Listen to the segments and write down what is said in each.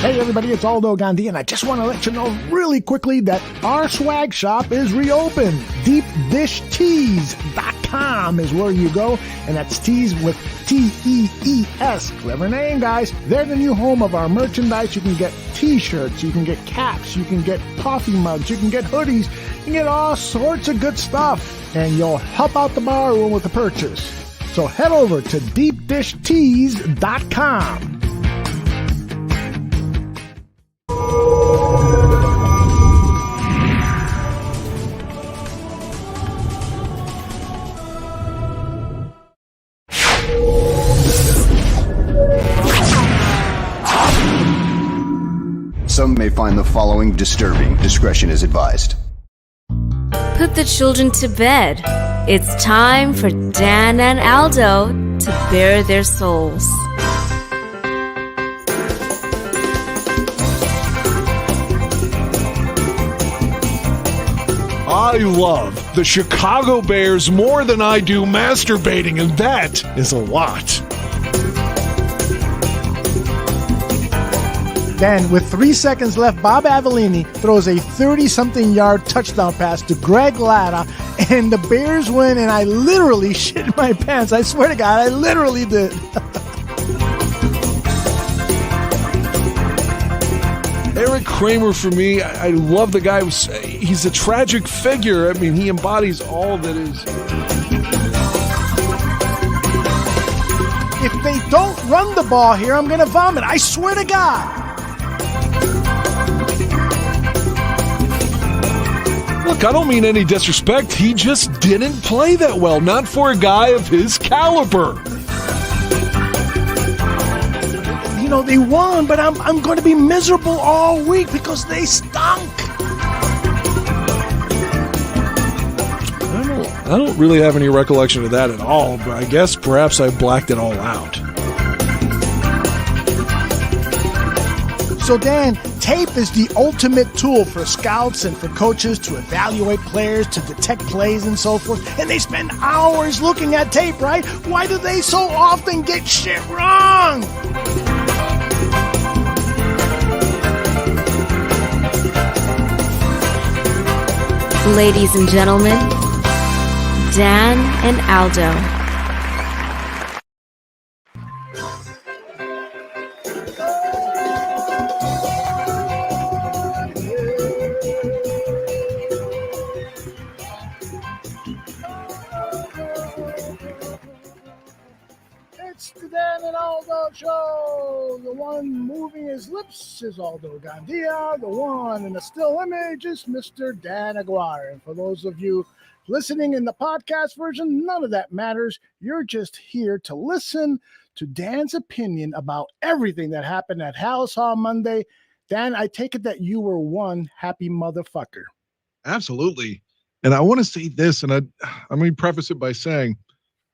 Hey everybody, it's Aldo Gandhi, and I just want to let you know really quickly that our swag shop is reopened. DeepDishTees.com is where you go, and that's tees with T-E-E-S. Clever name, guys. They're the new home of our merchandise. You can get t-shirts, you can get caps, you can get coffee mugs, you can get hoodies, you can get all sorts of good stuff, and you'll help out the bar room with the purchase. So head over to DeepDishTees.com. Some may find the following disturbing. Discretion is advised. Put the children to bed. It's time for Dan and Aldo to bare their souls. I love the Chicago Bears more than I do masturbating, and that is a lot. Then, with 3 seconds left, Bob Avellini throws a 30-something yard touchdown pass to Greg Latta, and the Bears win, and I literally shit my pants. I swear to God, I literally did. Eric Kramer, for me, I love the guy. He's a tragic figure. I mean, he embodies all that is. If they don't run the ball here, I'm going to vomit. I swear to God. Look, I don't mean any disrespect. He just didn't play that well. Not for a guy of his caliber. You know, they won, but I'm going to be miserable all week because they stunk. I don't really have any recollection of that at all, but I guess perhaps I blacked it all out. So, Dan, tape is the ultimate tool for scouts and for coaches to evaluate players, to detect plays and so forth. And they spend hours looking at tape, right? Why do they so often get shit wrong? Ladies and gentlemen, Dan and Aldo. It's the Dan and Aldo Show. The one moving his lips is Aldo Gandia. The one in the still image is Mr. Dan Aguirre. And for those of you listening in the podcast version, none of that matters. You're just here to listen to Dan's opinion about everything that happened at House Hall Monday. Dan, I take it that you were one happy motherfucker. Absolutely. And I want to say this, and I'm going to preface it by saying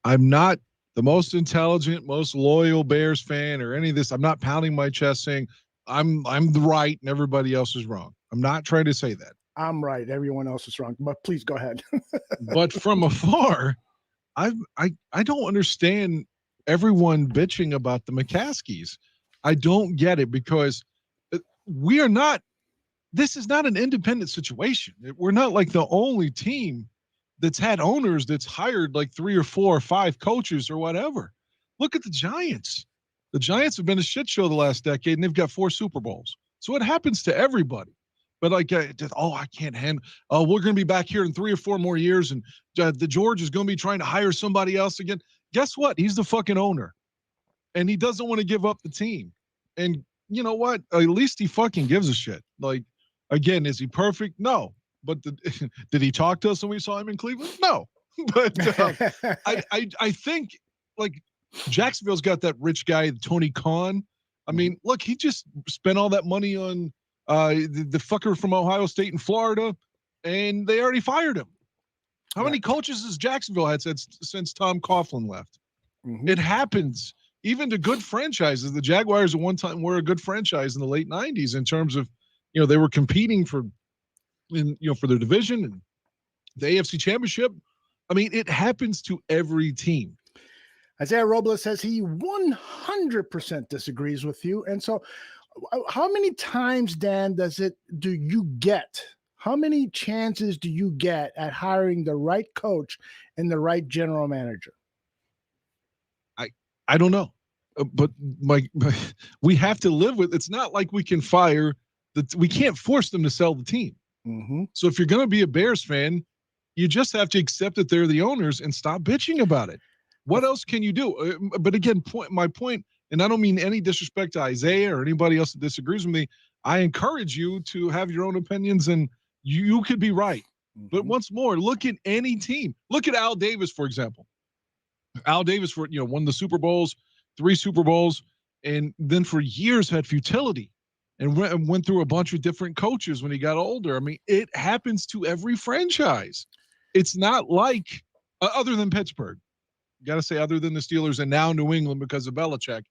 I'm not the most intelligent, most loyal Bears fan or any of this. I'm not pounding my chest saying I'm the right and everybody else is wrong. I'm not trying to say that. I'm right. Everyone else is wrong. But please go ahead. But from afar, I don't understand everyone bitching about the McCaskies. I don't get it because this is not an independent situation. We're not like the only team that's had owners that's hired like 3 or 4 or 5 coaches or whatever. Look at the Giants. The Giants have been a shit show the last decade, and they've got 4 Super Bowls. So it happens to everybody. But like, I can't handle. Oh, we're going to be back here in 3 or 4 more years, and the George is going to be trying to hire somebody else again. Guess what? He's the fucking owner, and he doesn't want to give up the team. And you know what? At least he fucking gives a shit. Like, again, is he perfect? No. But did he talk to us when we saw him in Cleveland? No. But I think like Jacksonville's got that rich guy, Tony Khan. I mean, look, he just spent all that money on the fucker from Ohio State and Florida, and they already fired him. How many coaches has Jacksonville had since Tom Coughlin left? Mm-hmm. It happens even to good franchises. The Jaguars at one time were a good franchise in the late 90s in terms of, they were competing for their division and the AFC Championship. I mean, it happens to every team. Isaiah Robles says he 100% disagrees with you. And so How many times, Dan, do you get? How many chances do you get at hiring the right coach and the right general manager? I don't know, but we have to live with. It's not like we can fire we can't force them to sell the team. Mm-hmm. So if you're going to be a Bears fan, you just have to accept that they're the owners and stop bitching about it. What else can you do? But again, my point, and I don't mean any disrespect to Isaiah or anybody else that disagrees with me. I encourage you to have your own opinions, and you could be right. Mm-hmm. But once more, look at any team. Look at Al Davis, for example. Al Davis won the Super Bowls, 3 Super Bowls, and then for years had futility and went through a bunch of different coaches when he got older. I mean, it happens to every franchise. It's not like other than Pittsburgh. You got to say other than the Steelers and now New England because of Belichick.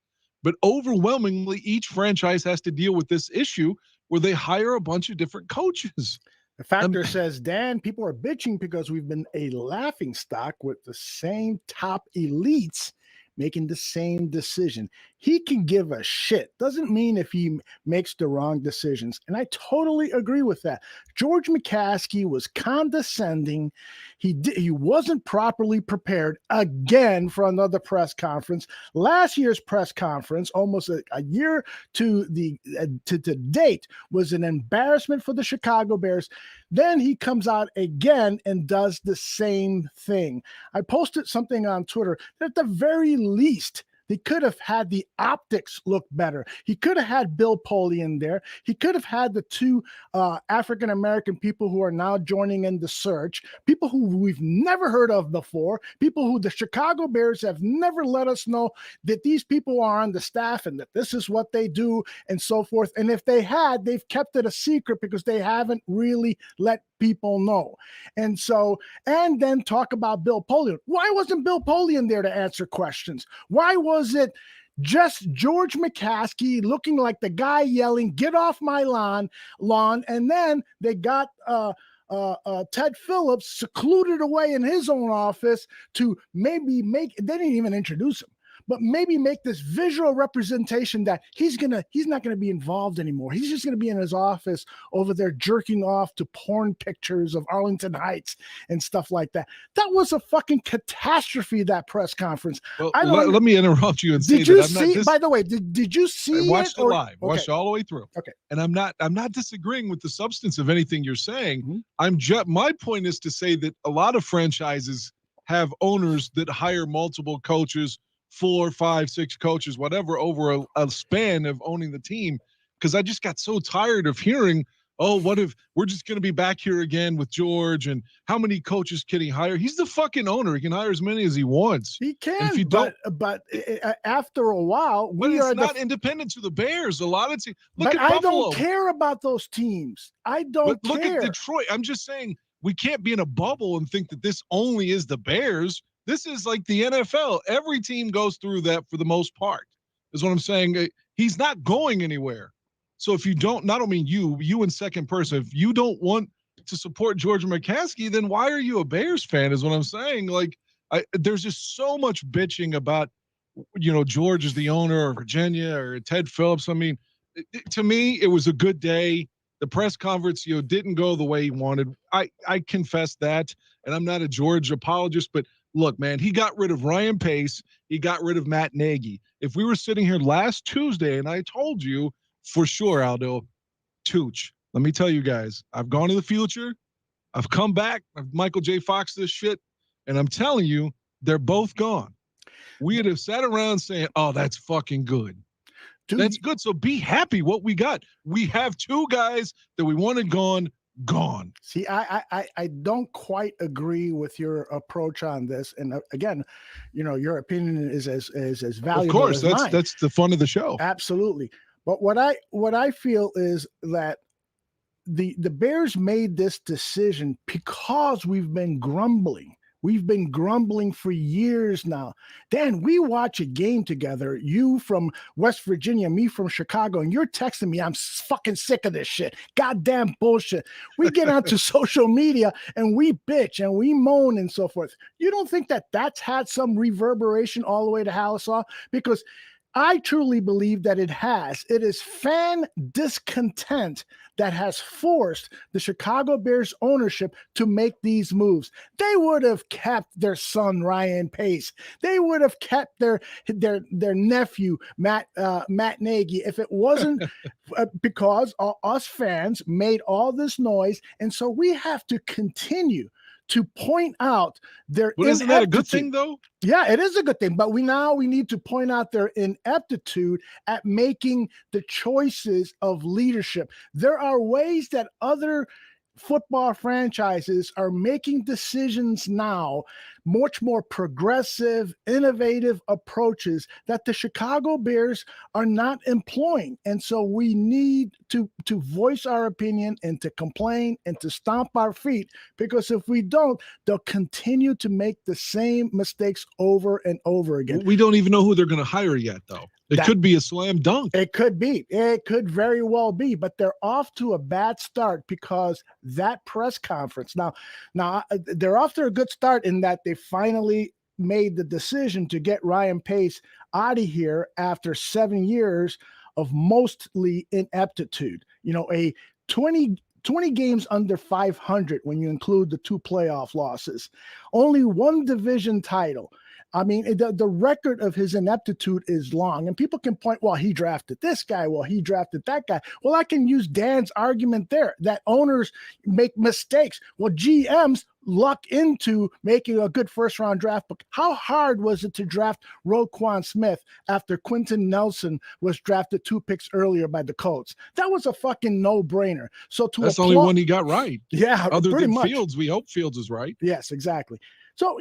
But overwhelmingly, each franchise has to deal with this issue where they hire a bunch of different coaches. The Factor says, Dan, people are bitching because we've been a laughing stock with the same top elites making the same decision. He can give a shit. Doesn't mean if he makes the wrong decisions. And I totally agree with that. George McCaskey was condescending. He wasn't properly prepared again for another press conference. Last year's press conference, almost a year to date, was an embarrassment for the Chicago Bears. Then he comes out again and does the same thing. I posted something on Twitter that at the very least, they could have had the optics look better. He could have had Bill Polian there. He could have had the 2 African-American people who are now joining in the search, people who we've never heard of before, people who the Chicago Bears have never let us know that these people are on the staff and that this is what they do and so forth. And if they had, they've kept it a secret because they haven't really let people know. And then talk about Bill Polian. Why wasn't Bill Polian there to answer questions? Why was it just George McCaskey looking like the guy yelling, "Get off my lawn," and then they got Ted Phillips secluded away in his own office to maybe they didn't even introduce him, but maybe make this visual representation that he's not gonna be involved anymore. He's just gonna be in his office over there jerking off to porn pictures of Arlington Heights and stuff like that. That was a fucking catastrophe, that press conference. Well, let me interrupt you and say by the way, did you see I watched it live, okay. Watched it all the way through. Okay. And I'm not disagreeing with the substance of anything you're saying. Mm-hmm. My point is to say that a lot of franchises have owners that hire multiple coaches, 4, 5, 6 coaches, whatever, over a span of owning the team. Because I just got so tired of hearing, oh, what if we're just going to be back here again with George, and how many coaches can he hire? He's the fucking owner. He can hire as many as he wants. He can, but after a while, it's not independent to the Bears. A lot of teams. Look at Buffalo. I don't care about those teams. I don't care. Look at Detroit. I'm just saying we can't be in a bubble and think that this only is the Bears. This is like the NFL. Every team goes through that for the most part, is what I'm saying. He's not going anywhere. So if you don't, not only you in second person, if you don't want to support George McCaskey, then why are you a Bears fan, is what I'm saying. Like, there's just so much bitching about, George is the owner or Virginia or Ted Phillips. I mean, to me, it was a good day. The press conference, didn't go the way he wanted. I confess that, and I'm not a George apologist, but look, man, he got rid of Ryan Pace. He got rid of Matt Nagy. If we were sitting here last Tuesday and I told you for sure, Aldo, Tooch, let me tell you guys, I've gone to the future. I've come back. I've Michael J. Fox this shit. And I'm telling you, they're both gone. We'd have sat around saying, oh, that's fucking good. That's good. So be happy what we got. We have 2 guys that we wanted gone. See, I don't quite agree with your approach on this. And again, your opinion is as valuable. Of course, as mine. That's the fun of the show. Absolutely. But what I feel is that the Bears made this decision because we've been grumbling. We've been grumbling for years now. Dan, we watch a game together, you from West Virginia, me from Chicago, and you're texting me, I'm fucking sick of this shit. Goddamn bullshit. We get onto social media and we bitch and we moan and so forth. You don't think that that's had some reverberation all the way to Halisaw? Because I truly believe that it has. It is fan discontent that has forced the Chicago Bears ownership to make these moves. They would have kept their son Ryan Pace. They would have kept their nephew Matt Nagy if it wasn't because us fans made all this noise, and so we have to continue to point out their But isn't that a good thing, though? Yeah, it is a good thing. But we need to point out their ineptitude at making the choices of leadership. There are ways that other football franchises are making decisions now, much more progressive, innovative approaches that the Chicago Bears are not employing. And so we need to voice our opinion and to complain and to stomp our feet, because if we don't, they'll continue to make the same mistakes over and over again. We don't even know who they're going to hire yet, though. It could be a slam dunk. It could be. It could very well be, but they're off to a bad start because that press conference. Now they're off to a good start in that they finally made the decision to get Ryan Pace out of here after 7 years of mostly ineptitude. A 20 games under 500 when you include the 2 playoff losses, only 1 division title. I mean, the record of his ineptitude is long, and people can point, well, he drafted this guy, well, he drafted that guy. Well, I can use Dan's argument there that owners make mistakes. Well, GMs luck into making a good first-round draft book. How hard was it to draft Roquan Smith after Quentin Nelson was drafted 2 picks earlier by the Colts? That was a fucking no-brainer. So that's the only one he got right. Yeah, other pretty than much. Fields, we hope Fields is right. Yes, exactly. So,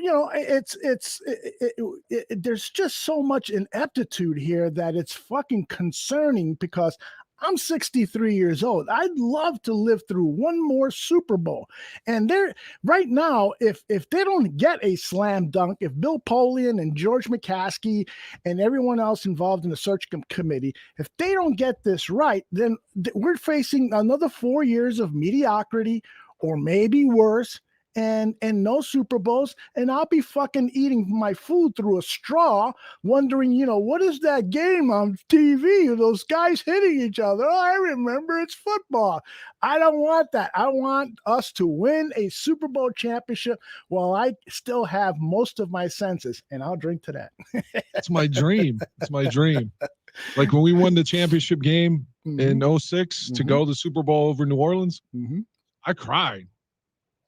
there's just so much ineptitude here that it's fucking concerning, because I'm 63 years old. I'd love to live through one more Super Bowl. And right now, if they don't get a slam dunk, if Bill Polian and George McCaskey and everyone else involved in the search committee, if they don't get this right, then we're facing another 4 years of mediocrity, or maybe worse. And no Super Bowls, and I'll be fucking eating my food through a straw, wondering, what is that game on TV? Those guys hitting each other. Oh, I remember, it's football. I don't want that. I want us to win a Super Bowl championship while I still have most of my senses, and I'll drink to that. It's my dream. It's my dream. Like when we won the championship game in 06 to go to the Super Bowl over New Orleans, I cried.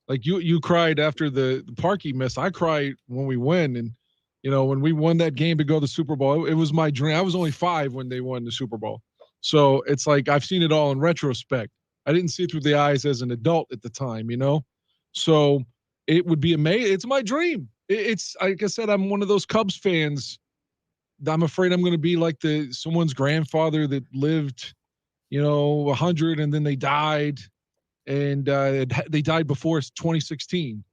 Like you cried after the Parkey miss. I cried when we win. And, when we won that game to go to the Super Bowl, it was my dream. I was only 5 when they won the Super Bowl. So it's like I've seen it all in retrospect. I didn't see it through the eyes as an adult at the time, So it would be amazing. It's my dream. It's like I said, I'm one of those Cubs fans. I'm afraid I'm going to be like someone's grandfather that lived, 100 and then they died. And they died before 2016.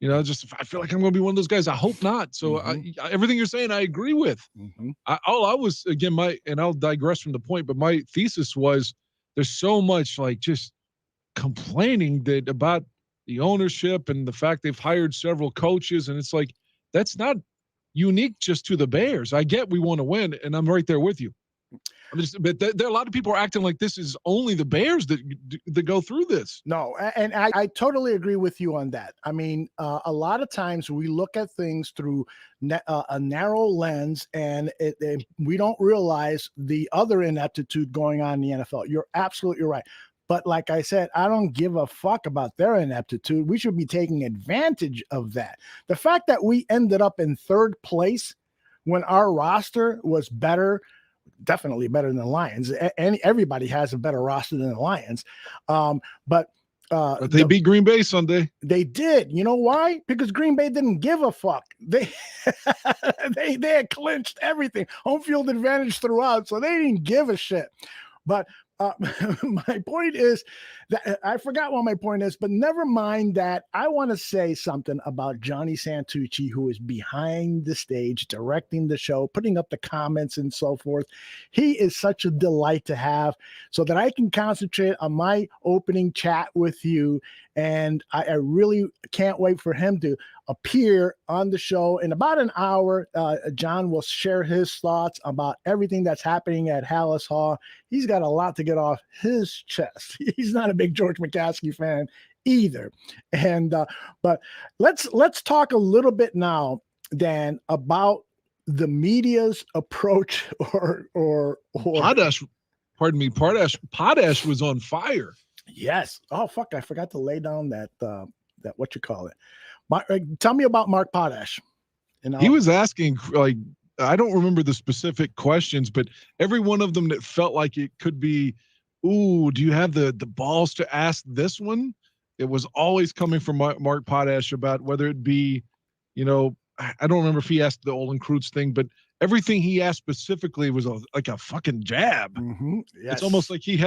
I feel like I'm going to be one of those guys. I hope not. So everything you're saying, I agree with. And I'll digress from the point, but my thesis was there's so much like just complaining about the ownership and the fact they've hired several coaches. And it's like, that's not unique just to the Bears. I get we want to win, and I'm right there with you. But there are a lot of people are acting like this is only the Bears that go through this. No, and I totally agree with you on that. I mean, a lot of times we look at things through a narrow lens, and we don't realize the other ineptitude going on in the NFL. You're absolutely right. But like I said, I don't give a fuck about their ineptitude. We should be taking advantage of that. The fact that we ended up in 3rd place when our roster was definitely better than the Lions. And everybody has a better roster than the Lions. But they beat Green Bay Sunday. They did. You know why? Because Green Bay didn't give a fuck. They had clinched everything. Home field advantage throughout, so they didn't give a shit. But My point is that I forgot what my point is, but never mind that. I want to say something about Johnny Santucci, who is behind the stage, directing the show, putting up the comments and so forth. He is such a delight to have so that I can concentrate on my opening chat with you. And I really can't wait for him to appear on the show in about an hour. John will share his thoughts about everything that's happening at Hallis Hall. He's got a lot to get off his chest. He's not a big George McCaskey fan either. And but let's talk a little bit now, Dan, about the media's approach or Potash, pardon me, Potash was on fire. Yes. Oh fuck! I forgot to lay down that what you call it. Tell me about Mark Potash. He was asking, like, I don't remember the specific questions, but every one of them that felt like it could be, ooh, do you have the balls to ask this one? It was always coming from Mark Potash about whether it be, you know, I don't remember if he asked the Olin Kreutz thing, but everything he asked specifically was like a fucking jab. Mm-hmm. Yes. It's almost like he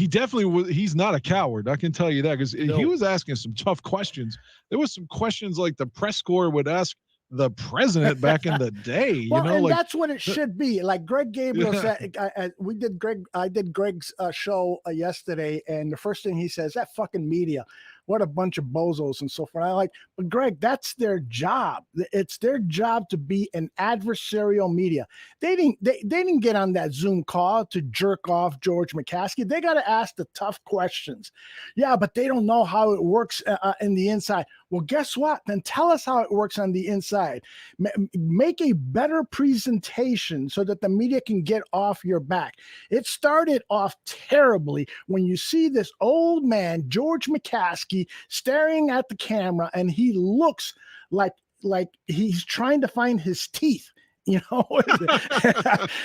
definitely was. He's not a coward. I can tell you that because he was asking some tough questions. There was some questions like the press corps would ask the president back in the day. Well, you know, and like, that's what it should be. Like Greg Gabriel said, I did Greg's show yesterday, and the first thing he says, that fucking media, what a bunch of bozos and so forth. But Greg, that's their job. It's their job to be an adversarial media. They didn't get on that Zoom call to jerk off George McCaskey. They got to ask the tough questions. Yeah, but they don't know how it works in the inside. Well, guess what? Then tell us how it works on the inside. Make a better presentation so that the media can get off your back. It started off terribly when you see this old man, George McCaskey, staring at the camera, and he looks like he's trying to find his teeth. You know,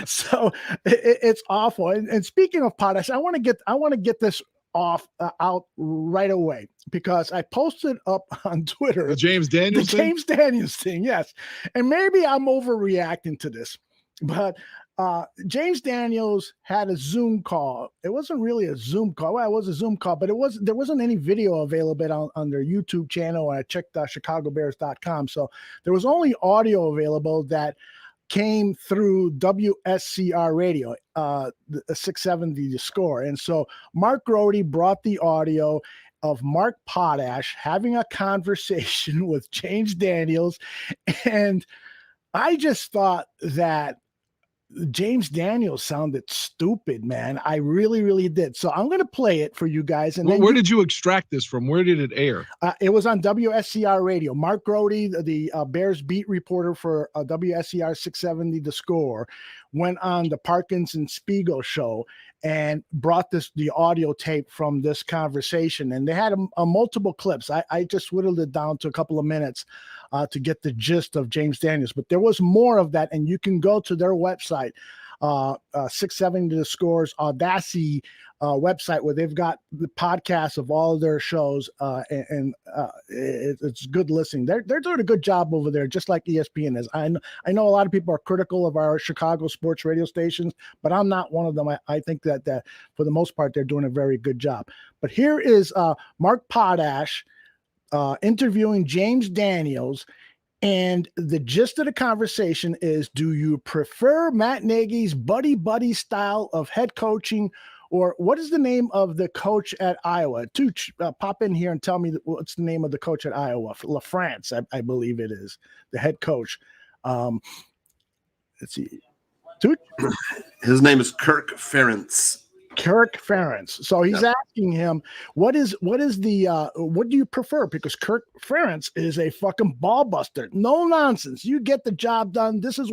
so it's awful. And speaking of Potash, I want to get this out right away because I posted up on Twitter the James Daniels thing. Yes, and maybe I'm overreacting to this, but James Daniels had a Zoom call. It wasn't really a Zoom call. Well, it was a Zoom call, but there wasn't any video available on their YouTube channel. I checked chicagobears.com, so there was only audio available that came through WSCR radio, the 670 The Score. And so Mark Grody brought the audio of Mark Potash having a conversation with James Daniels. And I just thought that James Daniels sounded stupid, man. I really, really did. So I'm going to play it for you guys. And where did you extract this from? Where did it air? It was on WSCR radio. Mark Grody, the Bears beat reporter for WSCR 670 The Score, went on the Parkins and Spiegel show and brought the audio tape from this conversation. And they had a multiple clips. I just whittled it down to a couple of minutes to get the gist of James Daniels. But there was more of that, and you can go to their website, 670 The Score's Audacity website, where they've got the podcasts of all of their shows, and it's good listening. They're doing a good job over there, just like ESPN is. I know a lot of people are critical of our Chicago sports radio stations, but I'm not one of them. I think that for the most part, they're doing a very good job. But here is Mark Potash interviewing James Daniels. And the gist of the conversation is, do you prefer Matt Nagy's buddy style of head coaching, or what is the name of the coach at Iowa? Tooch, pop in here and tell me what's the name of the coach at Iowa. LaFrance, I believe it is, the head coach. Let's see. Tooch? His name is Kirk Ferentz. Kirk Ferentz. So he's asking him, what do you prefer? Because Kirk Ferentz is a fucking ball buster. No nonsense. You get the job done. This is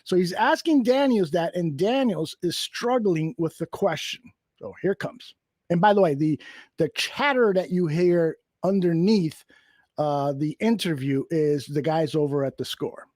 so he's asking Daniels that, and Daniels is struggling with the question. So here comes. And by the way, the chatter that you hear underneath the interview is the guys over at The Score.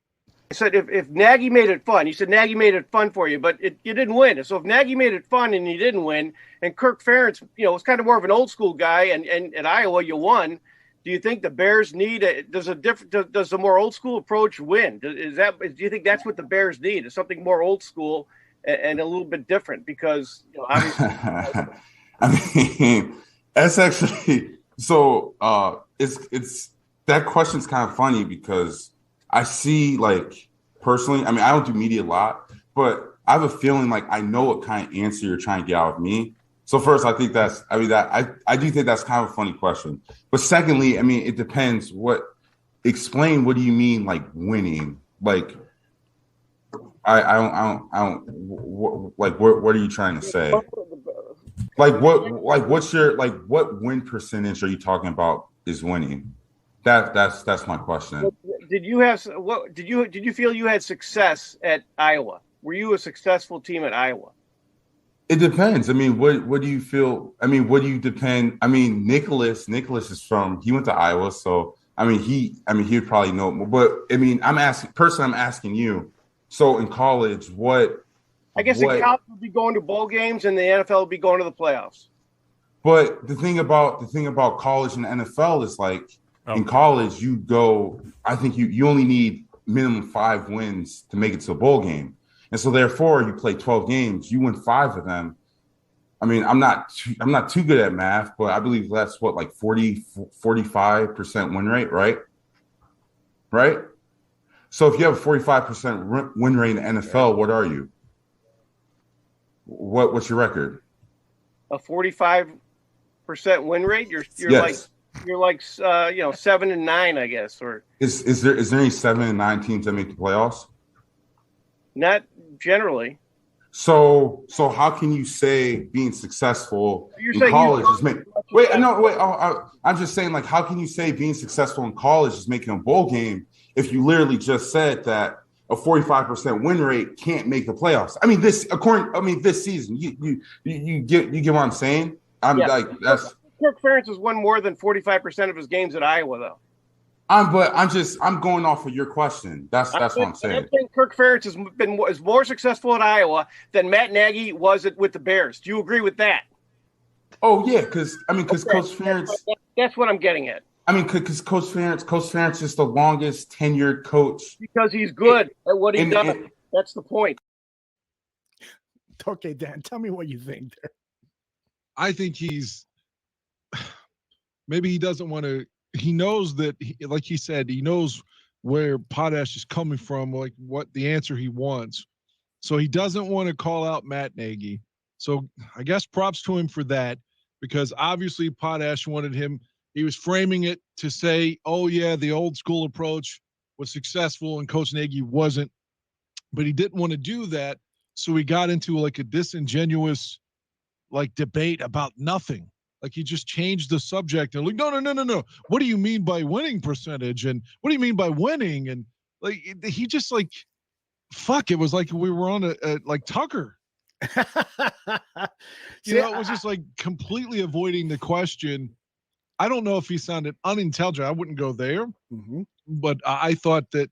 I said, if Nagy made it fun, you said Nagy made it fun for you, but you didn't win. So if Nagy made it fun and you didn't win, and Kirk Ferentz, was kind of more of an old school guy, and at Iowa you won, do you think the Bears need does the more old school approach win? Do you think that's what the Bears need? Is something more old school and a little bit different because obviously. I mean, that's actually so. It's that question's kind of funny because I see personally. I mean, I don't do media a lot, but I have a feeling like I know what kind of answer you're trying to get out of me. So first, I do think that's kind of a funny question. But secondly, I mean, it depends. Explain what do you mean winning? I don't. What are you trying to say? What's your what win percentage are you talking about is winning? That's my question. Did you feel you had success at Iowa? Were you a successful team at Iowa? It depends. I mean, what do you feel? I mean, what do you depend? I mean, Nicholas is he went to Iowa, so he would probably know more. But I mean, I'm asking you. So in college, I guess in college would be going to bowl games, and the NFL would be going to the playoffs. But the thing about college and the NFL is in college you go. I think you only need minimum 5 wins to make it to a bowl game, and so therefore you play 12 games. You win 5 of them. I mean, I'm not too good at math, but I believe that's 45% win rate, right? Right. So if you have a 45% win rate in the NFL, what are you? What's your record? A 45% win rate. You're yes. like 7-9, I guess. Or is there any 7 and 9 teams that make the playoffs? Not generally. So how can you say being successful in college is making? I'm just saying how can you say being successful in college is making a bowl game if you literally just said that a 45% win rate can't make the playoffs? I mean, this season, you get what I'm saying? That's Kirk Ferentz has won more than 45% of his games at Iowa, though. I'm going off of your question. That's what I'm saying. I think Kirk Ferentz is more successful at Iowa than Matt Nagy was with the Bears. Do you agree with that? Oh yeah, because Coach Ferentz. That's what I'm getting at. I mean, because Coach Ferentz is the longest tenured coach. Because he's good at what he does. That's the point. Okay, Dan, tell me what you think there. I think maybe he doesn't want to. He knows that, like he said, he knows where Potash is coming from, what the answer he wants. So he doesn't want to call out Matt Nagy. So I guess props to him for that, because obviously Potash wanted him. He was framing it to say, oh, yeah, the old school approach was successful and Coach Nagy wasn't. But he didn't want to do that. So he got into a disingenuous debate about nothing. He just changed the subject and no. What do you mean by winning percentage? And what do you mean by winning? And he just fuck. It was we were on a Tucker. It was just completely avoiding the question. I don't know if he sounded unintelligent. I wouldn't go there, but I thought that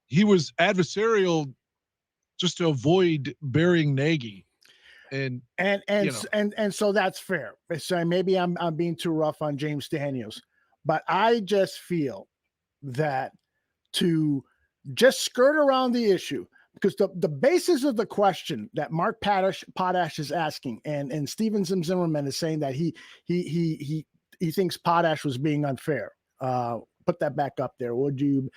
he was adversarial just to avoid burying Nagy. And so that's fair. So maybe I'm being too rough on James Daniels, but I just feel that to just skirt around the issue, because the basis of the question that Mark Potash is asking, and Steven Zimmerman is saying that he thinks Potash was being unfair. Put that back up there. Would you?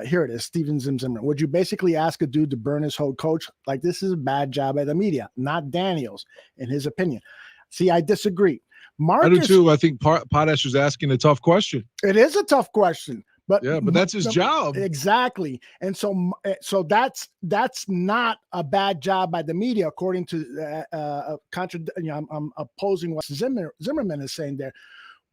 Here it is, Steven Zimmerman. Would you basically ask a dude to burn his whole coach? This is a bad job by the media, not Daniels, in his opinion. See, I disagree. I do too. I think Potash is asking a tough question. It is a tough question, but that's his job. Exactly. And so that's not a bad job by the media, according to I'm opposing what Zimmerman is saying there.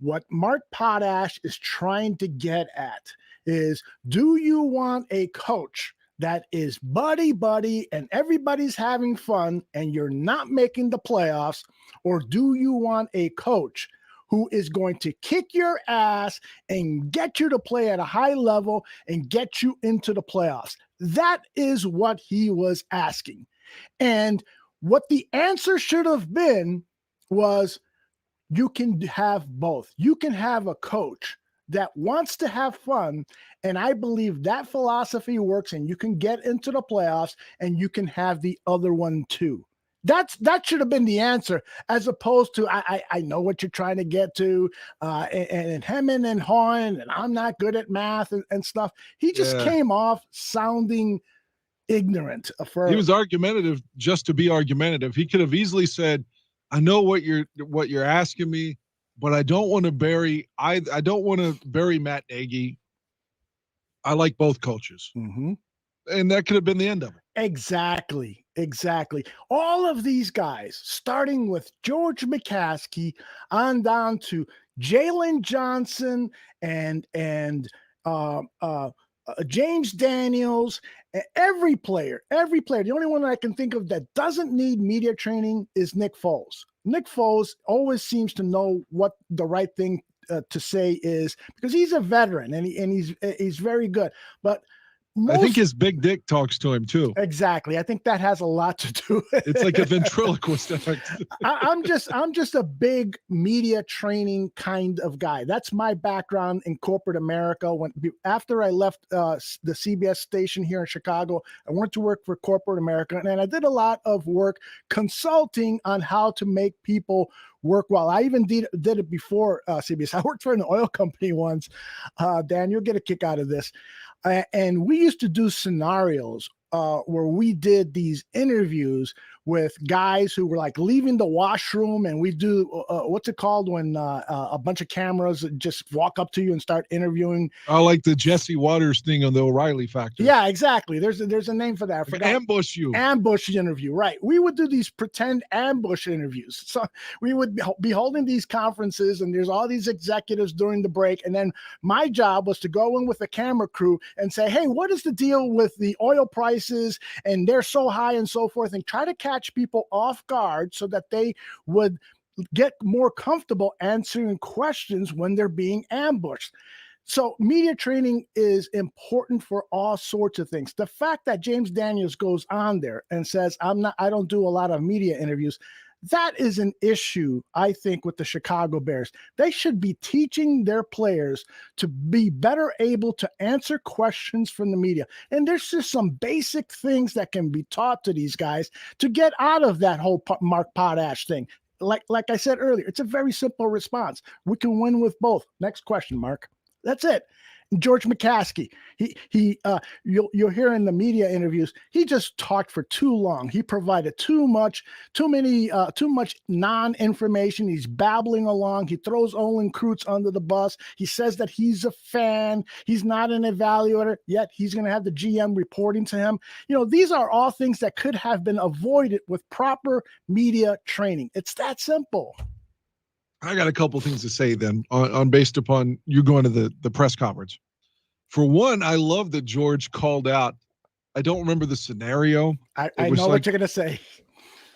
What Mark Potash is trying to get at is, do you want a coach that is buddy and everybody's having fun and you're not making the playoffs? Or do you want a coach who is going to kick your ass and get you to play at a high level and get you into the playoffs? That is what he was asking. And what the answer should have been was, you can have both. You can have a coach that wants to have fun. And I believe that philosophy works, and you can get into the playoffs and you can have the other one too. That should have been the answer, as opposed to I know what you're trying to get to, and hemming and hawing, and I'm not good at math and stuff. He just came off sounding ignorant. He was argumentative just to be argumentative. He could have easily said, "I know what you're asking me, but I don't want to bury Matt Nagy. I like both coaches." Mm-hmm. And that could have been the end of it. Exactly. All of these guys, starting with George McCaskey on down to Jalen Johnson and James Daniels, every player. The only one that I can think of that doesn't need media training is Nick Foles. Nick Foles always seems to know what the right thing to say is, because he's a veteran and he's very good. But I think his big dick talks to him too. Exactly. I think that has a lot to do with it. It's like a ventriloquist effect. I'm just a big media training kind of guy. That's my background in corporate America. After I left the CBS station here in Chicago, I went to work for corporate America, and I did a lot of work consulting on how to make people work well. I even did it before CBS. I worked for an oil company once. Dan, you'll get a kick out of this. And we used to do scenarios where we did these interviews with guys who were like leaving the washroom, and we do what's it called when a bunch of cameras just walk up to you and start interviewing. I like the Jesse Waters thing on the O'Reilly Factor. Yeah, exactly. There's a name for that. Ambush interview, right? We would do these pretend ambush interviews. So we would be holding these conferences, and there's all these executives during the break, and then my job was to go in with a camera crew and say, hey, what is the deal with the oil prices, and they're so high and so forth, and try to catch people off guard so that they would get more comfortable answering questions when they're being ambushed. So media training is important for all sorts of things. The fact that James Daniels goes on there and says, I don't do a lot of media interviews, that is an issue, I think, with the Chicago Bears. They should be teaching their players to be better able to answer questions from the media. And there's just some basic things that can be taught to these guys to get out of that whole Mark Potash thing. Like I said earlier, it's a very simple response. We can win with both. Next question, Mark. That's it. George McCaskey, you'll hear in the media interviews, he just talked for too long. He provided too much non-information. He's babbling along. He throws Olin Kreutz under the bus. He says that he's a fan. He's not an evaluator, yet he's going to have the GM reporting to him. These are all things that could have been avoided with proper media training. It's that simple. I got a couple things to say then on based upon you going to the press conference. For one, I love that George called out. I don't remember the scenario. I know what you're going to say.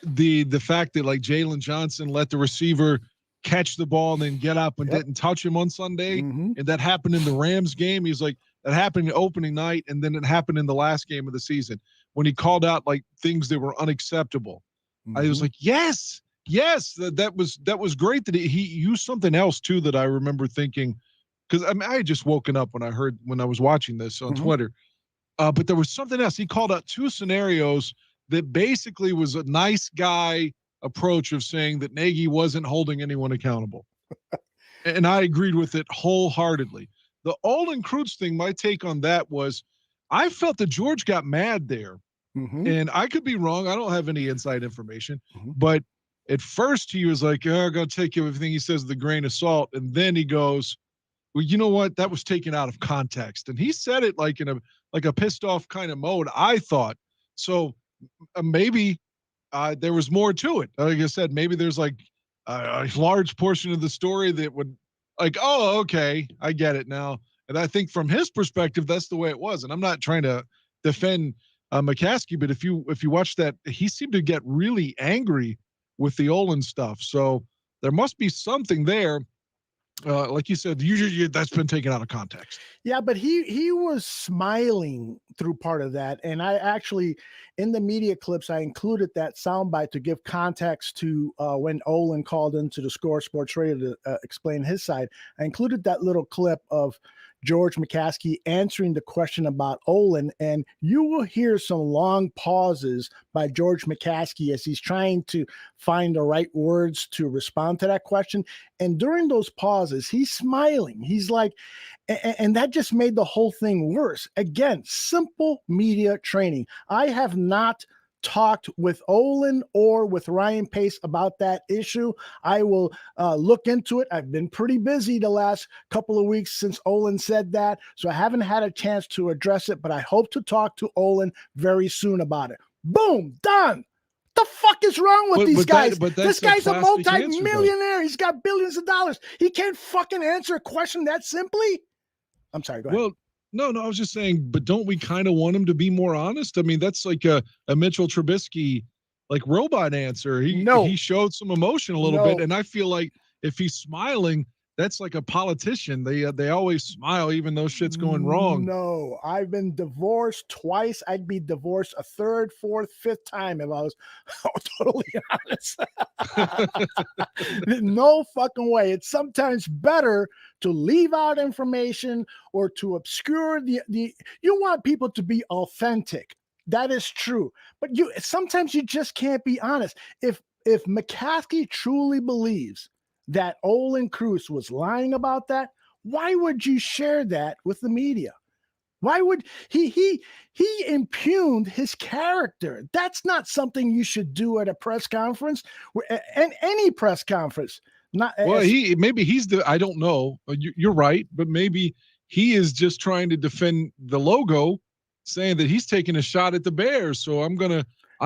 The fact that like Jalen Johnson let the receiver catch the ball and then get up and didn't touch him on Sunday. Mm-hmm. And that happened in the Rams game. He's like, that happened opening night. And then it happened in the last game of the season when he called out like things that were unacceptable. Mm-hmm. I was like, yes, that was great that he used something else too that I remember thinking, because I had just woken up when I was watching this on mm-hmm. Twitter, but there was something else. He called out two scenarios that basically was a nice guy approach of saying that Nagy wasn't holding anyone accountable, and I agreed with it wholeheartedly. The Olin Kreutz thing, my take on that was, I felt that George got mad there, mm-hmm. and I could be wrong. I don't have any inside information, mm-hmm. but at first he was like, I'm going to take everything he says with a grain of salt. And then he goes, well, you know what? That was taken out of context. And he said it like in a pissed off kind of mode, I thought. So maybe there was more to it. Like I said, maybe there's like a large portion of the story that would like, oh, okay, I get it now. And I think from his perspective, that's the way it was. And I'm not trying to defend McCaskey, but if you watch that, he seemed to get really angry with the Olin stuff. So there must be something there. like you said, usually that's been taken out of context. Yeah, but he was smiling through part of that, and I actually, in the media clips, I included that soundbite to give context to when Olin called into the Score Sports Radio to explain his side. I included that little clip of George McCaskey answering the question about Olin, and you will hear some long pauses by George McCaskey as he's trying to find the right words to respond to that question. And during those pauses, he's smiling. He's like, and that just made the whole thing worse. Again, simple media training. I have not talked with Olin or with Ryan Pace about that issue. I will look into it. I've been pretty busy the last couple of weeks since Olin said that, so I haven't had a chance to address it, but I hope to talk to Olin very soon about it. Boom, done. The fuck is wrong with these guys? This guy's a multi-millionaire. He's got billions of dollars. He can't fucking answer a question that simply? I'm sorry, go ahead. Well, no, I was just saying, but don't we kind of want him to be more honest? I mean, that's like a Mitchell Trubisky, like robot answer. He showed some emotion a little bit, and I feel like if he's smiling, that's like a politician. They always smile even though shit's going wrong. No, I've been divorced twice. I'd be divorced a third, fourth, fifth time if I was totally honest. No fucking way. It's sometimes better to leave out information or to obscure the you want people to be authentic. That is true. But sometimes you just can't be honest. If McCaskey truly believes that Olin Kreutz was lying about that, why would you share that with the media? Why would he impugned his character? That's not something you should do at a press conference and any press conference. Maybe he's I don't know. You're right, but maybe he is just trying to defend the logo, saying that he's taking a shot at the Bears. So I'm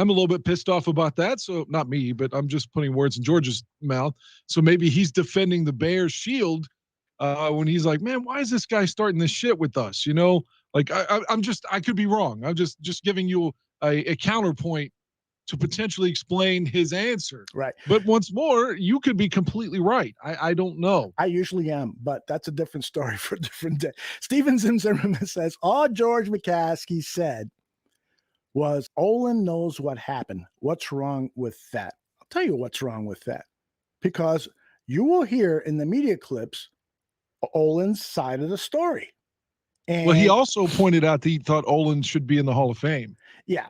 a little bit pissed off about that. So not me, but I'm just putting words in George's mouth. So maybe he's defending the Bears shield when he's like, man, why is this guy starting this shit with us? You know, like I could be wrong. I'm just giving you a counterpoint to potentially explain his answer. Right. But once more, you could be completely right. I don't know. I usually am, but that's a different story for a different day. Steven Zimmerman says, all George McCaskey said was Olin knows what happened. What's wrong with that? I'll tell you what's wrong with that. Because you will hear in the media clips Olin's side of the story. And, well, he also pointed out that he thought Olin should be in the Hall of Fame. Yeah,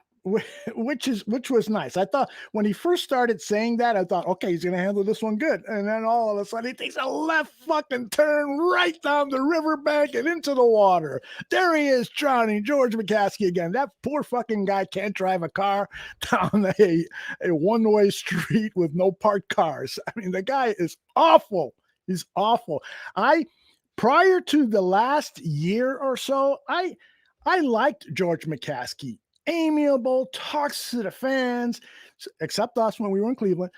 which was nice. I thought when he first started saying that, I thought, okay, he's going to handle this one good. And then all of a sudden he takes a left fucking turn right down the riverbank and into the water. There he is, drowning. George McCaskey again. That poor fucking guy can't drive a car down a one-way street with no parked cars. I mean, the guy is awful. He's awful. Prior to the last year or so, I liked George McCaskey. Amiable, talks to the fans, except us when we were in Cleveland,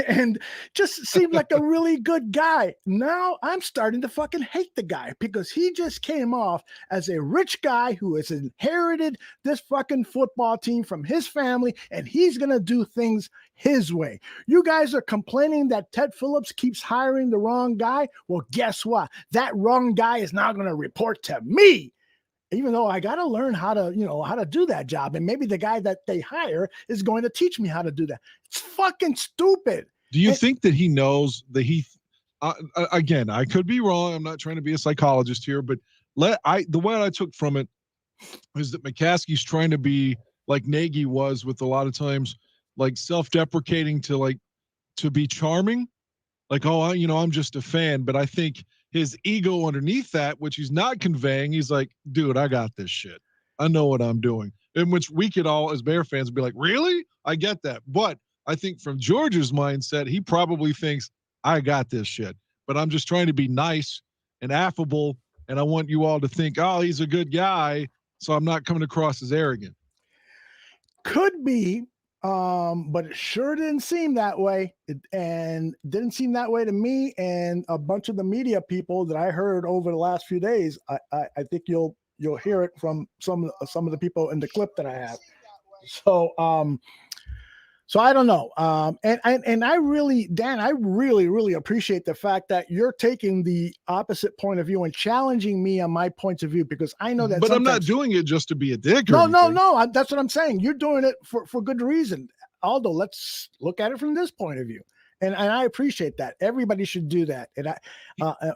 and just seemed like a really good guy. Now I'm starting to fucking hate the guy because he just came off as a rich guy who has inherited this fucking football team from his family, and he's going to do things his way. You guys are complaining that Ted Phillips keeps hiring the wrong guy. Well, guess what? That wrong guy is now going to report to me. Even though I got to learn how to do that job. And maybe the guy that they hire is going to teach me how to do that. It's fucking stupid. Do you think that he knows that again, I could be wrong. I'm not trying to be a psychologist here, but the way I took from it is that McCaskey's trying to be like Nagy was with a lot of times, like self-deprecating to be charming. Like, oh, I'm just a fan. But I think his ego underneath that, which he's not conveying, he's like, dude, I got this shit. I know what I'm doing. In which we could all, as Bear fans, be like, really? I get that. But I think from George's mindset, he probably thinks, I got this shit. But I'm just trying to be nice and affable, and I want you all to think, oh, he's a good guy, so I'm not coming across as arrogant. Could be. But it sure didn't seem that way. And didn't seem that way to me and a bunch of the media people that I heard over the last few days. I think you'll hear it from some of the people in the clip that I have. So I don't know. And I really, Dan, I really appreciate the fact that you're taking the opposite point of view and challenging me on my points of view, because I know that. But I'm not doing it just to be a dick. No. That's what I'm saying. You're doing it for good reason. Aldo, let's look at it from this point of view. And I appreciate that. Everybody should do that. And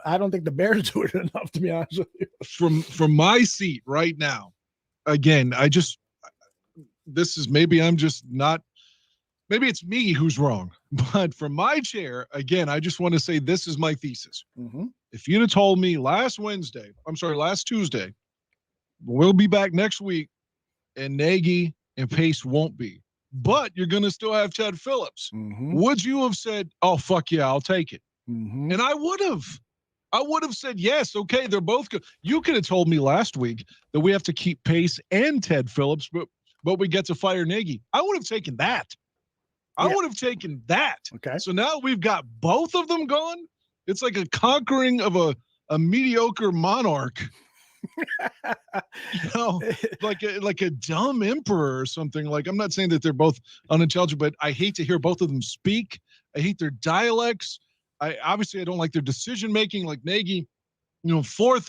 I don't think the Bears do it enough, to be honest with you. From my seat right now, again, maybe it's me who's wrong, but from my chair, again, I just want to say this is my thesis. Mm-hmm. If you'd have told me last Tuesday, we'll be back next week and Nagy and Pace won't be, but you're going to still have Ted Phillips. Mm-hmm. Would you have said, oh, fuck yeah, I'll take it? Mm-hmm. And I would have said, yes, okay, they're both good. You could have told me last week that we have to keep Pace and Ted Phillips, but we get to fire Nagy. I would have taken that. I would have taken that. Okay. So now we've got both of them gone. It's like a conquering of a mediocre monarch. Like a dumb emperor or something. Like, I'm not saying that they're both unintelligent, but I hate to hear both of them speak. I hate their dialects. I don't like their decision making. Like Nagy, 4th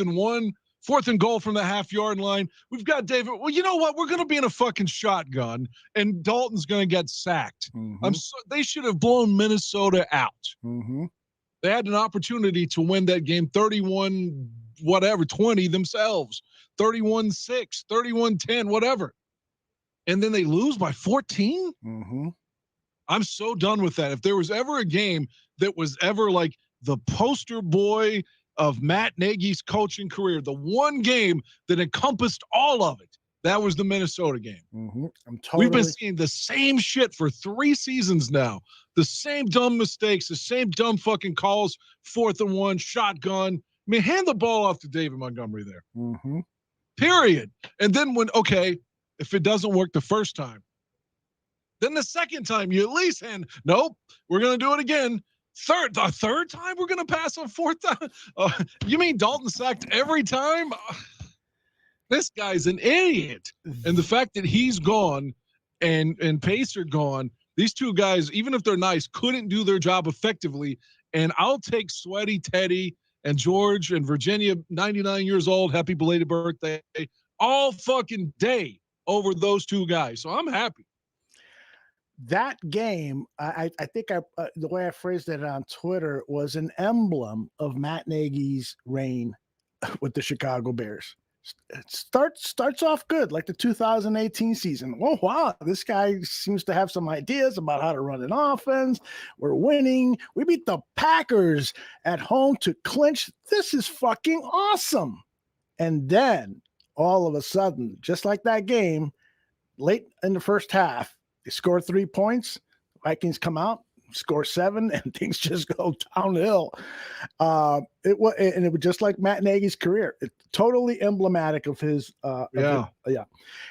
and goal from the half-yard line. We've got David. Well, you know what? We're going to be in a fucking shotgun, and Dalton's going to get sacked. Mm-hmm. They should have blown Minnesota out. Mm-hmm. They had an opportunity to win that game 31-20 themselves, 31-6, 31-10, whatever. And then they lose by 14? Mm-hmm. I'm so done with that. If there was ever a game that was ever like the poster boy of Matt Nagy's coaching career, the one game that encompassed all of it, that was the Minnesota game. Mm-hmm. We've been seeing the same shit for 3 seasons now. The same dumb mistakes, the same dumb fucking calls, 4th and 1, shotgun. I mean, hand the ball off to David Montgomery there. Mm-hmm. Period. And then if it doesn't work the first time, then the second time you at least nope, we're going to do it again. The third time we're going to pass on 4th time? You mean Dalton sacked every time? This guy's an idiot. And the fact that he's gone and Pace are gone, these two guys, even if they're nice, couldn't do their job effectively. And I'll take Sweaty Teddy and George and Virginia, 99 years old, happy belated birthday, all fucking day over those two guys. So I'm happy. That game, I think the way I phrased it on Twitter was an emblem of Matt Nagy's reign with the Chicago Bears. It starts off good, like the 2018 season. Oh, wow, this guy seems to have some ideas about how to run an offense. We're winning. We beat the Packers at home to clinch. This is fucking awesome. And then all of a sudden, just like that game, late in the first half, they score 3 points. Vikings come out, score 7, and things just go downhill. It was just like Matt Nagy's career. It's totally emblematic of his. Yeah.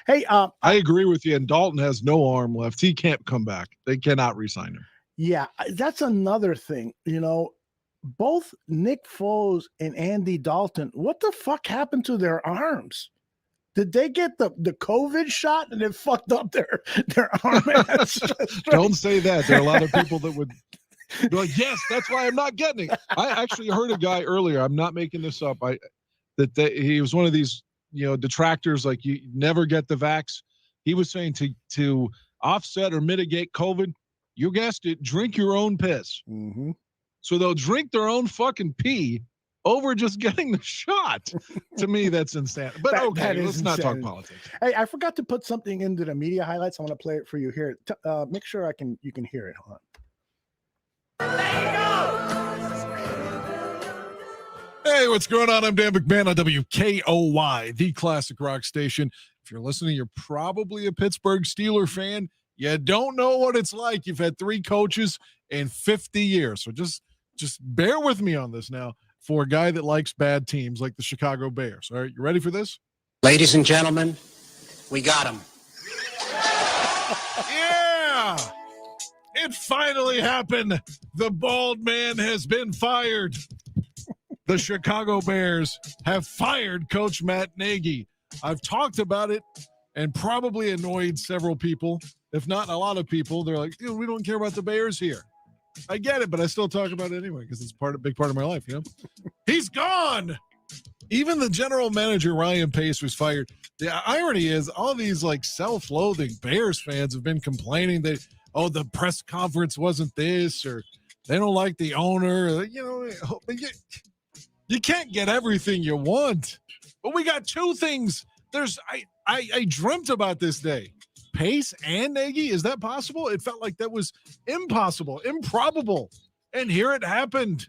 Hey, I agree with you. And Dalton has no arm left. He can't come back. They cannot re-sign him. Yeah, that's another thing. Both Nick Foles and Andy Dalton. What the fuck happened to their arms? Did they get the COVID shot and it fucked up their arm? Don't say that. There are a lot of people that would be like, yes, that's why I'm not getting it. I actually heard a guy earlier. I'm not making this up. He was one of these, detractors, like you never get the vax. He was saying to offset or mitigate COVID, you guessed it, drink your own piss. Mm-hmm. So they'll drink their own fucking pee over just getting the shot. To me, that's insane. But let's not talk politics. Hey, I forgot to put something into the media highlights. I want to play it for you here. Make sure you can hear it. Hold on. Hey, what's going on? I'm Dan McMahon on WKOY, the classic rock station. If you're listening, you're probably a Pittsburgh Steeler fan. You don't know what it's like. You've had 3 coaches in 50 years. So just bear with me on this now. For a guy that likes bad teams like the Chicago Bears. All right, you ready for this? Ladies and gentlemen, we got him. Yeah! It finally happened. The bald man has been fired. The Chicago Bears have fired Coach Matt Nagy. I've talked about it and probably annoyed several people. If not, a lot of people, they're like, dude, we don't care about the Bears here. I get it, but I still talk about it anyway because it's a big part of my life, He's gone. Even the general manager, Ryan Pace, was fired. The irony is all these like self-loathing Bears fans have been complaining that, the press conference wasn't this, or they don't like the owner. You can't get everything you want. But we got two things. I dreamt about this day. Pace and Nagy, is that possible? It felt like that was impossible, improbable. And here it happened.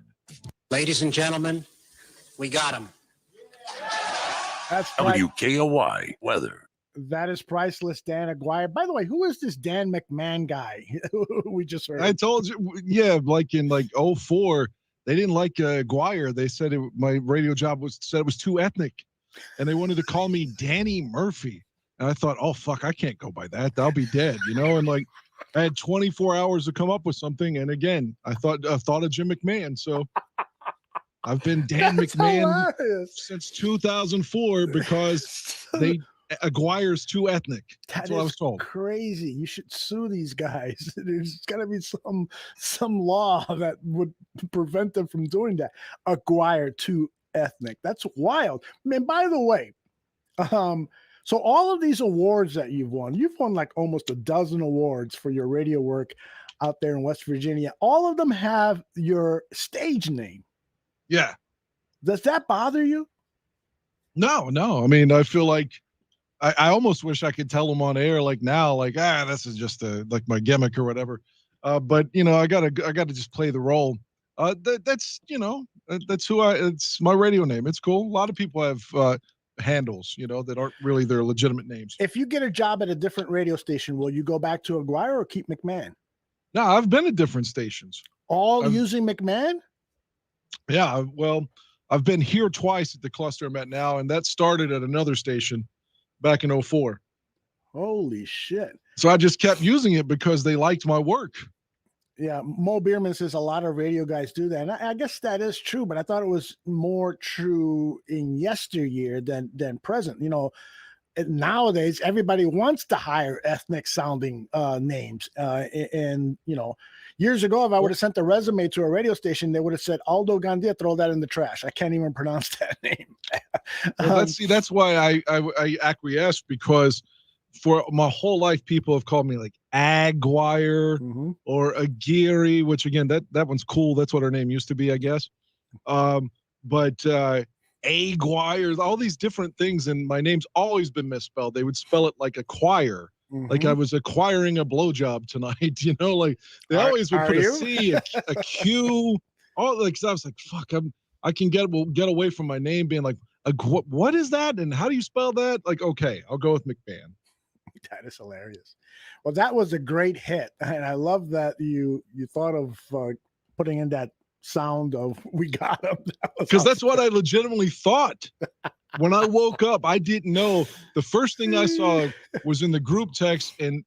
Ladies and gentlemen, we got him. That's WKOY weather. That is priceless, Dan Aguirre. By the way, who is this Dan McMahon guy we just heard? I told you, like in 04, they didn't like Aguirre. They said my radio job said it was too ethnic, and they wanted to call me Danny Murphy. And I thought, oh fuck, I can't go by that. I'll be dead, And I had 24 hours to come up with something. And again, I thought of Jim McMahon. So I've been Dan McMahon since 2004 because Aguirre's too ethnic. That's what I was told. Crazy. You should sue these guys. There's got to be some law that would prevent them from doing that. Aguirre too ethnic. That's wild. Man, by the way, so all of these awards that you've won like almost a dozen awards for your radio work out there in West Virginia. All of them have your stage name. Yeah. Does that bother you? No. I mean, I feel like I almost wish I could tell them on air now, this is just my gimmick or whatever. But I gotta just play the role. That's it's my radio name. It's cool. A lot of people have handles, that aren't really their legitimate names. If you get a job at a different radio station, will you go back to Aguirre or keep McMahon? No, I've been at different stations. Using McMahon? Yeah, well, I've been here twice at the cluster I'm at now, and that started at another station back in 04. Holy shit. So I just kept using it because they liked my work. Yeah, Mo Bierman says a lot of radio guys do that. And I guess that is true, but I thought it was more true in yesteryear than present. Nowadays, everybody wants to hire ethnic sounding names. Years ago, if I would have sent a resume to a radio station, they would have said, Aldo Gandia, throw that in the trash. I can't even pronounce that name. That's why I acquiesced, because for my whole life, people have called me Aguirre or Aguirre, which again, that one's cool. That's what her name used to be, I guess. But Aguirre, all these different things, and my name's always been misspelled. They would spell it like acquire, like I was acquiring a blowjob tonight. They always would put a C, a Q, all I was like, fuck, I can get away from my name being what is that, and how do you spell that? Okay, I'll go with McMahon. That is hilarious. Well, that was a great hit, and I love that you thought of putting in that sound of "we got him," because that's what I legitimately thought. When I woke up, I didn't know. The first thing I saw was in the group text, and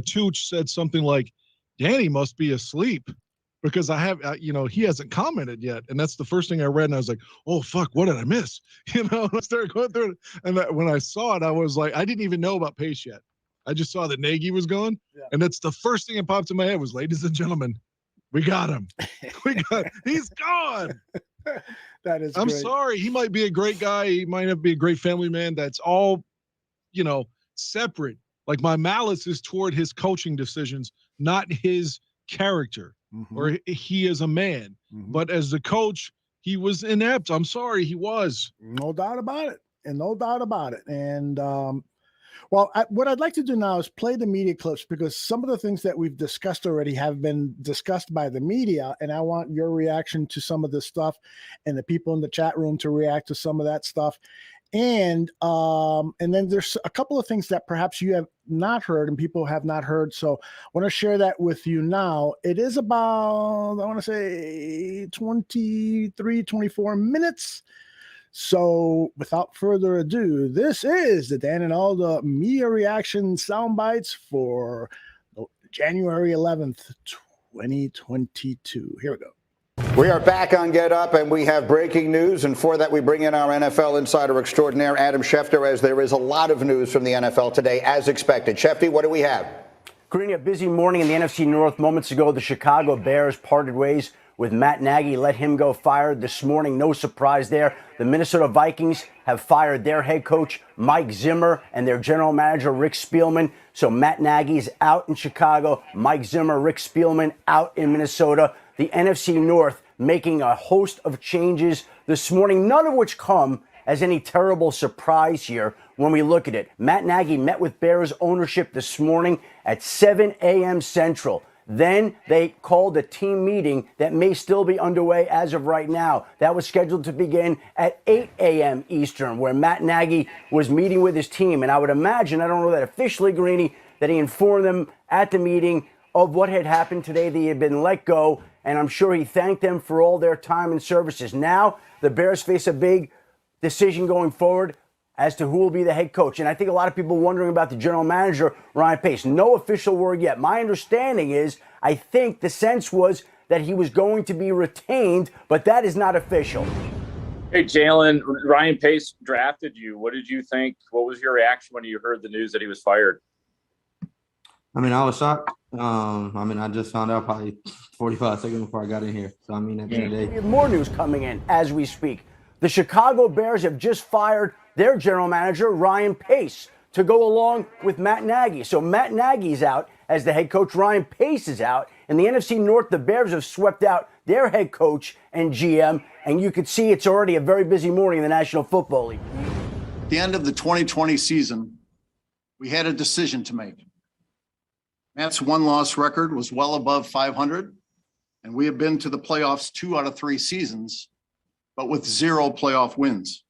Tooch said something like, "Danny must be asleep," because I have, he hasn't commented yet, and that's the first thing I read, and I was like, "Oh fuck, what did I miss?" I started going through it, and when I saw it, I was like, I didn't even know about Pace yet. I just saw that Nagy was gone, and that's the first thing that popped in my head was, "Ladies and gentlemen, we got him. He's gone." That is. I'm sorry. He might be a great guy. He might be a great family man. That's all, separate. My malice is toward his coaching decisions, not his character. Or he is a man. But as the coach, he was inept. I'm sorry, he was. No doubt about it. And what I'd like to do now is play the media clips, because some of the things that we've discussed already have been discussed by the media, and I want your reaction to some of this stuff, and the people in the chat room to react to some of that stuff. And then there's a couple of things that perhaps you have not heard and people have not heard. So I want to share that with you now. It is about, I want to say 23, 24 minutes. So without further ado, this is the Dan and Aldo media reaction sound bites for January 11th, 2022. Here we go. We are back on Get Up, and we have breaking news. And for that, we bring in our NFL insider extraordinaire, Adam Schefter, as there is a lot of news from the NFL today, as expected. Shefty, what do we have? Greeny, a busy morning in the NFC North. Moments ago, the Chicago Bears parted ways with Matt Nagy, let him go fired this morning. No surprise there. The Minnesota Vikings have fired their head coach, Mike Zimmer, and their general manager, Rick Spielman. So Matt Nagy's out in Chicago. Mike Zimmer, Rick Spielman out in Minnesota. The NFC North making a host of changes this morning, none of which come as any terrible surprise here when we look at it. Matt Nagy met with Bears ownership this morning at 7 a.m. Central. Then they called a team meeting that may still be underway as of right now. That was scheduled to begin at 8 a.m. Eastern, where Matt Nagy was meeting with his team. And I would imagine, I don't know that officially, Greeny, that he informed them at the meeting of what had happened today, that he had been let go. And I'm sure he thanked them for all their time and services. Now the Bears face a big decision going forward as to who will be the head coach. And I think a lot of people wondering about the general manager, Ryan Pace. No official word yet. My understanding is, I think the sense was that he was going to be retained, but that is not official. Hey, Jalen, Ryan Pace drafted you. What did you think? What was your reaction when you heard the news that he was fired? I mean, I was shocked. I just found out probably 45 seconds before I got in here. So, at the end of the day. We have more news coming in as we speak. The Chicago Bears have just fired their general manager, Ryan Pace, to go along with Matt Nagy. So Matt Nagy's out as the head coach. Ryan Pace is out. In the NFC North, the Bears have swept out their head coach and GM, and you can see it's already a very busy morning in the National Football League. At the end of the 2020 season, we had a decision to make. Matt's one-loss record was well above 500, and we have been to the playoffs 2 out of 3 seasons, but with 0 playoff wins.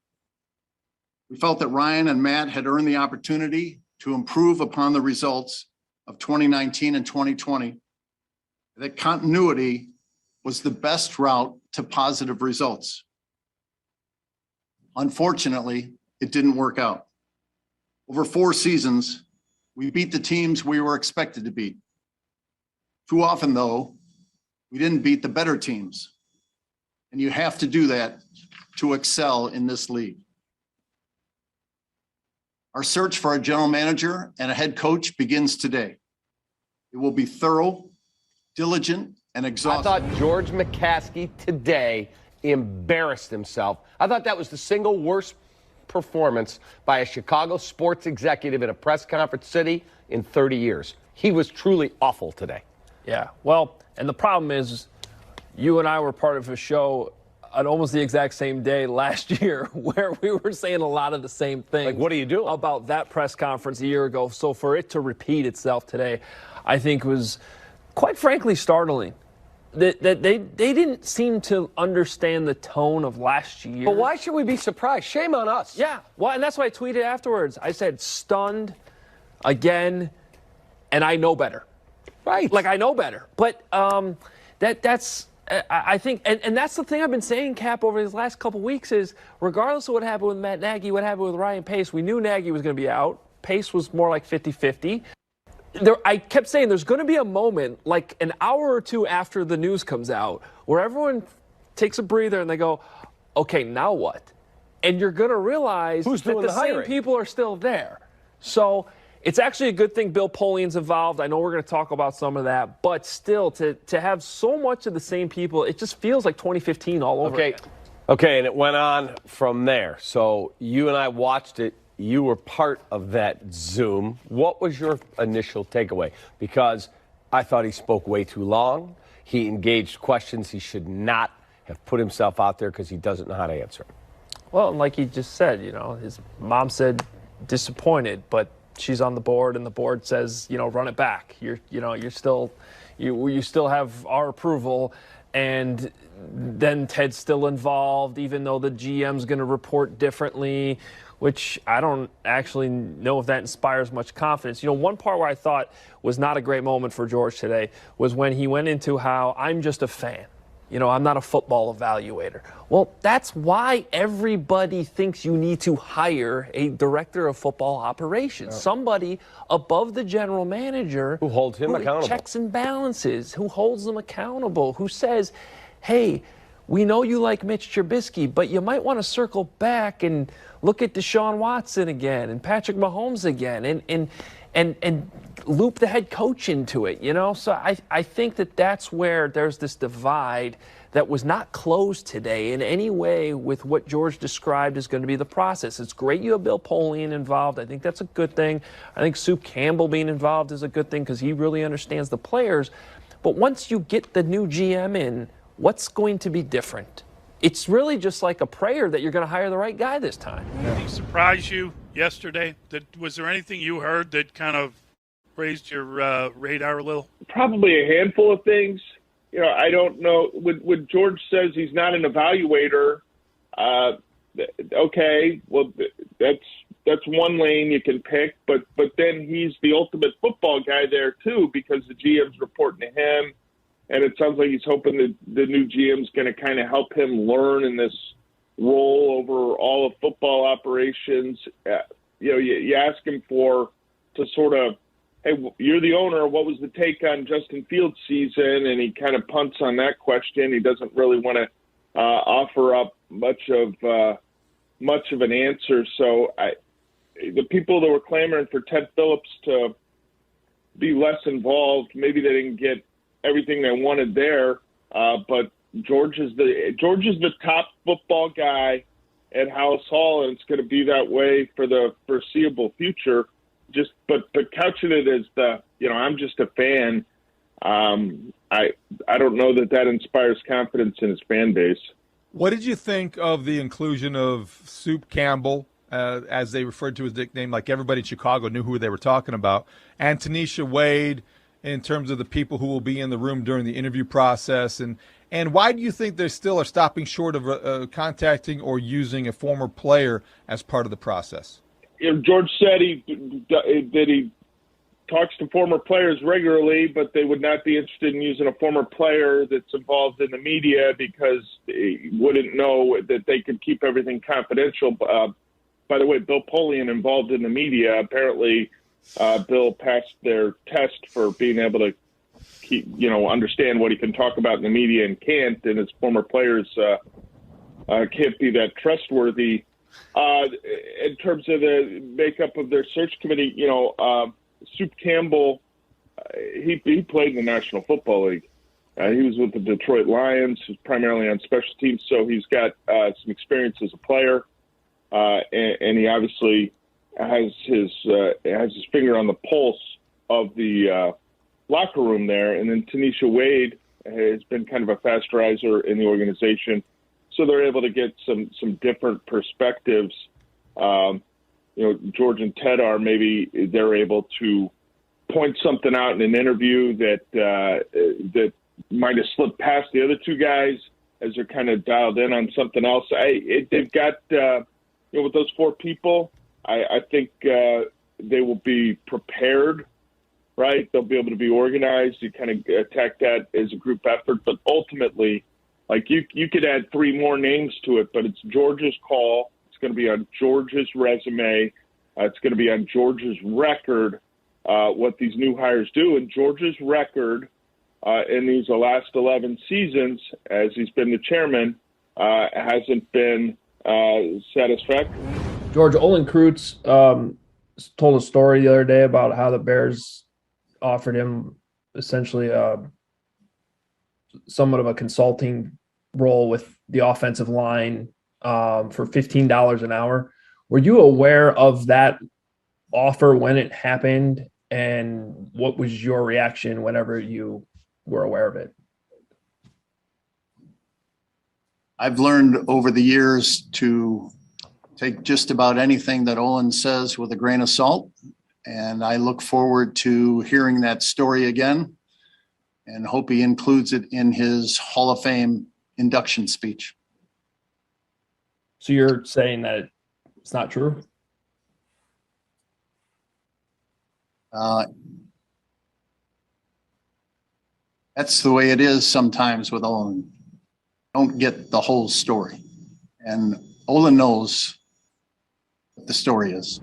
We felt that Ryan and Matt had earned the opportunity to improve upon the results of 2019 and 2020, that continuity was the best route to positive results. Unfortunately, it didn't work out. Over 4 seasons, we beat the teams we were expected to beat. Too often, though, we didn't beat the better teams. And you have to do that to excel in this league. Our search for a general manager and a head coach begins today. It will be thorough, diligent, and exhaustive. I thought George McCaskey today embarrassed himself. I thought that was the single worst performance by a Chicago sports executive in a press conference city in 30 years. He was truly awful today. Yeah, well, and the problem is you and I were part of a show on almost the exact same day last year where we were saying a lot of the same things. Like, what do you do about that press conference a year ago? So for it to repeat itself today, I think was quite frankly startling. That they didn't seem to understand the tone of last year. But why should we be surprised? Shame on us. Yeah, well, and that's why I tweeted afterwards. I said, stunned again, and I know better. Right. Like, I know better. But that's... I think, and that's the thing I've been saying, Cap, over these last couple weeks is, regardless of what happened with Matt Nagy, what happened with Ryan Pace, we knew Nagy was going to be out. Pace was more like 50-50. I kept saying there's going to be a moment, like an hour or two after the news comes out, where everyone takes a breather and they go, okay, now what? And you're going to realize that the same people are still there. So it's actually a good thing Bill Polian's involved. I know we're going to talk about some of that, but still, to have so much of the same people, it just feels like 2015 all over again. Okay, and it went on from there. So you and I watched it. You were part of that Zoom. What was your initial takeaway? Because I thought he spoke way too long. He engaged questions he should not have put himself out there because he doesn't know how to answer them. Well, like he just said, his mom said disappointed, but she's on the board, and the board says, run it back. You still have our approval, and then Ted's still involved, even though the GM's going to report differently, which I don't actually know if that inspires much confidence. One part where I thought was not a great moment for George today was when he went into how I'm just a fan. I'm not a football evaluator. Well, that's why everybody thinks you need to hire a director of football operations, somebody above the general manager who holds him accountable, checks and balances, who holds them accountable, who says, hey, we know you like Mitch Trubisky, but you might want to circle back and look at Deshaun Watson again and Patrick Mahomes again and loop the head coach into it, you know? So I think that's where there's this divide that was not closed today in any way with what George described as going to be the process. It's great you have Bill Polian involved. I think that's a good thing. I think Soup Campbell being involved is a good thing because he really understands the players. But once you get the new GM in, what's going to be different? It's really just like a prayer that you're going to hire the right guy this time. Did he surprise you yesterday? Was there anything you heard that kind of raised your radar a little? Probably a handful of things. You know, I don't know. When George says he's not an evaluator, okay, well, that's one lane you can pick. But then he's the ultimate football guy there too, because the GM's reporting to him, and it sounds like he's hoping that the new GM's going to kind of help him learn in this role over all of football operations. You know, you ask him to sort of, hey, you're the owner. What was the take on Justin Fields' season? And he kind of punts on that question. He doesn't really want to offer up much of an answer. So the people that were clamoring for Ted Phillips to be less involved, maybe they didn't get everything they wanted there. But George is the top football guy at House Hall, and it's going to be that way for the foreseeable future. But couching it as I'm just a fan. I don't know that inspires confidence in his fan base. What did you think of the inclusion of Soup Campbell, as they referred to his nickname, like everybody in Chicago knew who they were talking about, and Tanisha Wade in terms of the people who will be in the room during the interview process, and why do you think they still are stopping short of contacting or using a former player as part of the process? George said that he talks to former players regularly, but they would not be interested in using a former player that's involved in the media because he wouldn't know that they could keep everything confidential. By the way, Bill Polian involved in the media. Apparently, Bill passed their test for being able to understand what he can talk about in the media and can't, and his former players can't be that trustworthy. In terms of the makeup of their search committee, Soup Campbell, he played in the National Football League. He was with the Detroit Lions, primarily on special teams, so he's got some experience as a player, and he obviously has his finger on the pulse of the locker room there. And then Tanisha Wade has been kind of a fast riser in the organization. So they're able to get some different perspectives. George and Ted are, maybe they're able to point something out in an interview that might have slipped past the other two guys as they're kind of dialed in on something else. They've got, with those four people, I think they will be prepared, right? They'll be able to be organized. You kind of attack that as a group effort, but ultimately, like you could add three more names to it, but it's George's call. It's going to be on George's resume. It's going to be on George's record, what these new hires do. And George's record in these last 11 seasons, as he's been the chairman, hasn't been satisfactory. George, Olin Kreutz told a story the other day about how the Bears offered him essentially somewhat of a consulting role with the offensive line for $15 an hour. Were you aware of that offer when it happened, and what was your reaction whenever you were aware of it? I've learned over the years to take just about anything that Olin says with a grain of salt, and I look forward to hearing that story again and hope he includes it in his Hall of Fame induction speech. So you're saying that it's not true? That's the way it is sometimes with Olin. Don't get the whole story. And Olin knows what the story is.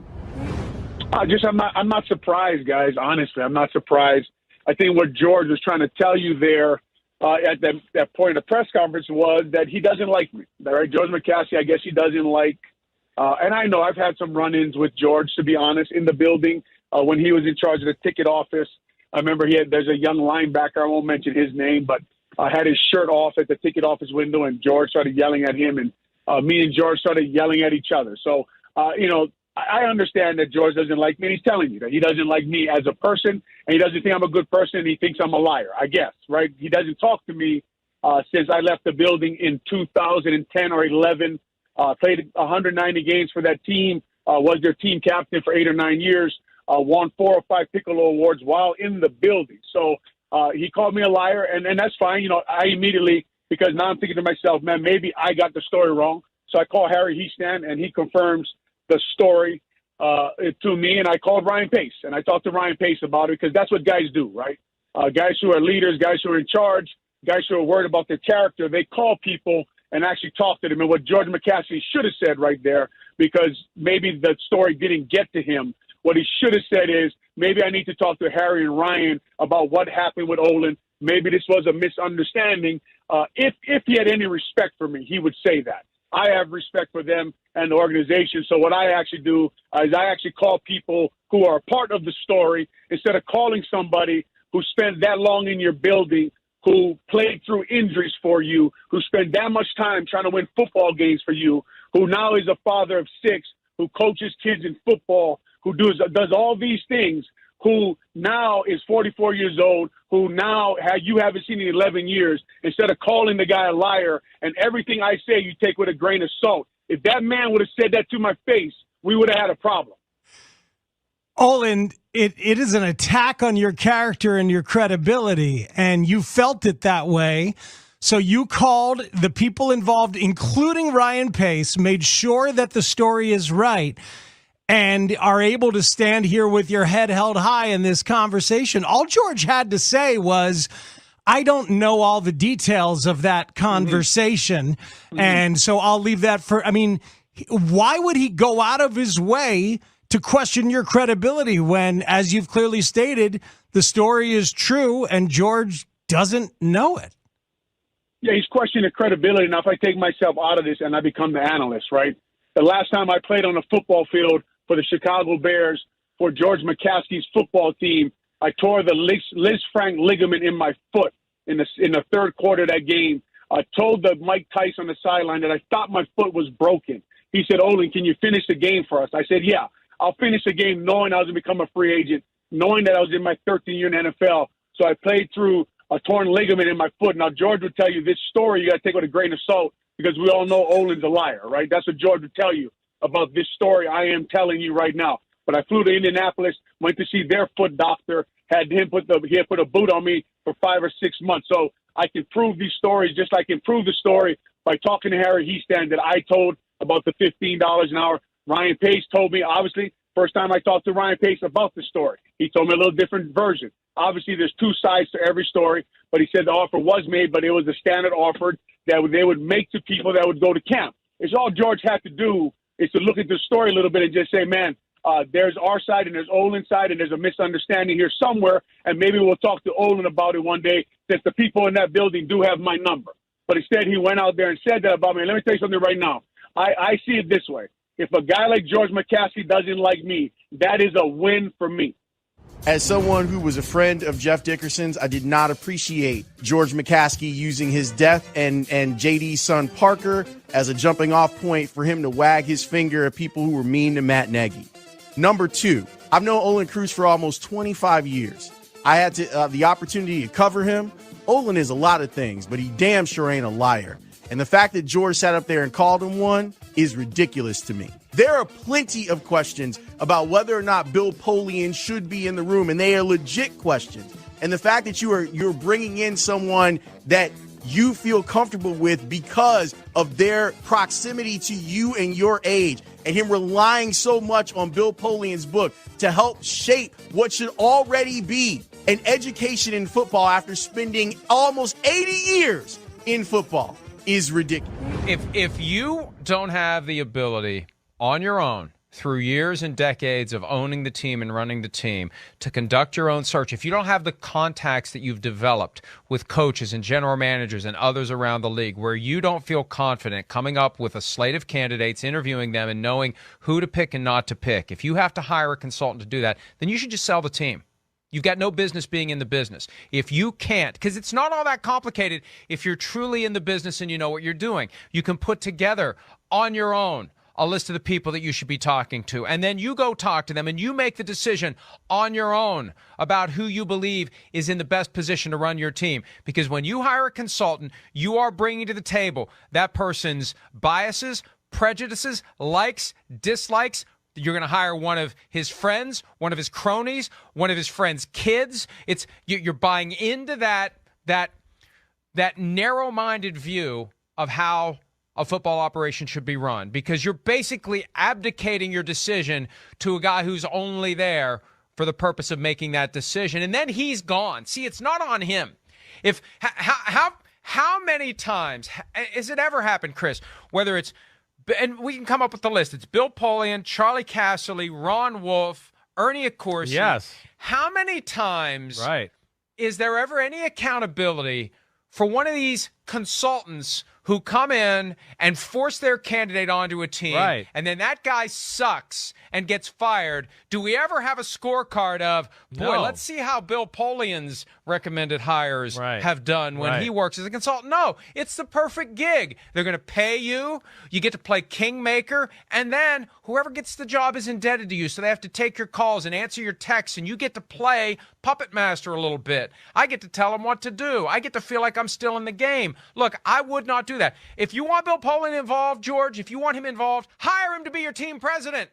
I'm not surprised, guys. Honestly, I'm not surprised. I think what George was trying to tell you there at that point of the press conference was that he doesn't like me. All right, George McCaskey, I guess he doesn't like. And I know I've had some run-ins with George, to be honest, in the building when he was in charge of the ticket office. I remember there's a young linebacker, I won't mention his name, but had his shirt off at the ticket office window, and George started yelling at him, and me and George started yelling at each other. So, I understand that George doesn't like me. He's telling me that he doesn't like me as a person, and he doesn't think I'm a good person, and he thinks I'm a liar, I guess, right? He doesn't talk to me since I left the building in 2010 or 11, played 190 games for that team, was their team captain for 8 or 9 years, won 4 or 5 Piccolo Awards while in the building. So he called me a liar, and that's fine. I immediately, because now I'm thinking to myself, man, maybe I got the story wrong. So I call Harry Heastan, and he confirms the story to me, and I called Ryan Pace, and I talked to Ryan Pace about it because that's what guys do, right? Guys who are leaders, guys who are in charge, guys who are worried about their character, they call people and actually talk to them. And what George McCaskey should have said right there, because maybe the story didn't get to him, what he should have said is, maybe I need to talk to Harry and Ryan about what happened with Olin. Maybe this was a misunderstanding. If he had any respect for me, he would say that. I have respect for them and the organization. So what I actually do is I actually call people who are a part of the story instead of calling somebody who spent that long in your building, who played through injuries for you, who spent that much time trying to win football games for you, who now is a father of 6, who coaches kids in football, who does all these things, who now is 44 years old, who now you haven't seen in 11 years, instead of calling the guy a liar and everything I say you take with a grain of salt. If that man would have said that to my face, we would have had a problem. Olin, it is an attack on your character and your credibility, and you felt it that way. So you called the people involved, including Ryan Pace, made sure that the story is right, and are able to stand here with your head held high in this conversation. All George had to say was, I don't know all the details of that conversation, and so I'll leave that for, why would he go out of his way to question your credibility when, as you've clearly stated, the story is true and George doesn't know it? Yeah, he's questioning the credibility. Now, if I take myself out of this and I become the analyst, right? The last time I played on a football field for the Chicago Bears for George McCaskey's football team, I tore the Liz Frank ligament in my foot in the third quarter of that game. I told the Mike Tice on the sideline that I thought my foot was broken. He said, Olin, can you finish the game for us? I said, yeah, I'll finish the game knowing I was going to become a free agent, knowing that I was in my 13th year in the NFL. So I played through a torn ligament in my foot. Now, George would tell you this story you got to take with a grain of salt because we all know Olin's a liar, right? That's what George would tell you about this story I am telling you right now. But I flew to Indianapolis, went to see their foot doctor, he had put a boot on me for 5 or 6 months. So I can prove these stories just like I can prove the story by talking to Harry Heastan that I told about the $15 an hour. Ryan Pace told me, obviously, first time I talked to Ryan Pace about the story. He told me a little different version. Obviously, there's 2 sides to every story, but he said the offer was made, but it was a standard offer that they would make to people that would go to camp. It's all George had to do is to look at the story a little bit and just say, man, there's our side and there's Olin's side and there's a misunderstanding here somewhere, and maybe we'll talk to Olin about it one day since the people in that building do have my number. But instead, he went out there and said that about me. Let me tell you something right now. I see it this way. If a guy like George McCaskey doesn't like me, that is a win for me. As someone who was a friend of Jeff Dickerson's, I did not appreciate George McCaskey using his death and JD's son Parker as a jumping off point for him to wag his finger at people who were mean to Matt Nagy. Number 2, I've known Olin Kreutz for almost 25 years. I had the opportunity to cover him. Olin is a lot of things, but he damn sure ain't a liar. And the fact that George sat up there and called him one is ridiculous to me. There are plenty of questions about whether or not Bill Polian should be in the room, and they are legit questions. And the fact that you're bringing in someone that you feel comfortable with because of their proximity to you and your age, and him relying so much on Bill Polian's book to help shape what should already be an education in football after spending almost 80 years in football is ridiculous. If you don't have the ability on your own through years and decades of owning the team and running the team to conduct your own search, if you don't have the contacts that you've developed with coaches and general managers and others around the league, where you don't feel confident coming up with a slate of candidates, interviewing them, and knowing who to pick and not to pick, if you have to hire a consultant to do that, then you should just sell the team. You've got no business being in the business. If you can't, because it's not all that complicated if you're truly in the business and you know what you're doing. You can put together on your own a list of the people that you should be talking to, and then you go talk to them and you make the decision on your own about who you believe is in the best position to run your team. Because when you hire a consultant, you are bringing to the table that person's biases, prejudices, likes, dislikes. You're going to hire one of his friends, one of his cronies, one of his friends' kids. You're buying into that narrow-minded view of how a football operation should be run, because you're basically abdicating your decision to a guy who's only there for the purpose of making that decision, and then he's gone. See, it's not on him. How many times has it ever happened, Chris, whether it's, and we can come up with the list, it's Bill Polian, Charlie Casserly, Ron Wolf, Ernie Accorsi. Yes. How many times is there ever any accountability for one of these consultants who come in and force their candidate onto a team, and then that guy sucks and gets fired? Do we ever have a scorecard of, boy, let's see how Bill Polian's recommended hires have done when he works as a consultant? No, it's the perfect gig. They're going to pay you. You get to play kingmaker, and then whoever gets the job is indebted to you, so they have to take your calls and answer your texts, and you get to play puppet master a little bit. I get to tell them what to do. I get to feel like I'm still in the game. Look, I would not do that. If you want Bill Polian involved, George, if you want him involved, hire him to be your team president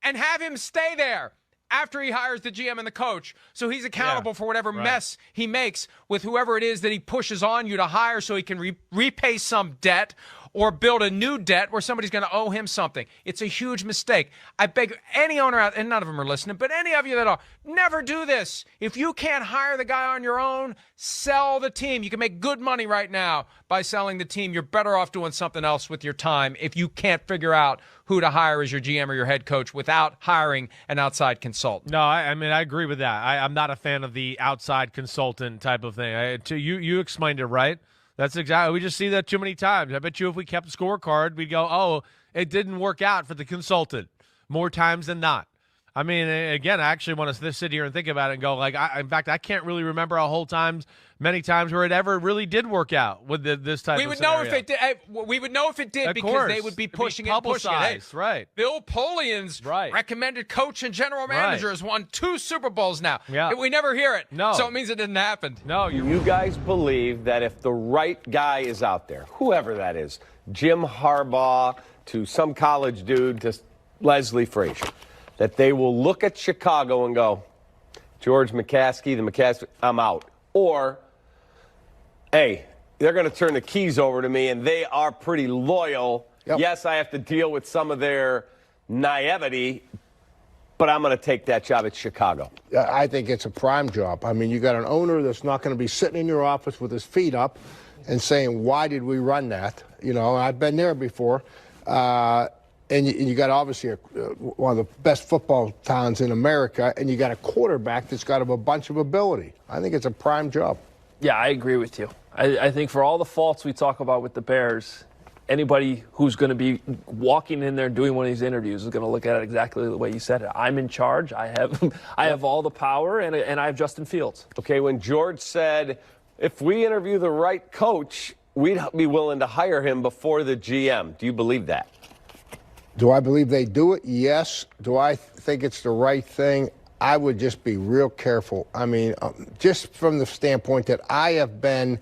and have him stay there after he hires the GM and the coach, so he's accountable for whatever mess he makes with whoever it is that he pushes on you to hire, so he can repay some debt or build a new debt where somebody's going to owe him something. It's a huge mistake. I beg any owner out, and none of them are listening, but any of you that are, never do this. If you can't hire the guy on your own, sell the team. You can make good money right now by selling the team. You're better off doing something else with your time if you can't figure out who to hire as your GM or your head coach without hiring an outside consultant. No, I mean, I agree with that. I'm not a fan of the outside consultant type of thing. You explained it right. That's exactly. We just see that too many times. I bet you if we kept a scorecard, we'd go, oh, it didn't work out for the consultant more times than not. I mean, again, I actually want to sit here and think about it and go, like, in fact, I can't really remember many times where it ever really did work out with this type of scenario. We would know if it did because they would be pushing it. Hey, right. Bill Polian's recommended coach and general manager has won 2 Super Bowls now. Yeah. We never hear it. No. So it means it didn't happen. No. You guys believe that if the right guy is out there, whoever that is, Jim Harbaugh to some college dude to Leslie Frazier, that they will look at Chicago and go, George McCaskey, I'm out. Or, hey, they're going to turn the keys over to me, and they are pretty loyal. Yep. Yes, I have to deal with some of their naivety, but I'm going to take that job at Chicago. I think it's a prime job. I mean, you got an owner that's not going to be sitting in your office with his feet up and saying, why did we run that? You know, I've been there before. And you got obviously one of the best football towns in America, and you got a quarterback that's got a bunch of ability. I think it's a prime job. Yeah, I agree with you. I think for all the faults we talk about with the Bears, anybody who's going to be walking in there and doing one of these interviews is going to look at it exactly the way you said it. I'm in charge. I have all the power, and I have Justin Fields. Okay, when George said, if we interview the right coach, we'd be willing to hire him before the GM. Do you believe that? Do I believe they do it? Yes. Do I think it's the right thing? I would just be real careful. I mean, just from the standpoint that I have been,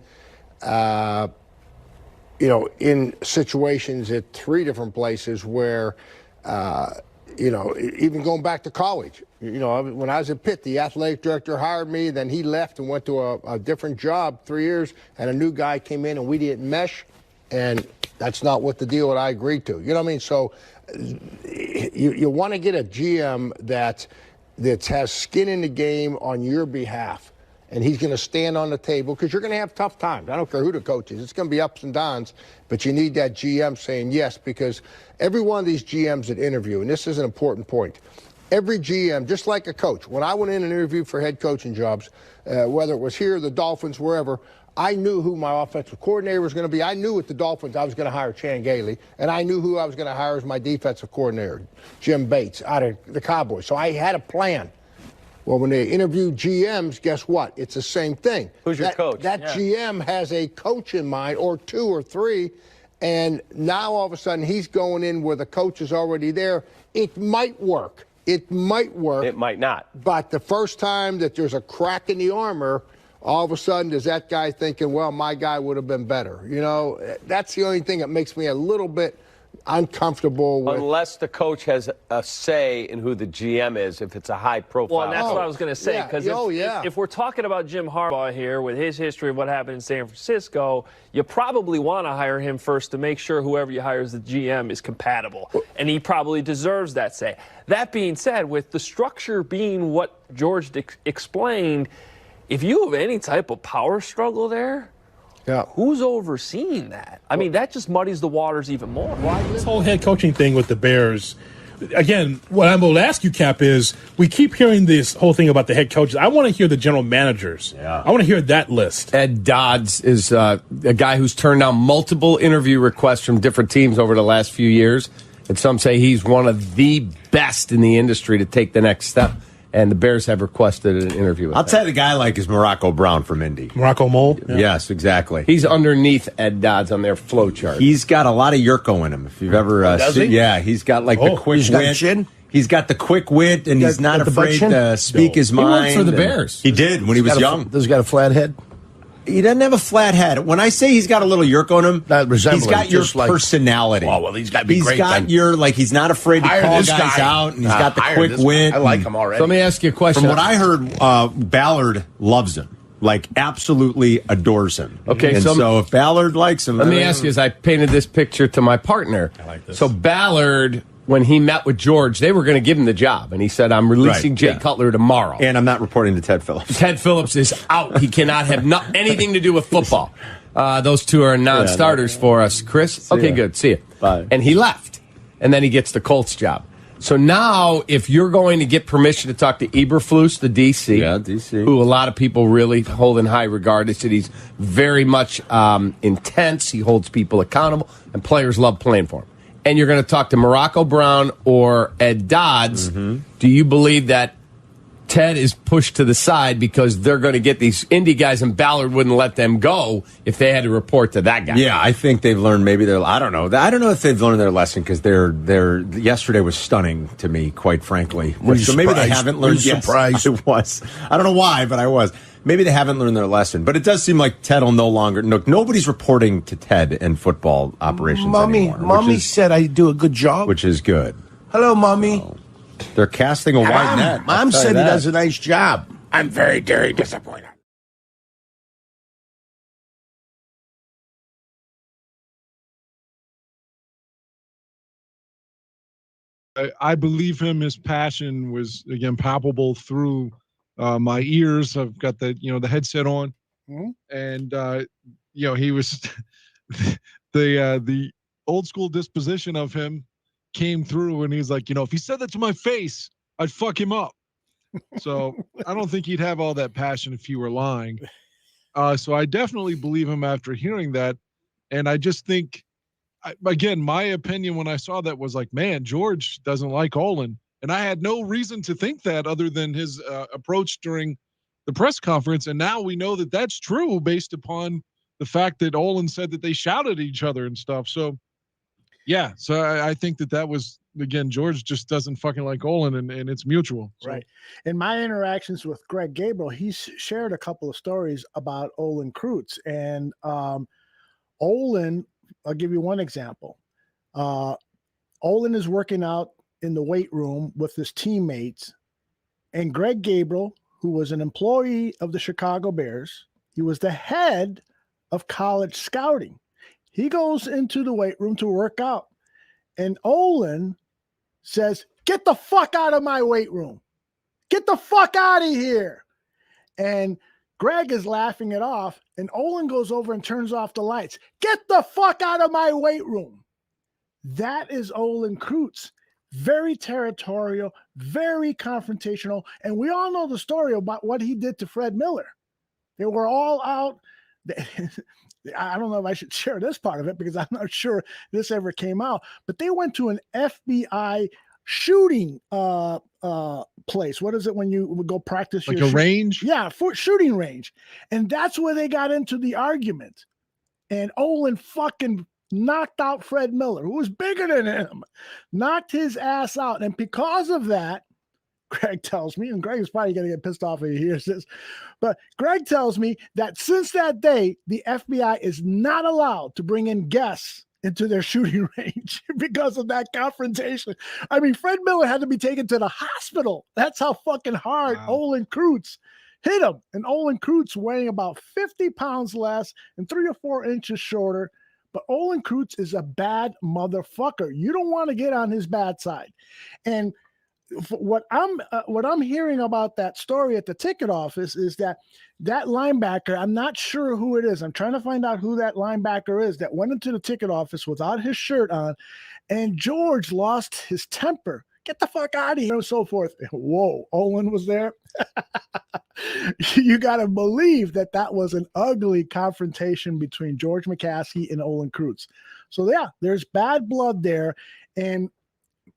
in situations at 3 different places where, even going back to college, when I was at Pitt, the athletic director hired me, then he left and went to a different job 3 years, and a new guy came in and we didn't mesh, and that's not what the deal that I agreed to. You know what I mean? So you want to get a GM that has skin in the game on your behalf. and he's going to stand on the table because you're going to have tough times. I don't care who the coach is. It's going to be ups and downs, but you need that GM saying yes, because every one of these GMs that interview, and this is an important point, every GM, just like a coach, when I went in and interviewed for head coaching jobs, whether it was here, the Dolphins, wherever, I knew who my offensive coordinator was going to be. I knew with the Dolphins I was going to hire Chan Gailey, and I knew who I was going to hire as my defensive coordinator, Jim Bates, out of the Cowboys. So I had a plan. Well, when they interview GMs, guess what? It's the same thing. Who's your coach? That GM has a coach in mind, or two or three, and now all of a sudden he's going in where the coach is already there. It might work. It might work. It might not. But the first time that there's a crack in the armor, all of a sudden is that guy thinking, well, my guy would have been better. You know, that's the only thing that makes me a little bit uncomfortable with. Unless the coach has a say in who the GM is, if it's a high profile. Well, and that's what I was going to say, because if we're talking about Jim Harbaugh here with his history of what happened in San Francisco, you probably want to hire him first to make sure whoever you hire as the GM is compatible, and he probably deserves that say. That being said, with the structure being what George explained, if you have any type of power struggle there, who's overseeing that? I mean, that just muddies the waters even more. This whole head coaching thing with the Bears, again, what I'm going to ask you, Cap, is we keep hearing this whole thing about the head coaches. I want to hear the general managers. I want to hear that list. Ed Dodds is a guy who's turned down multiple interview requests from different teams over the last few years, and some say he's one of the best in the industry to take the next step. And the Bears have requested an interview with I'll tell you the guy I like is Morocco Brown from Indy. Morocco Mole? Yeah. Yes, exactly. He's underneath Ed Dodds on their flow chart. He's got a lot of Yurko in him. If you've ever seen, he's got like the quick wit. He's got the quick wit, and he's not afraid to speak his mind. He worked for the Bears. He did when he was young. Does he got a flat head? He doesn't have a flat head. When I say he's got a little Yurko in him, he's got your personality. Well, he's got to be great. He's got your, like, he's not afraid to call guys out, and he's got the quick wit. I like him already. So let me ask you a question. From what I heard, Ballard loves him. Like, absolutely adores him. Okay, and so if Ballard likes him... Let me ask you, as I painted this picture to my partner. I like this. So Ballard, when he met with George, they were going to give him the job. And he said, I'm releasing Jay Cutler tomorrow. And I'm not reporting to Ted Phillips. Ted Phillips is out. He cannot have anything to do with football. Those two are non-starters for us. Chris? Okay, good. See you. Bye. And he left. And then he gets the Colts job. So now, if you're going to get permission to talk to Eberflus, the DC, who a lot of people really hold in high regard, they said he's very much intense, he holds people accountable, and players love playing for him. And you're going to talk to Morocco Brown or Ed Dodds, do you believe that Ted is pushed to the side because they're going to get these indie guys, and Ballard wouldn't let them go if they had to report to that guy? Yeah, I think they've learned I don't know. I don't know if they've learned their lesson, because their yesterday was stunning to me, quite frankly. So maybe they haven't learned. Were you surprised? I was. I don't know why, but I was. Maybe they haven't learned their lesson. But it does seem like Ted will no longer. Nobody's reporting to Ted in football operations anymore. Mommy said I do a good job. Which is good. Hello, Mommy. They're casting a wide net. Mom said he does a nice job. I'm very, very disappointed. I believe him. His passion was, again, palpable through my ears. I've got the headset on, and he was the old school disposition of him came through, and he's like, if he said that to my face, I'd fuck him up. So I don't think he'd have all that passion if he were lying. So I definitely believe him after hearing that. And I just think, again, my opinion when I saw that was like, man, George doesn't like Olin. And I had no reason to think that other than his approach during the press conference. And now we know that that's true based upon the fact that Olin said that they shouted at each other and stuff. So, yeah, so I think that was, again, George just doesn't fucking like Olin, and it's mutual. So. Right. In my interactions with Greg Gabriel, he's shared a couple of stories about Olin Kreutz. And Olin, I'll give you one example. Olin is working out in the weight room with his teammates, and Greg Gabriel, who was an employee of the Chicago Bears, he was the head of college scouting. He goes into the weight room to work out, and Olin says, "Get the fuck out of my weight room. Get the fuck out of here." And Greg is laughing it off, and Olin goes over and turns off the lights. Get the fuck out of my weight room. That is Olin Kreutz. Very territorial, very confrontational, and we all know the story about what he did to Fred Miller. They were all out. I don't know if I should share this part of it because I'm not sure this ever came out, but they went to an FBI shooting place. What is it when you would go practice? Like a range? Yeah, for shooting range. And that's where they got into the argument. And Olin fucking knocked out Fred Miller, who was bigger than him, knocked his ass out. And because of that, Greg tells me, and Greg is probably going to get pissed off if he hears this, but Greg tells me that since that day, the FBI is not allowed to bring in guests into their shooting range because of that confrontation. I mean, Fred Miller had to be taken to the hospital. That's how fucking hard Olin Kreutz hit him. And Olin Kreutz weighing about 50 pounds less and 3 or 4 inches shorter. But Olin Kreutz is a bad motherfucker. You don't want to get on his bad side. And what I'm hearing about that story at the ticket office is that linebacker, I'm not sure who it is. I'm trying to find out who that linebacker is that went into the ticket office without his shirt on, and George lost his temper. Get the fuck out of here, and so forth. Whoa, Olin was there. You got to believe that was an ugly confrontation between George McCaskey and Olin Kreutz. So yeah, there's bad blood there, and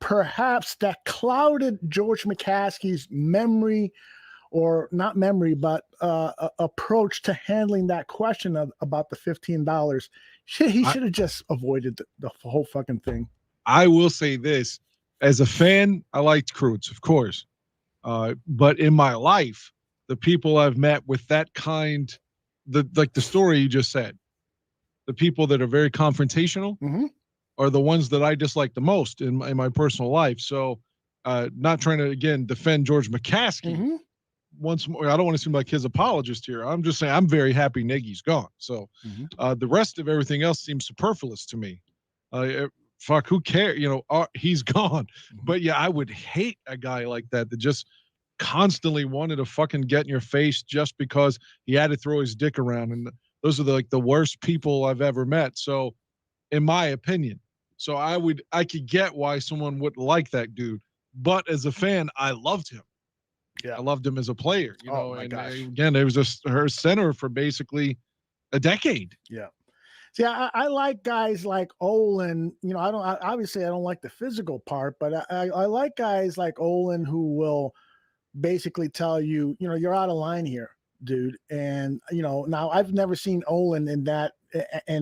perhaps that clouded George McCaskey's memory, or not memory, but approach to handling that question about the $15. He should have just avoided the whole fucking thing. I will say this. As a fan, I liked Kreutz, of course. But in my life, the people I've met with that kind, like the story you just said, the people that are very confrontational are the ones that I dislike the most in my personal life. So not trying to, again, defend George McCaskey. Once more, I don't want to seem like his apologist here. I'm just saying I'm very happy Nagy's gone. So the rest of everything else seems superfluous to me. Fuck, who cares? He's gone. But yeah, I would hate a guy like that just constantly wanted to fucking get in your face just because he had to throw his dick around. And those are the worst people I've ever met. So in my opinion, so I could get why someone would like that dude. But as a fan, I loved him. Yeah, I loved him as a player. Again, it was just her center for basically a decade. Yeah. See, I like guys like Olin. I don't like the physical part, but I like guys like Olin who will basically tell you, you're out of line here, dude. And, now I've never seen Olin in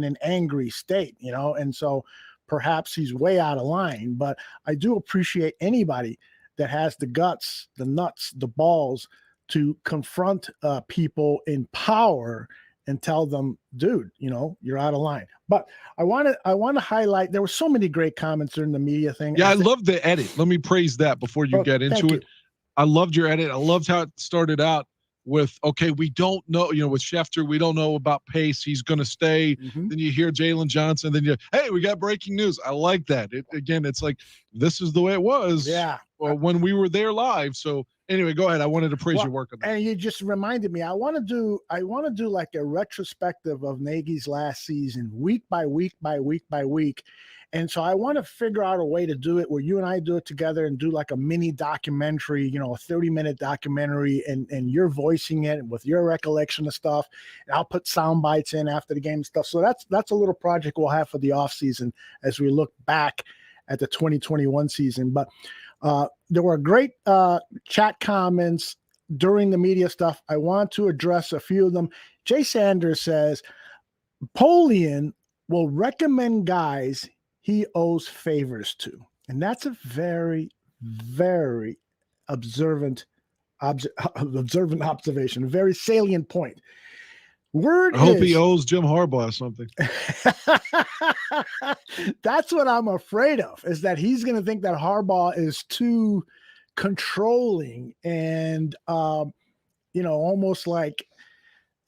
an angry state, and so perhaps he's way out of line, but I do appreciate anybody that has the guts, the nuts, the balls to confront people in power and tell them, dude, you're out of line. But I want to highlight, there were so many great comments during the media thing. Yeah, I love the edit. Let me praise that before you get into it. I loved your edit. I loved how it started out with, okay, we don't know, with Schefter, we don't know about Pace. He's going to stay. Then you hear Jalen Johnson. Then hey, we got breaking news. I like that. It's like, this is the way it was. Yeah. When we were there live. So anyway, go ahead. I wanted to praise your work on that. And you just reminded me, I want to do like a retrospective of Nagy's last season, week by week by week by week. And so I want to figure out a way to do it where you and I do it together and do like a mini documentary, a 30-minute documentary, and you're voicing it with your recollection of stuff. And I'll put sound bites in after the game and stuff. So that's a little project we'll have for the off season as we look back at the 2021 season. But there were great chat comments during the media stuff. I want to address a few of them. Jay Sanders says, Polian will recommend guys he owes favors to. And that's a very, very observant observation, a very salient point. I hope he owes Jim Harbaugh something. That's what I'm afraid of, is that he's going to think that Harbaugh is too controlling and, almost like,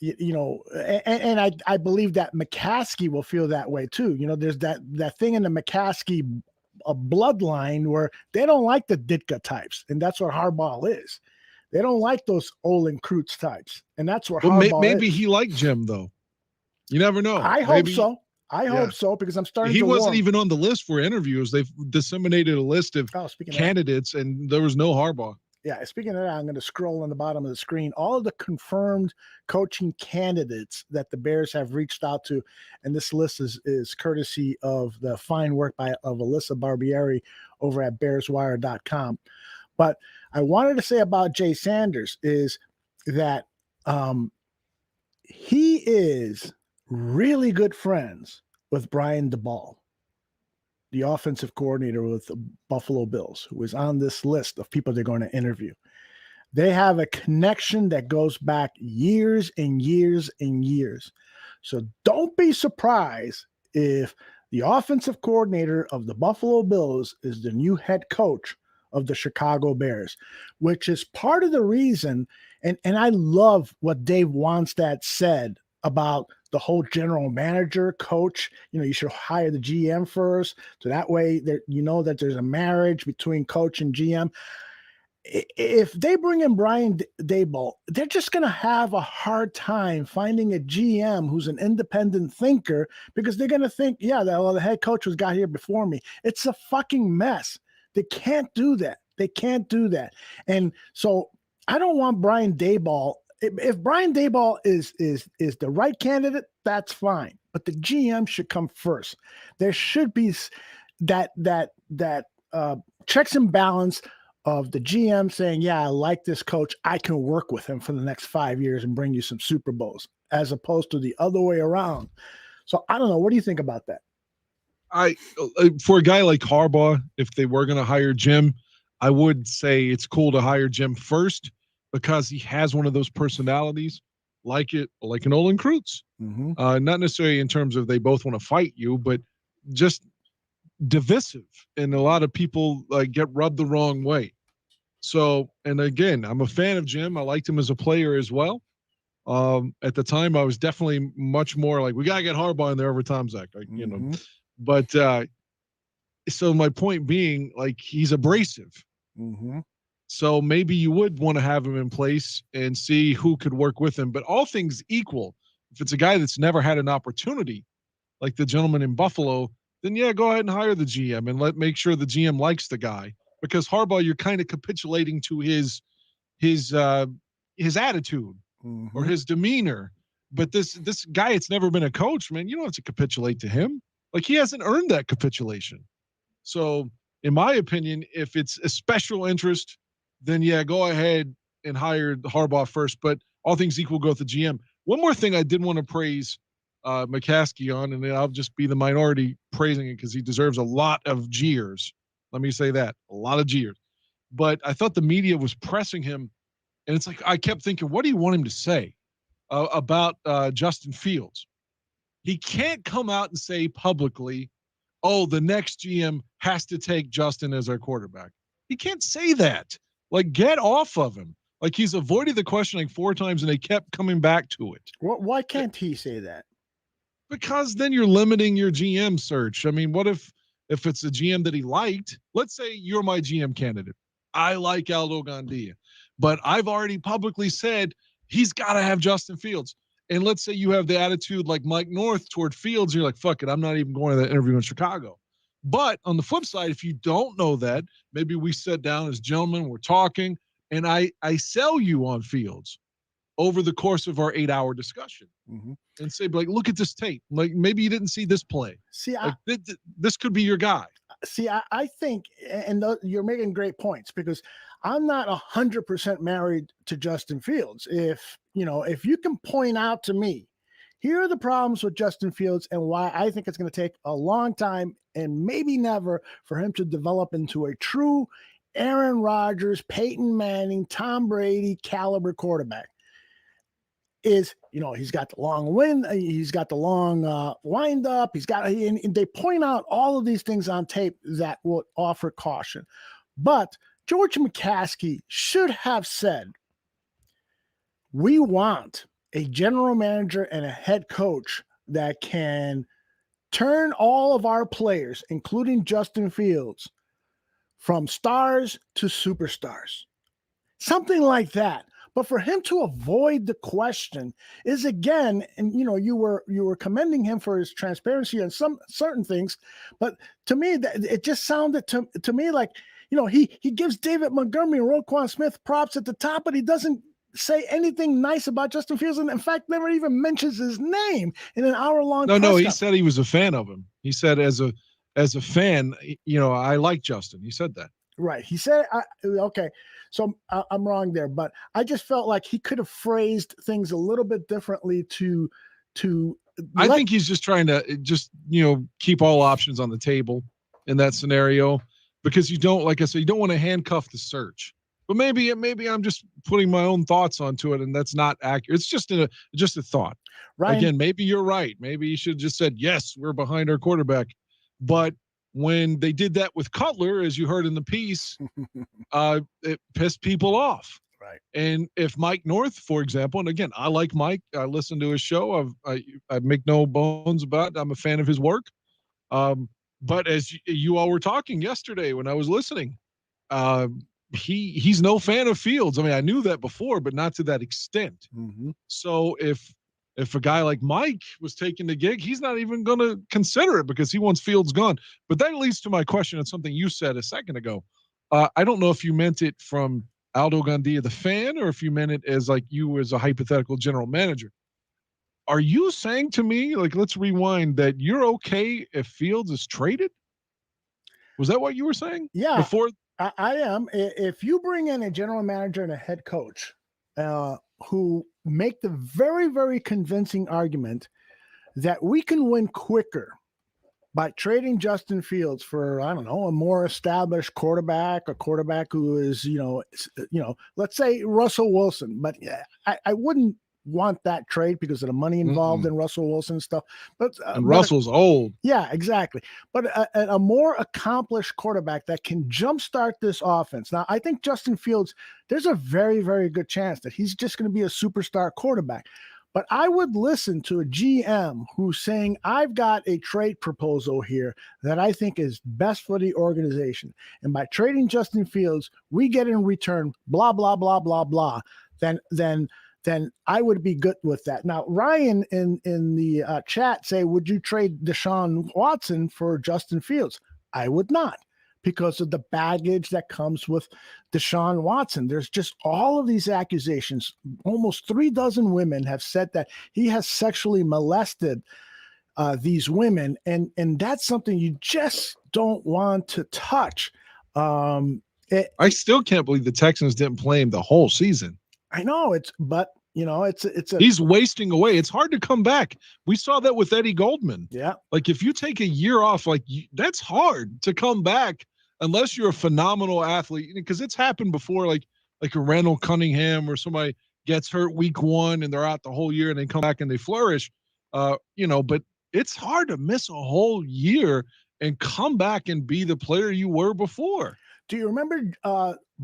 and I believe that McCaskey will feel that way too. There's that thing in the McCaskey bloodline where they don't like the Ditka types, and that's what Harbaugh is. They don't like those Olin Kreutz types, and that's what Well, Harbaugh maybe is. he liked Jim, though. You never know. I hope so. I hope so, because I'm starting to He wasn't warm. even on the list for interviews. They've disseminated a list of speaking candidates, and there was no Harbaugh. Yeah, speaking of that, I'm going to scroll on the bottom of the screen. All of the confirmed coaching candidates that the Bears have reached out to, and this list is courtesy of the fine work of Alyssa Barbieri over at BearsWire.com. But I wanted to say about Jay Sanders is that he is really good friends with Brian DeBall, the offensive coordinator with the Buffalo Bills, who is on this list of people they're going to interview. They have a connection that goes back years and years and years. So don't be surprised if the offensive coordinator of the Buffalo Bills is the new head coach of the Chicago Bears, which is part of the reason. And I love what Dave Wannstedt said about the whole general manager, coach. You should hire the GM first, so that way that there's a marriage between coach and GM. If they bring in Brian Daboll, they're just going to have a hard time finding a GM who's an independent thinker, because they're going to think, the head coach was got here before me. It's a fucking mess. They can't do that. They can't do that. And so I don't want Brian Daboll. If Brian Daboll is the right candidate, that's fine. But the GM should come first. There should be that checks and balance of the GM saying, I like this coach. I can work with him for the next 5 years and bring you some Super Bowls, as opposed to the other way around. So I don't know. What do you think about that? For a guy like Harbaugh, if they were going to hire Jim, I would say it's cool to hire Jim first, because he has one of those personalities like an Olin Kreutz. Mm-hmm. Not necessarily in terms of they both want to fight you, but just divisive. And a lot of people get rubbed the wrong way. So, and again, I'm a fan of Jim. I liked him as a player as well. At the time, I was definitely much more like, we got to get Harbaugh in there every time, Zach. But so my point being, he's abrasive. Mm-hmm. So maybe you would want to have him in place and see who could work with him. But all things equal, if it's a guy that's never had an opportunity, like the gentleman in Buffalo, then go ahead and hire the GM and make sure the GM likes the guy. Because Harbaugh, you're kind of capitulating to his attitude or his demeanor. But this guy, it's never been a coach, man. You don't have to capitulate to him. He hasn't earned that capitulation. So in my opinion, if it's a special interest, then go ahead and hire Harbaugh first. But all things equal, go with the GM. One more thing I did want to praise McCaskey on, and I'll just be the minority praising it because he deserves a lot of jeers. Let me say that, a lot of jeers. But I thought the media was pressing him, and it's I kept thinking, what do you want him to say about Justin Fields? He can't come out and say publicly, oh, the next GM has to take Justin as our quarterback. He can't say that. Get off of him. He's avoided the questioning 4 times, and they kept coming back to it. Why can't he say that? Because then you're limiting your GM search. I mean, what if it's a GM that he liked? Let's say you're my GM candidate. I like Aldo Gandia, but I've already publicly said he's got to have Justin Fields. And let's say you have the attitude like Mike North toward Fields. You're like, fuck it, I'm not even going to that interview in Chicago. But on the flip side, if you don't know that, maybe we sit down as gentlemen, we're talking, and I sell you on Fields over the course of our 8-hour discussion, and say, look at this tape. Maybe you didn't see this play. See, this could be your guy. See, I think, and you're making great points, because I'm not 100% married to Justin Fields. If you can point out to me, here are the problems with Justin Fields and why I think it's going to take a long time and maybe never for him to develop into a true Aaron Rodgers, Peyton Manning, Tom Brady caliber quarterback. He's got the long he's got the long wind up, and they point out all of these things on tape that will offer caution. But George McCaskey should have said, we want a general manager and a head coach that can turn all of our players, including Justin Fields, from stars to superstars. something like that. But for him to avoid the question is, again, and you were commending him for his transparency on some certain things, but to me it just sounded to me like he gives David Montgomery and Roquan Smith props at the top, but he doesn't say anything nice about Justin Fields, and in fact never even mentions his name in an hour-long. No, he said he was a fan of him. He said as a fan, I like Justin. He said that. Right. He said, okay, so I'm wrong there, but I just felt like he could have phrased things a little bit differently to I think he's just trying to keep all options on the table in that scenario, because you don't, like I said, you don't want to handcuff the search. But maybe I'm just putting my own thoughts onto it, and that's not accurate. It's just a thought. Right. Again, maybe you're right. Maybe you should have just said, yes, we're behind our quarterback. But when they did that with Cutler, as you heard in the piece, it pissed people off. Right. And if Mike North, for example, and again, I like Mike. I listen to his show. I make no bones about it. I'm a fan of his work. But as you all were talking yesterday when I was listening, he's no fan of Fields. I mean, I knew that before, but not to that extent. Mm-hmm. So if a guy like Mike was taking the gig, he's not even going to consider it because he wants Fields gone. But that leads to my question on something you said a second ago. I don't know if you meant it from Aldo Gandia, the fan, or if you meant it as like you as a hypothetical general manager. Are you saying to me, like, let's rewind, that you're okay if Fields is traded? Was that what you were saying? Yeah. Before I am. If you bring in a general manager and a head coach who make the very, very convincing argument that we can win quicker by trading Justin Fields for, I don't know, a more established quarterback, a quarterback who is, let's say Russell Wilson. But I wouldn't want that trade because of the money involved in Russell Wilson stuff. But Russell's old. Yeah, exactly. But a more accomplished quarterback that can jumpstart this offense. Now, I think Justin Fields, there's a very, very good chance that he's just going to be a superstar quarterback. But I would listen to a GM who's saying, I've got a trade proposal here that I think is best for the organization. And by trading Justin Fields, we get in return, blah, blah, blah, blah, blah. Then I would be good with that. Now, Ryan in the chat say, would you trade Deshaun Watson for Justin Fields? I would not, because of the baggage that comes with Deshaun Watson. There's just all of these accusations. Almost 36 women have said that he has sexually molested these women, and that's something you just don't want to touch. I still can't believe the Texans didn't play him the whole season. I know it's he's wasting away. It's hard to come back. We saw that with Eddie Goldman. Yeah. Like if you take a year off, that's hard to come back unless you're a phenomenal athlete, because it's happened before, like a Randall Cunningham or somebody gets hurt week 1 and they're out the whole year and they come back and they flourish. But it's hard to miss a whole year and come back and be the player you were before. Do you remember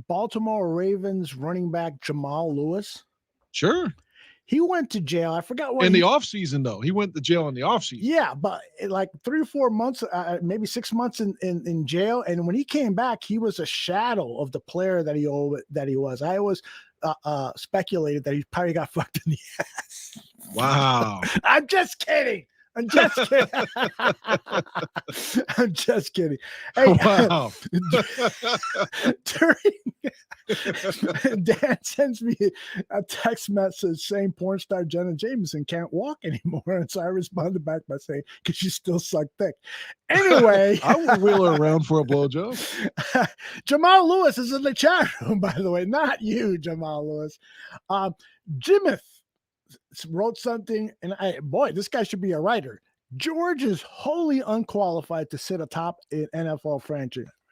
Baltimore Ravens running back Jamal Lewis? Sure. He went to jail. I forgot what. In the offseason, though. He went to jail in the offseason. Yeah, but like 3 or 4 months, maybe 6 months in jail. And when he came back, he was a shadow of the player that he was. I always speculated that he probably got fucked in the ass. Wow. I'm just kidding. I'm just kidding. I'm just kidding. Hey, wow. Dan sends me a text message saying porn star Jenna Jameson can't walk anymore. And so I responded back by saying, because you still suck thick. Anyway. I would wheel her around for a blowjob. Jamal Lewis is in the chat room, by the way. Not you, Jamal Lewis. Jimith wrote something, and boy, this guy should be a writer. George is wholly unqualified to sit atop an NFL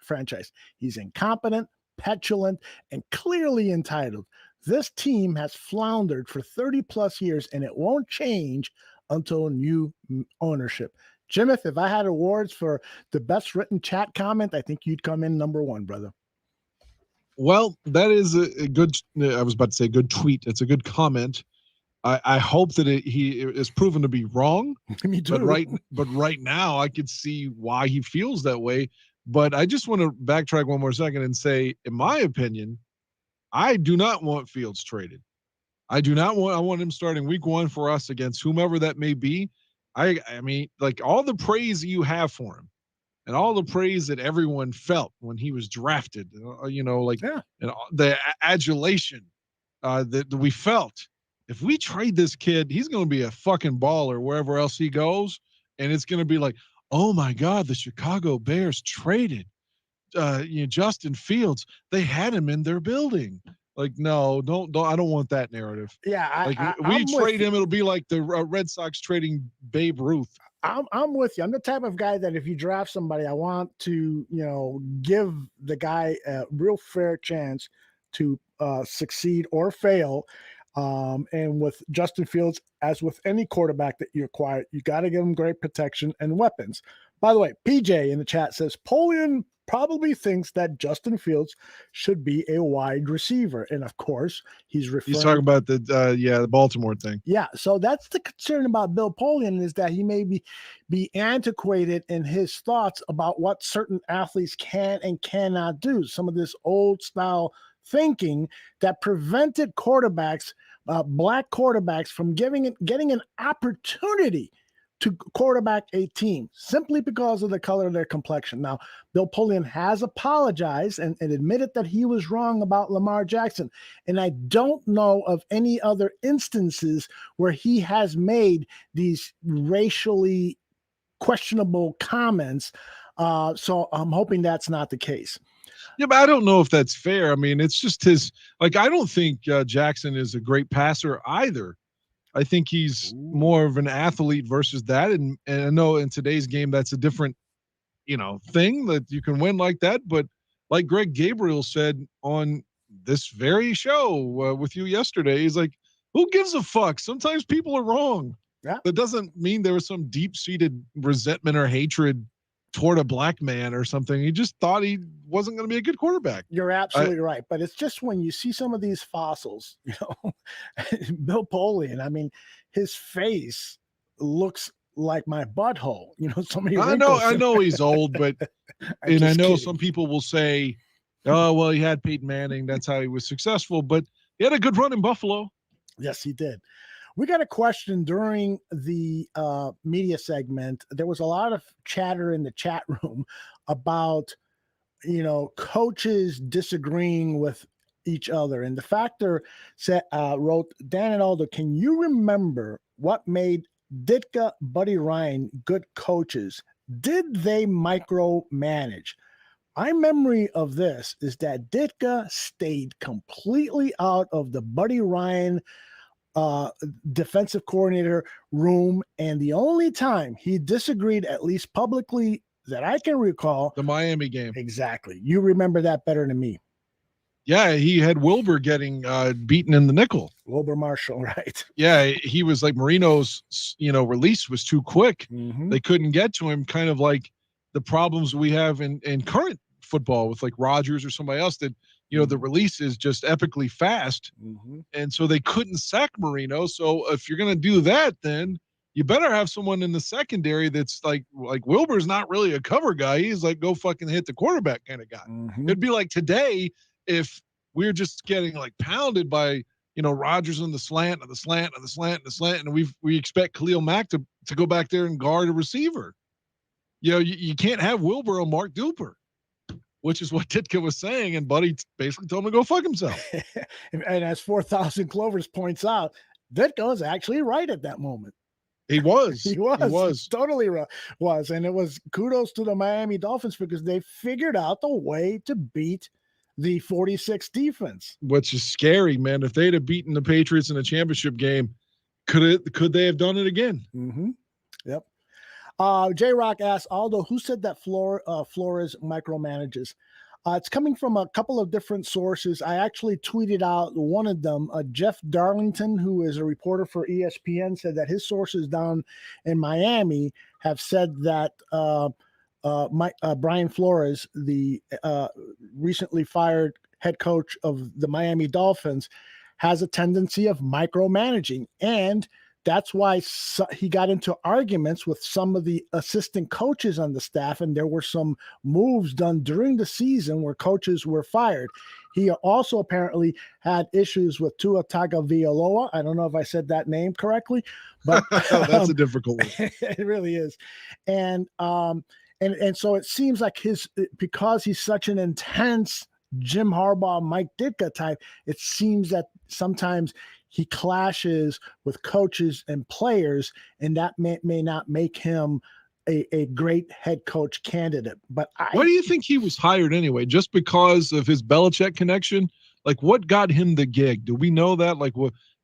franchise. He's incompetent, petulant, and clearly entitled. This team has floundered for 30 plus years, and it won't change until new ownership. Jimith, if I had awards for the best written chat comment, I think you'd come in number 1, brother. Well, that is a good, I was about to say good tweet. It's a good comment. I hope that he is proven to be wrong. Me too. But right now, I could see why he feels that way. But I just want to backtrack one more second and say, in my opinion, I do not want Fields traded. I want him starting week 1 for us against whomever that may be. I mean, like all the praise you have for him and all the praise that everyone felt when he was drafted, and the adulation that we felt. If we trade this kid, he's going to be a fucking baller wherever else he goes. And it's going to be like, oh my God, the Chicago Bears traded Justin Fields. They had him in their building. Like, no, don't. I don't want that narrative. Yeah, we trade him, it'll be like the Red Sox trading Babe Ruth. I'm with you. I'm the type of guy that if you draft somebody, I want to, give the guy a real fair chance to succeed or fail. And with Justin Fields, as with any quarterback that you acquire, you got to give him great protection and weapons. By the way, PJ in the chat says Polian probably thinks that Justin Fields should be a wide receiver. And of course, he's talking about the Baltimore thing. Yeah. So that's the concern about Bill Polian, is that he may be antiquated in his thoughts about what certain athletes can and cannot do. Some of this old style thinking that prevented quarterbacks, black quarterbacks, from getting an opportunity to quarterback a team simply because of the color of their complexion. Now, Bill Polian has apologized and admitted that he was wrong about Lamar Jackson. And I don't know of any other instances where he has made these racially questionable comments. So I'm hoping that's not the case. Yeah, but I don't know if that's fair. I mean, it's just I don't think Jackson is a great passer either. I think he's more of an athlete versus that. And I know in today's game, that's a different, thing that you can win like that. But like Greg Gabriel said on this very show with you yesterday, he's like, who gives a fuck? Sometimes people are wrong. Yeah. That doesn't mean there was some deep-seated resentment or hatred toward a black man or something. He just thought he wasn't going to be a good quarterback. You're absolutely right. But it's just when you see some of these fossils, Bill Polian, I mean, his face looks like my butthole, so many wrinkles. I know he's old, but I know some people will say, oh, well, he had Peyton Manning. That's how he was successful, but he had a good run in Buffalo. Yes, he did. We got a question during the media segment. There was a lot of chatter in the chat room about, coaches disagreeing with each other. And the Factor wrote, Dan and Aldo, can you remember what made Ditka, Buddy Ryan good coaches? Did they micromanage? My memory of this is that Ditka stayed completely out of the Buddy Ryan defensive coordinator room, and the only time he disagreed, at least publicly that I can recall, the Miami game. Exactly. You remember that better than me. Yeah, he had Wilbur getting beaten in the nickel. Wilbur Marshall, right? Yeah, he was like Marino's, release was too quick. Mm-hmm. They couldn't get to him, kind of like the problems we have in current football with like Rodgers or somebody else that, the release is just epically fast. Mm-hmm. And so they couldn't sack Marino. So if you're going to do that, then you better have someone in the secondary that's like Wilbur's not really a cover guy. He's like, go fucking hit the quarterback kind of guy. Mm-hmm. It'd be like today if we're just getting like pounded by, Rodgers on the slant and the slant and the slant and the slant. And we expect Khalil Mack to go back there and guard a receiver. You can't have Wilbur on Mark Duper, which is what Ditka was saying, and Buddy basically told him to go fuck himself. And as 4,000 Clovers points out, Ditka was actually right at that moment. He was. He was. Totally right. And it was kudos to the Miami Dolphins because they figured out the way to beat the 46 defense. Which is scary, man. If they'd have beaten the Patriots in a championship game, could they have done it again? Mm-hmm. Yep. J-Rock asks, Aldo, who said that Flores micromanages? It's coming from a couple of different sources. I actually tweeted out one of them. Jeff Darlington, who is a reporter for ESPN, said that his sources down in Miami have said that Brian Flores, the recently fired head coach of the Miami Dolphins, has a tendency of micromanaging. And that's why he got into arguments with some of the assistant coaches on the staff, and there were some moves done during the season where coaches were fired. He also apparently had issues with Tua Tagovailoa. I don't know if I said that name correctly, but that's a difficult one. It really is. And so it seems like because he's such an intense Jim Harbaugh, Mike Ditka type, it seems that sometimes he clashes with coaches and players, and that may not make him a great head coach candidate. But why do you think he was hired anyway? Just because of his Belichick connection? Like, what got him the gig? Do we know that? Like,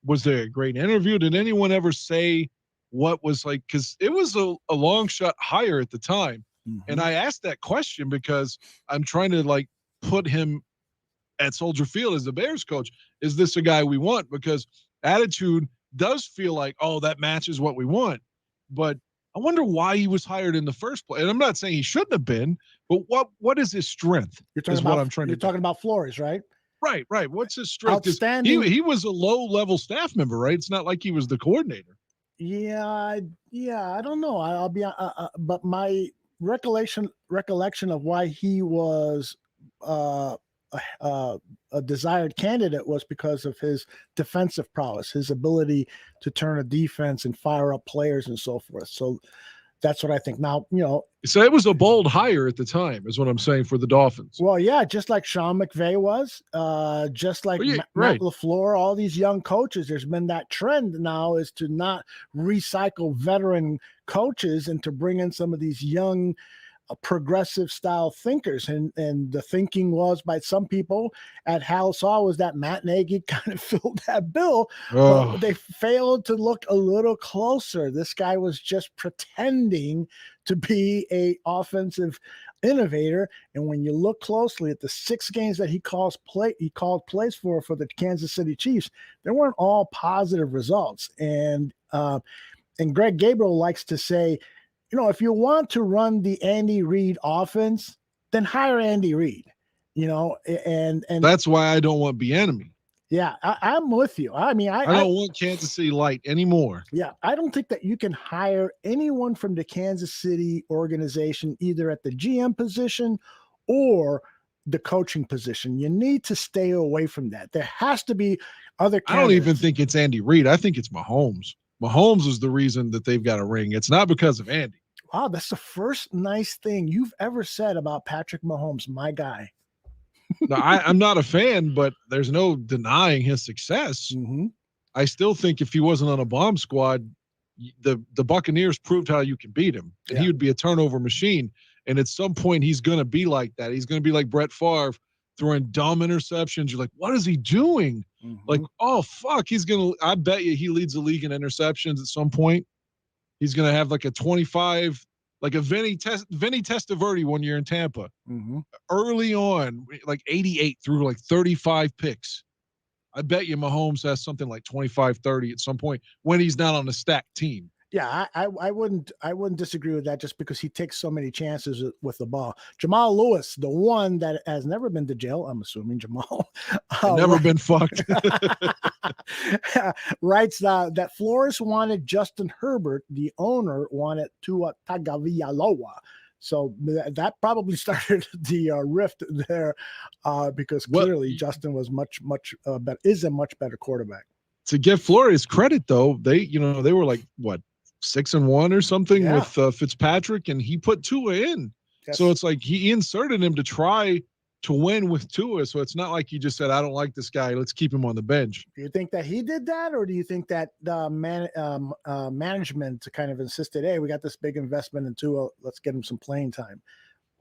was there a great interview? Did anyone ever say what was like? Because it was a long shot hire at the time. And I asked that question because I'm trying to like put him at Soldier Field as the Bears coach. Is this a guy we want? Because attitude does feel like, oh, that matches what we want. But I wonder why he was hired in the first place. And I'm not saying he shouldn't have been, but what is his strength? You're talking about Flores, right? Right. What's his strength? Outstanding. He was a low-level staff member, right? It's not like he was the coordinator. Yeah. I don't know. I'll be, but my recollection of why he was a desired candidate was because of his defensive prowess, his ability to turn a defense and fire up players and so forth. So that's what I think. Now, so it was a bold hire at the time, is what I'm saying, for the Dolphins. Well, yeah, just like Sean McVay was, just like Matt LaFleur, all these young coaches. There's been that trend now is to not recycle veteran coaches and to bring in some of these young progressive style thinkers, and the thinking was by some people at Hal-Saw was that Matt Nagy kind of filled that bill, but they failed to look a little closer. This guy was just pretending to be a offensive innovator, and when you look closely at the 6 games that he called plays for the Kansas City Chiefs, they weren't all positive results. And Greg Gabriel likes to say, if you want to run the Andy Reid offense, then hire Andy Reid, and that's why I don't want Bieniemy. Yeah, I'm with you. I mean, I don't want Kansas City light anymore. Yeah, I don't think that you can hire anyone from the Kansas City organization, either at the GM position or the coaching position. You need to stay away from that. There has to be other candidates. I don't even think it's Andy Reid. I think it's Mahomes. Mahomes is the reason that they've got a ring. It's not because of Andy. Wow, that's the first nice thing you've ever said about Patrick Mahomes, my guy. No, I'm not a fan, but there's no denying his success. Mm-hmm. I still think if he wasn't on a bomb squad, the Buccaneers proved how you can beat him. And he would be a turnover machine. And at some point, he's going to be like that. He's going to be like Brett Favre, throwing dumb interceptions. You're like, what is he doing? Mm-hmm. Like, oh, fuck. I bet you he leads the league in interceptions at some point. He's going to have like a 25, like a Vinny Testaverde one year in Tampa. Mm-hmm. Early on, like 88 through like 35 picks. I bet you Mahomes has something like 25, 30 at some point when he's not on a stacked team. Yeah, I wouldn't disagree with that just because he takes so many chances with the ball. Jamal Lewis, the one that has never been to jail, I'm assuming Jamal. Never been fucked. Writes that Flores wanted Justin Herbert. The owner wanted Tua Tagovailoa. So that probably started the rift there because clearly Justin was much better, is a much better quarterback. To give Flores credit, though, they were like, what, 6-1 or something with Fitzpatrick, and he put Tua in. Yes. So it's like he inserted him to try to win with Tua. So it's not like he just said, I don't like this guy, let's keep him on the bench. Do you think that he did that, or do you think that the management kind of insisted, hey, we got this big investment in Tua, let's get him some playing time?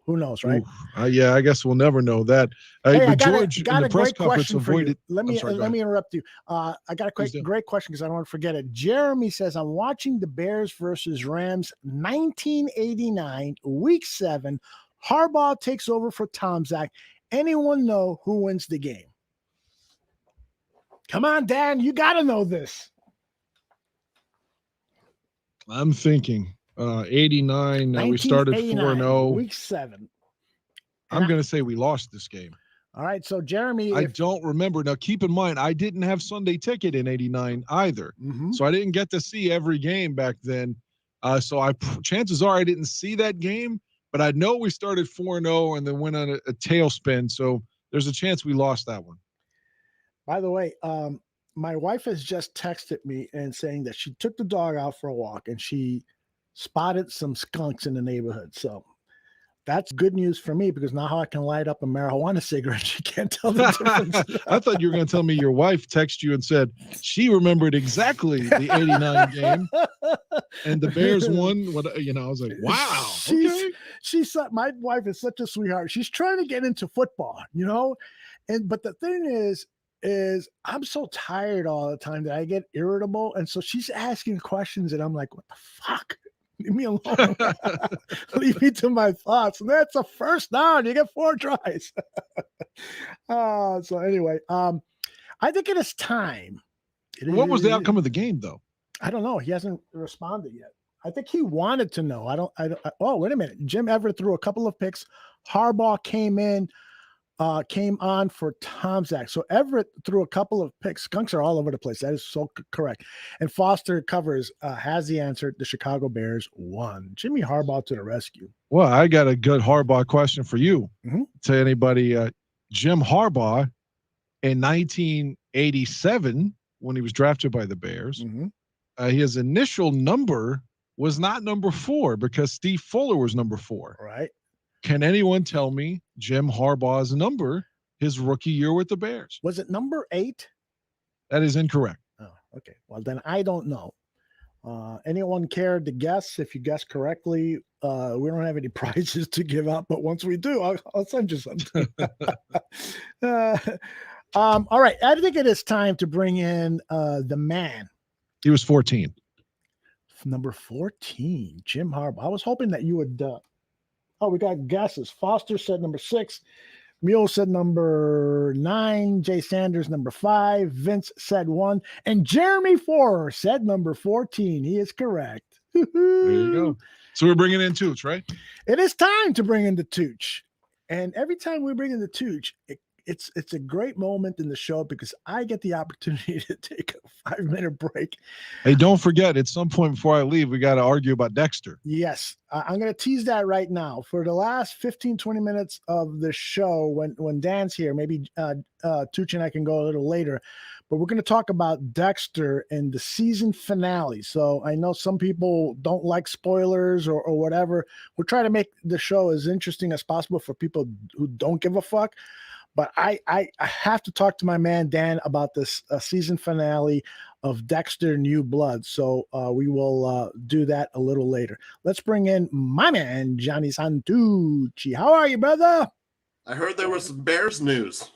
Who knows, right? Yeah, I guess we'll never know that. Hey, but George, in the press conference, avoided. Let me interrupt you. I got a great question because I don't want to forget it. Jeremy says, I'm watching the Bears versus Rams 1989, Week 7. Harbaugh takes over for Tomczak. Anyone know who wins the game? Come on, Dan, you got to know this. I'm thinking 89. We started 4-0. Week 7. I'm going to say we lost this game. All right, so Jeremy, I don't remember. Now, keep in mind, I didn't have Sunday Ticket in '89 either, so I didn't get to see every game back then. So chances are I didn't see that game, but I know we started 4-0 and then went on a tailspin. So there's a chance we lost that one. By the way, my wife has just texted me and saying that she took the dog out for a walk and she spotted some skunks in the neighborhood. So that's good news for me because now I can light up a marijuana cigarette. She can't tell the difference. I thought you were going to tell me your wife texted you and said she remembered exactly the '89 game and the Bears won. What I was like, wow. My wife is such a sweetheart. She's trying to get into football, but the thing is I'm so tired all the time that I get irritable, and so she's asking questions, and I'm like, what the fuck? Leave me alone. Leave me to my thoughts. And that's a first down. You get 4 tries. So anyway, I think it is time. What was the outcome of the game, though? I don't know. He hasn't responded yet. I think he wanted to know. Oh, wait a minute. Jim Everett threw a couple of picks. Harbaugh came on for Tom Zach. So Everett threw a couple of picks. Skunks are all over the place. That is so correct. And Foster covers has the answer. The Chicago Bears won. Jimmy Harbaugh to the rescue. Well, I got a good Harbaugh question for you. To anybody. Jim Harbaugh in 1987, when he was drafted by the Bears, his initial number was not number 4 because Steve Fuller was number 4. Right. Can anyone tell me Jim Harbaugh's number his rookie year with the Bears? Was it number 8? That is incorrect. Oh, okay. Well, then I don't know. Anyone care to guess? If you guess correctly, we don't have any prizes to give out, but once we do, I'll send you something. All right. I think it is time to bring in the man. He was 14. Number 14, Jim Harbaugh. I was hoping that you would we got guesses. Foster said number 6. Mule said number 9. Jay Sanders, number 5. Vince said 1. And Jeremy Forer said number 14. He is correct. There you go. So we're bringing in Tooch, right? It is time to bring in the Tooch. And every time we bring in the Tooch, it's a great moment in the show because I get the opportunity to take a 5-minute break. Hey, don't forget, at some point before I leave, we got to argue about Dexter. Yes, I'm going to tease that right now. For the last 15, 20 minutes of the show, when Dan's here, maybe Tucci and I can go a little later, but we're going to talk about Dexter and the season finale. So I know some people don't like spoilers or whatever. We're trying to make the show as interesting as possible for people who don't give a fuck. But I have to talk to my man Dan about this season finale of Dexter New Blood. So we will do that a little later. Let's bring in my man, Johnny Santucci. How are you, brother? I heard there was some Bears news.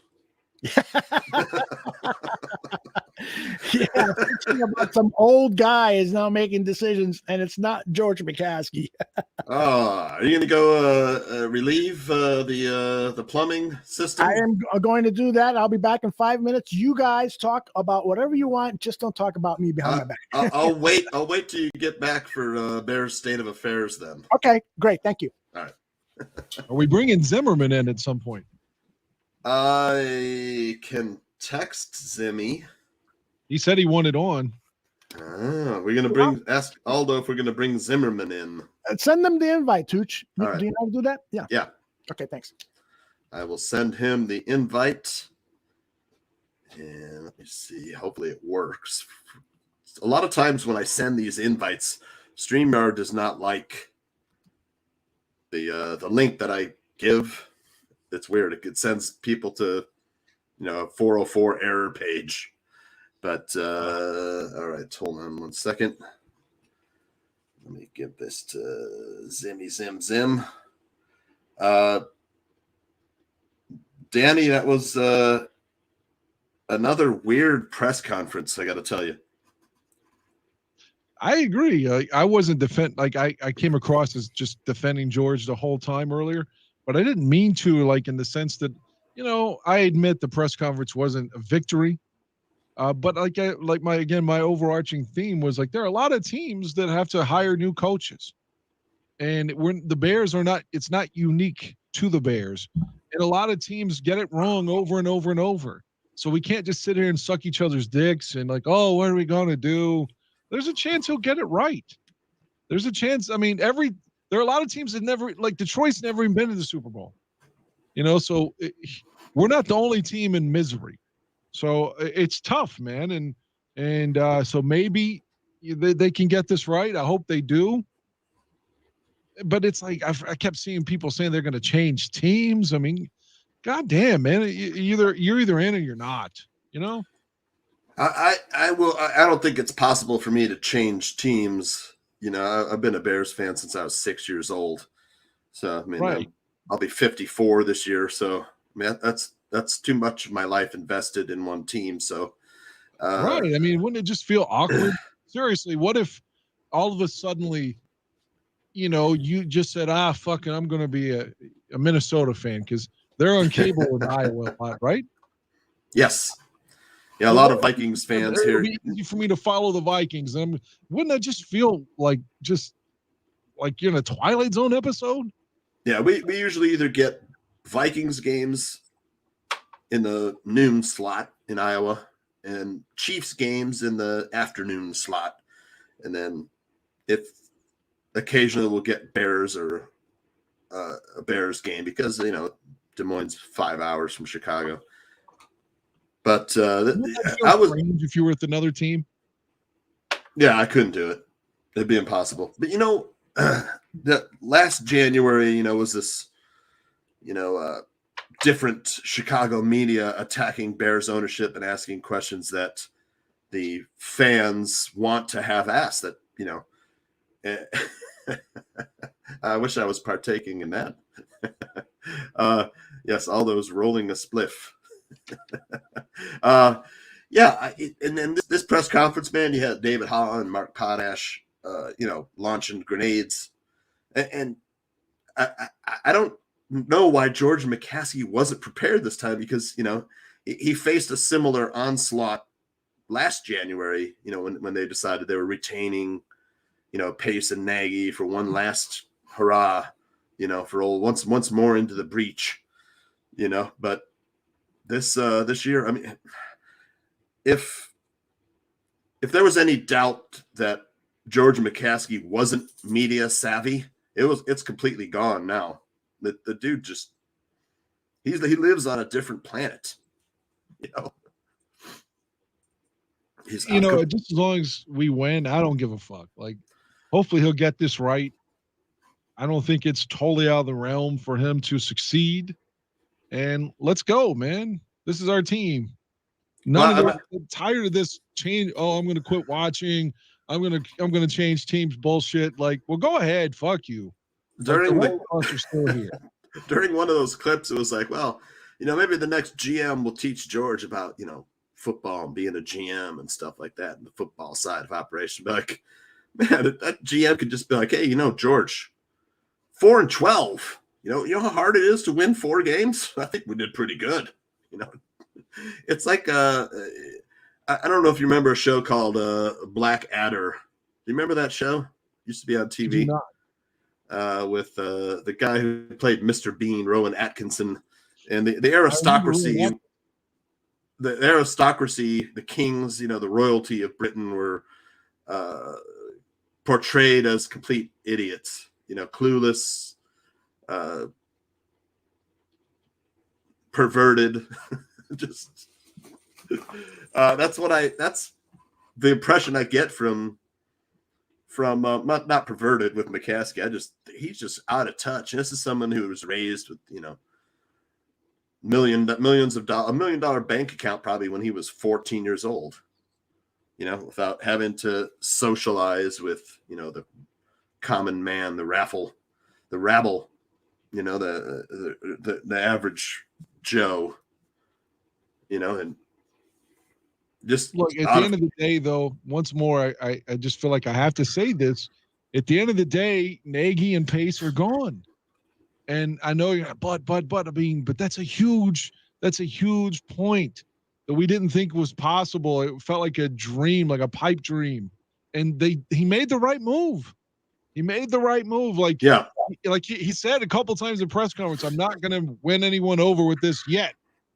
Yeah, about some old guy is now making decisions, and it's not George McCaskey. Are you going to go relieve the plumbing system? I am going to do that. I'll be back in 5 minutes. You guys talk about whatever you want. Just don't talk about me behind my back. I'll wait till you get back for Bears State of Affairs then. Okay, great. Thank you. All right. Are we bringing Zimmerman in at some point? I can text Zimmy. He said he wanted on. We're gonna ask Aldo if we're gonna bring Zimmerman in. Send them the invite, Tooch. All right. Do you know how to do that? Yeah. Yeah. Okay, thanks. I will send him the invite. And let me see. Hopefully it works. A lot of times when I send these invites, StreamYard does not like the link that I give. It's weird. It sends people to, a 404 error page. But all right, hold on 1 second. Let me give this to Zim. Danny, that was another weird press conference, I got to tell you. I agree. I wasn't I came across as just defending George the whole time earlier, but I didn't mean to, in the sense that, I admit the press conference wasn't a victory. But my overarching theme was there are a lot of teams that have to hire new coaches, and when the Bears are not, it's not unique to the Bears. And a lot of teams get it wrong over and over and over. So we can't just sit here and suck each other's dicks and like, oh, what are we going to do? There's a chance he'll get it right. There's a chance. I mean, there are a lot of teams that never, like Detroit's never even been to the Super Bowl. So we're not the only team in misery. So it's tough, man. And so maybe they can get this right. I hope they do. But it's like I kept seeing people saying they're going to change teams. I mean, goddamn, man, you're either in or you're not. I don't think it's possible for me to change teams. I've been a Bears fan since I was 6 years old. So I mean, right. I'll be 54 this year. So I mean, that's too much of my life invested in one team. So right. I mean, wouldn't it just feel awkward? Seriously, what if all of a sudden, you just said, fuck it, I'm going to be a Minnesota fan because they're on cable in Iowa a lot, right? Yes. Yeah, a lot of Vikings fans here. It would be easy for me to follow the Vikings. Wouldn't that just feel like you're in a Twilight Zone episode? Yeah, we usually either get Vikings games in the noon slot in Iowa and Chiefs games in the afternoon slot. And then if occasionally we'll get Bears or a Bears game because, Des Moines 5 hours from Chicago. But I was if you were with another team. Yeah, I couldn't do it. It'd be impossible. But the last January, was this, different Chicago media attacking Bears ownership and asking questions that the fans want to have asked. That I wish I was partaking in that. Yes, Aldo's rolling a spliff. And then this press conference, man, you had David Haw and Mark Potash, launching grenades, and I don't know why George McCaskey wasn't prepared this time because he faced a similar onslaught last January. When they decided they were retaining, Pace and Nagy for one last hurrah, for old once more into the breach, but. This year, I mean, if there was any doubt that George McCaskey wasn't media savvy, it's completely gone now. The dude just he lives on a different planet. Just as long as we win, I don't give a fuck. Like, hopefully he'll get this right. I don't think it's totally out of the realm for him to succeed. And let's go, man. This is our team. I'm tired of this change. Oh, I'm going to quit watching. I'm going to change teams bullshit. Like, well, go ahead. Fuck you. During still here. During one of those clips, it was like, well, maybe the next GM will teach George about, football and being a GM and stuff like that, and the football side of operation. But like, man, that GM could just be like, hey, George, 4-12. You know how hard it is to win 4 games? I think we did pretty good. It's like I don't know if you remember a show called Black Adder. Do you remember that show? Used to be on TV. With the guy who played Mr. Bean, Rowan Atkinson, and the aristocracy. The aristocracy, the kings, the royalty of Britain were portrayed as complete idiots. Clueless. Perverted. Just that's the impression I get from not perverted with McCaskey. He's just out of touch. And this is someone who was raised with $1 million bank account probably when he was 14 years old, without having to socialize with the common man, the rabble, the average Joe, and just look at the end of the day, though. Once more, I just feel like I have to say this. At the end of the day, Nagy and Pace are gone, and I know you're but I mean, but that's a huge point that we didn't think was possible. It felt like a dream, like a pipe dream, and he made the right move. Like, yeah, like he said a couple times in press conference, I'm not going to win anyone over with this yet.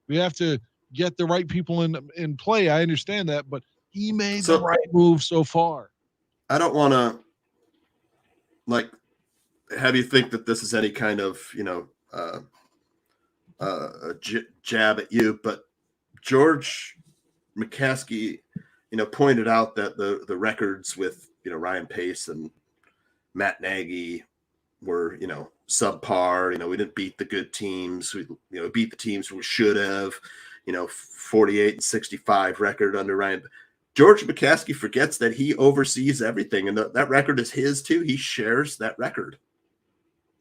We have to get the right people in play. I understand that, but he made the right move so far. I don't want to have you think that this is any kind of jab at you, but George McCaskey, pointed out that the records with Ryan Pace and Matt Nagy were subpar. We didn't beat the good teams. We beat the teams we should have. 48-65 record under Ryan. George McCaskey forgets that he oversees everything, and that record is his too. He shares that record.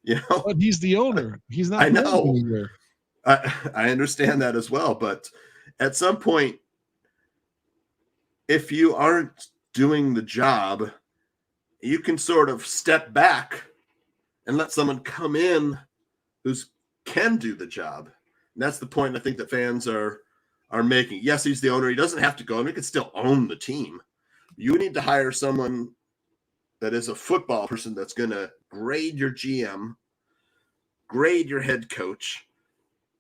But he's the owner. He's not. I know. I understand that as well, but at some point, if you aren't doing the job, you can sort of step back and let someone come in who can do the job. And that's the point I think that fans are making. Yes, he's the owner. He doesn't have to go. He can still own the team. You need to hire someone that is a football person that's going to grade your GM, grade your head coach,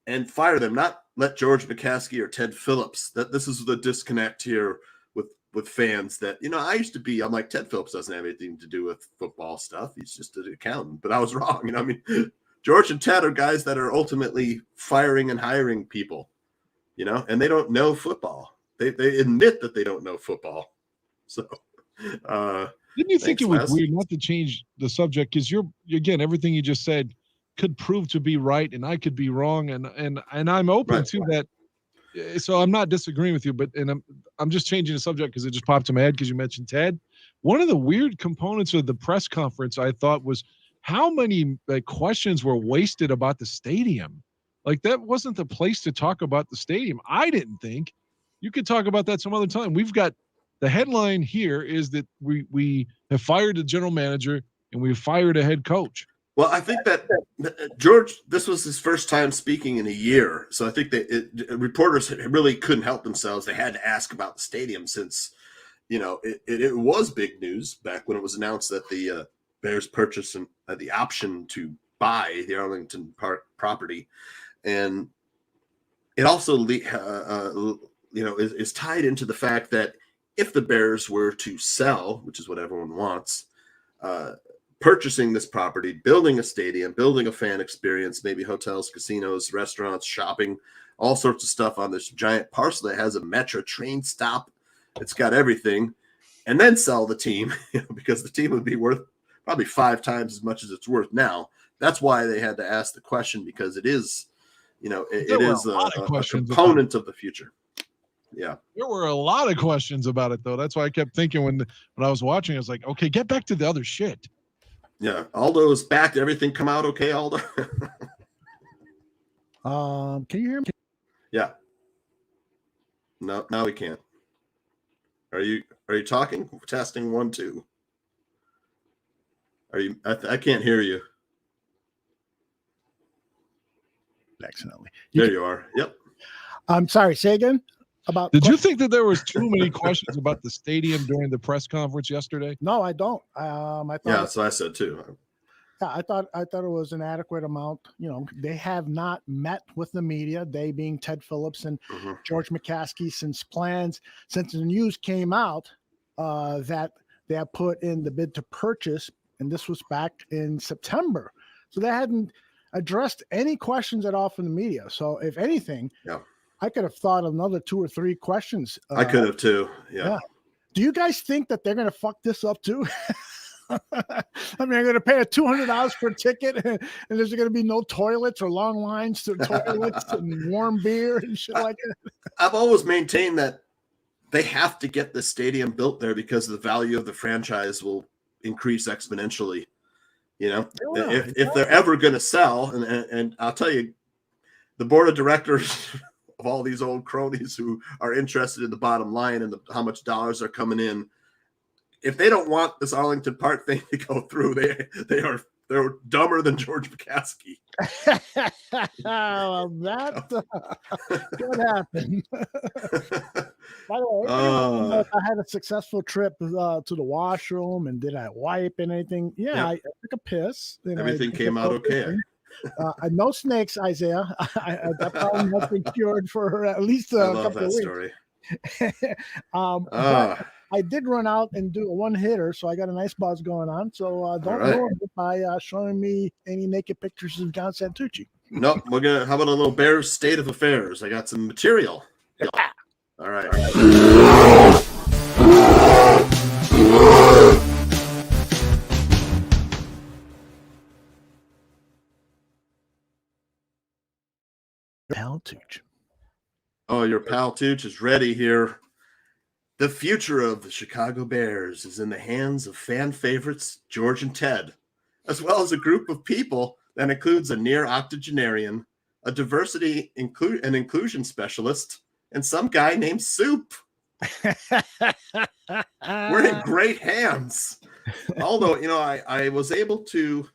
and fire them. Not let George McCaskey or Ted Phillips. This is the disconnect here with fans that, I used to be, I'm like, Ted Phillips doesn't have anything to do with football stuff. He's just an accountant. But I was wrong. George and Ted are guys that are ultimately firing and hiring people, and they don't know football. They admit that they don't know football. So didn't you think it was weird, not to change the subject, because again, everything you just said could prove to be right and I could be wrong, and I'm open to that. So I'm not disagreeing with you, but I'm just changing the subject because it just popped in my head because you mentioned Ted. One of the weird components of the press conference I thought was how many questions were wasted about the stadium. Like, that wasn't the place to talk about the stadium. I didn't think. You could talk about that some other time. We've got the headline here is that we have fired a general manager and we've fired a head coach. Well, I think that George, this was his first time speaking in a year. So I think that reporters really couldn't help themselves. They had to ask about the stadium since, it was big news back when it was announced that the Bears purchased the option to buy the Arlington Park property. And it also, is tied into the fact that if the Bears were to sell, which is what everyone wants, purchasing this property, building a stadium, building a fan experience, maybe hotels, casinos, restaurants, shopping, all sorts of stuff on this giant parcel that has a metro train stop. It's got everything, and then sell the team because the team would be worth probably 5 times as much as it's worth now. That's why they had to ask the question, because it is, it is a component of the future. Yeah. There were a lot of questions about it, though. That's why I kept thinking when I was watching, I was like, okay, get back to the other shit. Yeah, Aldo is back. Did everything come out okay, Aldo? Can you hear me? Yeah. No, now we can't. Are you talking? Testing 1, 2. Are you? I can't hear you. Accidentally. There you are. Yep. I'm sorry. Say again. Did you think that there was too many questions about the stadium during the press conference yesterday? No, I don't. I thought. Yeah, that's what I said too. Yeah, I thought it was an adequate amount. They have not met with the media, they being Ted Phillips and George McCaskey, since the news came out that they have put in the bid to purchase, and this was back in September. So they hadn't addressed any questions at all from the media. So if anything, I could have thought of another 2 or 3 questions. I could have too. Yeah. Do you guys think that they're going to fuck this up too? I'm going to pay $200 for a ticket, and there's going to be no toilets or long lines to toilets and warm beer and shit like that. I've always maintained that they have to get the stadium built there because the value of the franchise will increase exponentially. If they're ever going to sell, and I'll tell you, the board of directors of all these old cronies who are interested in the bottom line and how much dollars are coming in, if they don't want this Arlington Park thing to go through, they're dumber than George McCaskey. Well, that's what happened. By the way, I had a successful trip to the washroom, and did I wipe and anything? Yeah. I took a piss. Everything came out okay. No snakes, Isaiah. That problem has been cured for at least a couple of weeks. Story. But I did run out and do a one-hitter, so I got a nice buzz going on. So don't ruin it by showing me any naked pictures of John Santucci. Nope. How about a little Bears state of affairs? I got some material. Yeah. All right. Pal Tooch. Oh, your pal Tooch is ready here. The future of the Chicago Bears is in the hands of fan favorites George and Ted, as well as a group of people that includes a near octogenarian, a diversity and inclusion specialist, and some guy named Soup. We're in great hands. Although, I was able to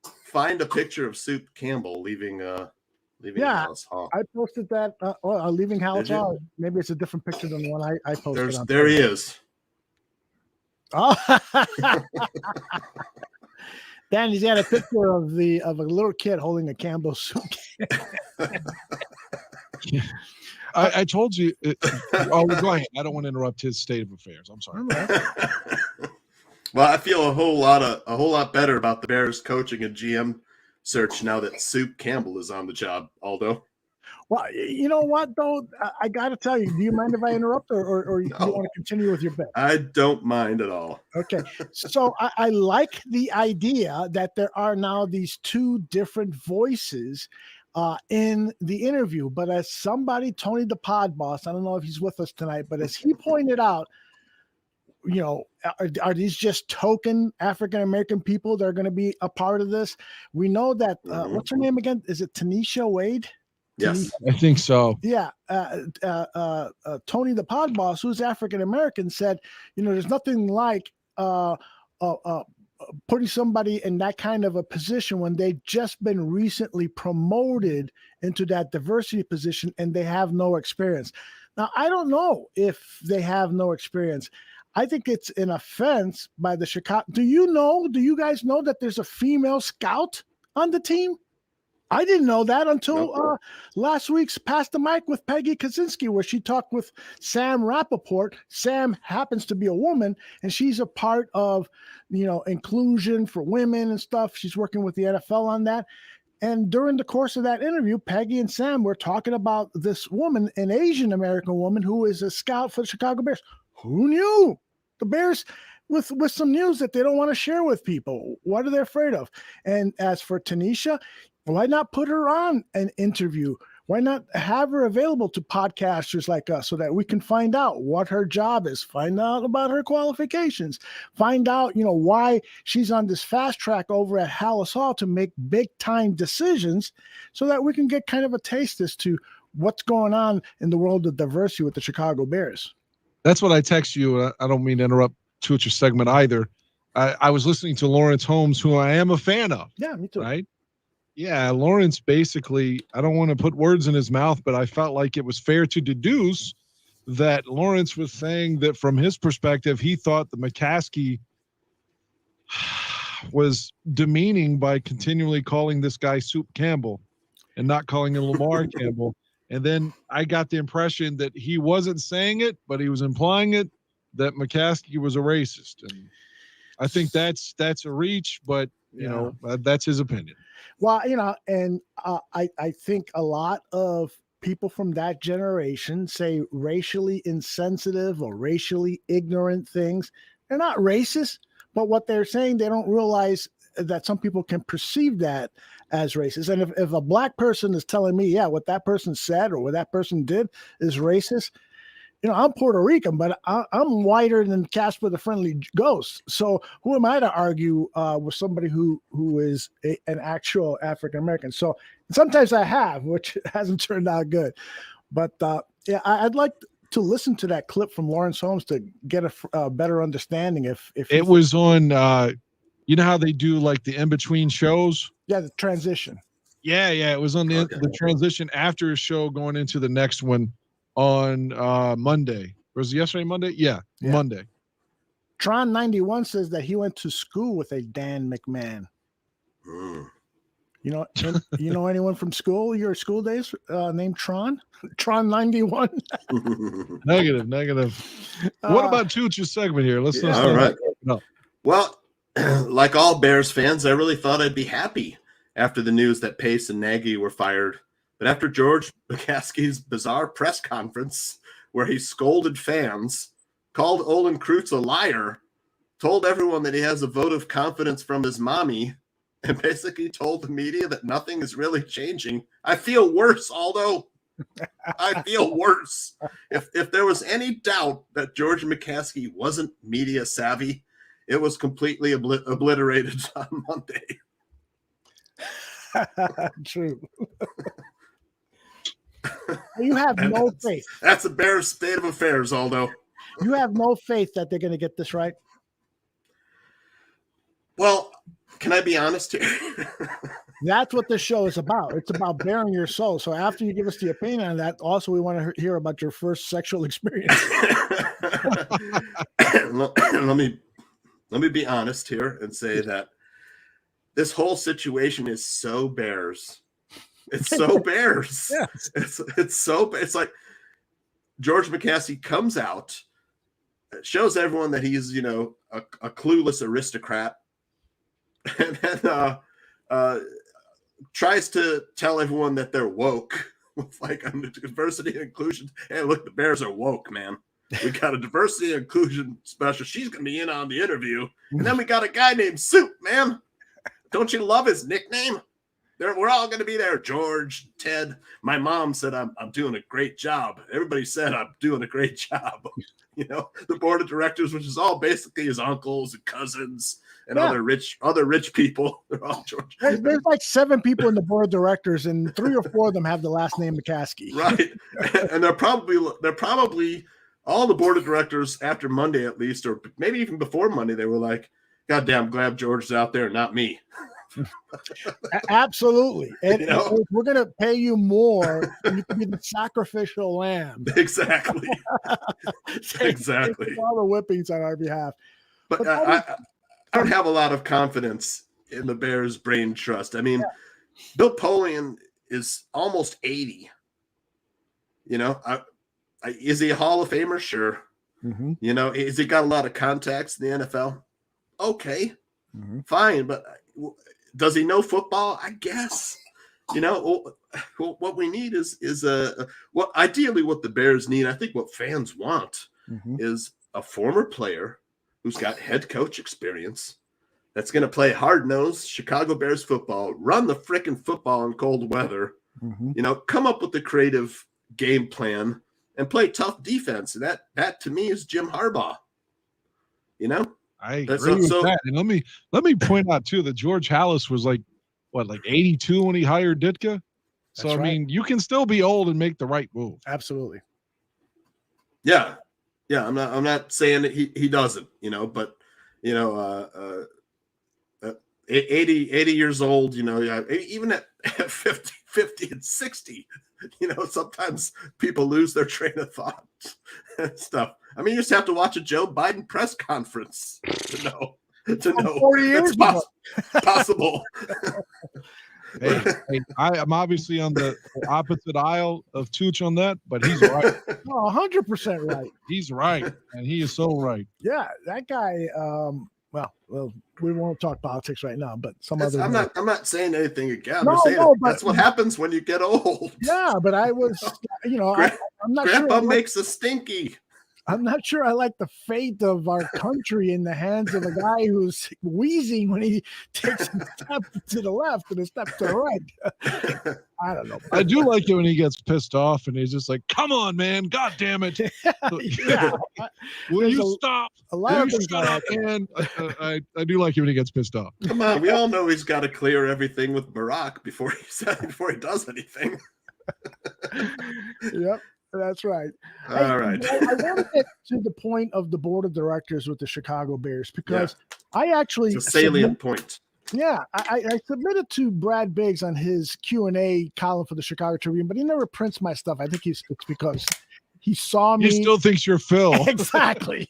find a picture of Soup Campbell leaving Hallis Hall. I posted that. Leaving Hallis Hall. Maybe it's a different picture than the one I posted. There he is. Oh, Dan, he's got a picture of a little kid holding a Campbell soup. I told you. Go ahead. I don't want to interrupt his state of affairs. I'm sorry. Well, I feel a whole lot better about the Bears coaching and GM search now that Soup Campbell is on the job, Aldo. Well, you know what, though? I got to tell you, do you mind if I interrupt or you want to continue with your bet? I don't mind at all. Okay. So I like the idea that there are now these two different voices in the interview. But as somebody, Tony the Pod Boss, I don't know if he's with us tonight, but as he pointed out, are these just token African-American people that are going to be a part of this? We know that, what's her name again? Is it Tanisha Wade? Yes. I think so. Yeah. Tony the Pod Boss, who's African-American, said, there's nothing like putting somebody in that kind of a position when they've just been recently promoted into that diversity position and they have no experience. Now, I don't know if they have no experience. I think it's an offense by the Chicago. Do you guys know that there's a female scout on the team? I didn't know that until last week's Pass the Mic with Peggy Kaczynski, where she talked with Sam Rappaport. Sam happens to be a woman, and she's a part of, inclusion for women and stuff. She's working with the NFL on that. And during the course of that interview, Peggy and Sam were talking about this woman, an Asian American woman who is a scout for the Chicago Bears. Who knew? The Bears with some news that they don't want to share with people. What are they afraid of? And as for Tanisha, why not put her on an interview? Why not have her available to podcasters like us so that we can find out what her job is, find out about her qualifications, find out, why she's on this fast track over at Hallis Hall to make big time decisions so that we can get kind of a taste as to what's going on in the world of diversity with the Chicago Bears. That's what I text you. I don't mean to interrupt your segment either. I was listening to Lawrence Holmes, who I am a fan of. Yeah, me too. Right? Yeah, Lawrence basically, I don't want to put words in his mouth, but I felt like it was fair to deduce that Lawrence was saying that from his perspective, he thought that McCaskey was demeaning by continually calling this guy Soup Campbell and not calling him Lamar Campbell. And then I got the impression that he wasn't saying it, but he was implying it, that McCaskey was a racist. And I think that's a reach, but, that's his opinion. Well, and I think a lot of people from that generation say racially insensitive or racially ignorant things. They're not racist, but what they're saying, they don't realize that some people can perceive that as racist. And if a black person is telling me, what that person said or what that person did is racist, I'm Puerto Rican, but I'm whiter than Casper the Friendly Ghost. So who am I to argue with somebody who is an actual African American? So sometimes I have, which hasn't turned out good. But I'd like to listen to that clip from Lawrence Holmes to get a better understanding. If it was on, you know how they do like the in between shows? Yeah, the transition. Yeah, it was on the transition after a show going into the next one. On Monday. Was it yesterday Monday? Yeah, Monday. Tron91 says that he went to school with a Dan McMahon. Mm. You know anyone from school, your school days, named Tron? Tron91? Negative. What about Chooch's segment here? Let's all right. Well, like all Bears fans, I really thought I'd be happy after the news that Pace and Nagy were fired. But after George McCaskey's bizarre press conference where he scolded fans, called Olin Kreutz a liar, told everyone that he has a vote of confidence from his mommy, and basically told the media that nothing is really changing, I feel worse, Aldo. I feel worse. If there was any doubt that George McCaskey wasn't media savvy, it was completely obliterated on Monday. True. You have no faith. That's a Bears state of affairs, Aldo. You have no faith that they're going to get this right? Well, can I be honest here? That's what this show is about. It's about bearing your soul. So after you give us the opinion on that, also we want to hear about your first sexual experience. Let me be honest here and say that this whole situation is so Bears. It's so Bears. Yes. It's like George McCaskey comes out, shows everyone that he's, a clueless aristocrat, and then tries to tell everyone that they're woke with like diversity and inclusion. Hey, look, the Bears are woke, man. We got a diversity and inclusion special. She's going to be in on the interview. And then we got a guy named Soup, man. Don't you love his nickname? We're all going to be there. George, Ted. My mom said I'm doing a great job. Everybody said I'm doing a great job. The board of directors, which is all basically his uncles and cousins and other rich people. They're all George. There's like 7 people in the board of directors, and 3 or 4 of them have the last name McCaskey. Right, and they're probably all the board of directors after Monday at least, or maybe even before Monday, they were like, "God damn, glad George is out there, not me." Absolutely. And we're going to pay you more. You can be the sacrificial lamb. Exactly. Exactly. Take all the whippings on our behalf. But I don't have a lot of confidence in the Bears' brain trust. I mean, Bill Polian is almost 80. Is he a Hall of Famer? Sure. Mm-hmm. Has he got a lot of contacts in the NFL? Okay, fine. But does he know football? I guess. What we need is ideally what the Bears need. I think what fans want is a former player who's got head coach experience that's going to play hard-nosed Chicago Bears football, run the frickin' football in cold weather, come up with the creative game plan and play tough defense. And that to me is Jim Harbaugh. I agree with that. And let me point out too that George Halas was like 82 when he hired Ditka. So I mean, you can still be old and make the right move. Absolutely. Yeah. I'm not saying that he doesn't, but 80 years old, even at 50 and 60, sometimes people lose their train of thought and stuff. I mean, you just have to watch a Joe Biden press conference to know 40 years it's possible. Hey, I'm obviously on the opposite aisle of Tooch on that, but he's right. 100% right. He's right, and he is so right. Yeah, that guy. Well, we won't talk politics right now, but I'm not saying anything again. I'm saying that's what happens when you get old. Yeah, but I was, I'm not Grandpa sure. makes a stinky. I'm not sure I like the fate of our country in the hands of a guy who's wheezing when he takes a step to the left and a step to the right. I don't know. I do like it when he gets pissed off and he's just like, "Come on, man! God damn it! Will you stop? A lot of things shut up, man." I do like it when he gets pissed off. Come on, we all know he's got to clear everything with Barack before he does anything. Yep. That's right. All right. I want to get to the point of the board of directors with the Chicago Bears because I actually it's a salient point. Yeah, I submitted to Brad Biggs on his Q&A column for the Chicago Tribune, but he never prints my stuff. I think it's because He saw me. He still thinks you're Phil. Exactly.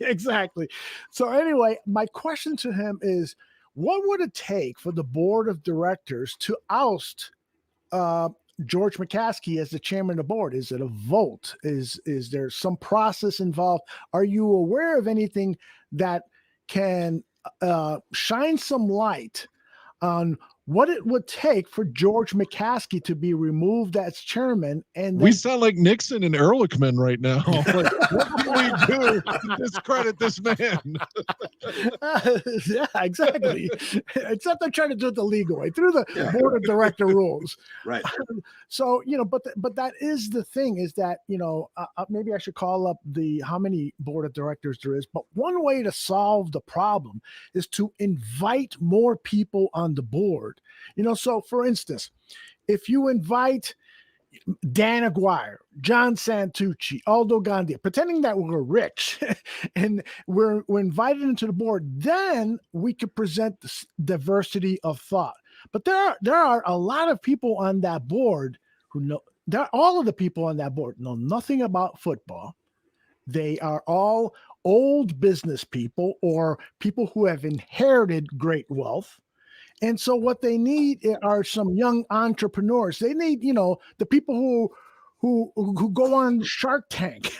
So anyway, my question to him is, what would it take for the board of directors to oust George McCaskey as the chairman of the board? Is it a vote? Is there some process involved? Are you aware of anything that can shine some light on what it would take for George McCaskey to be removed as chairman? And we sound like Nixon and Ehrlichman right now. Like, what can we do to discredit this man? Yeah, exactly. Except they're trying to do it the legal way through the board of director rules. Right. So, but that is the thing, is that, maybe I should call up how many board of directors there is. But one way to solve the problem is to invite more people on the board. So for instance, if you invite Dan Aguirre, John Santucci, Aldo Gandia, pretending that we're rich and we're invited into the board, then we could present this diversity of thought. But there are a lot of people on that board who know, all of the people on that board know nothing about football. They are all old business people or people who have inherited great wealth. And so what they need are some young entrepreneurs. They need, the people who go on Shark Tank,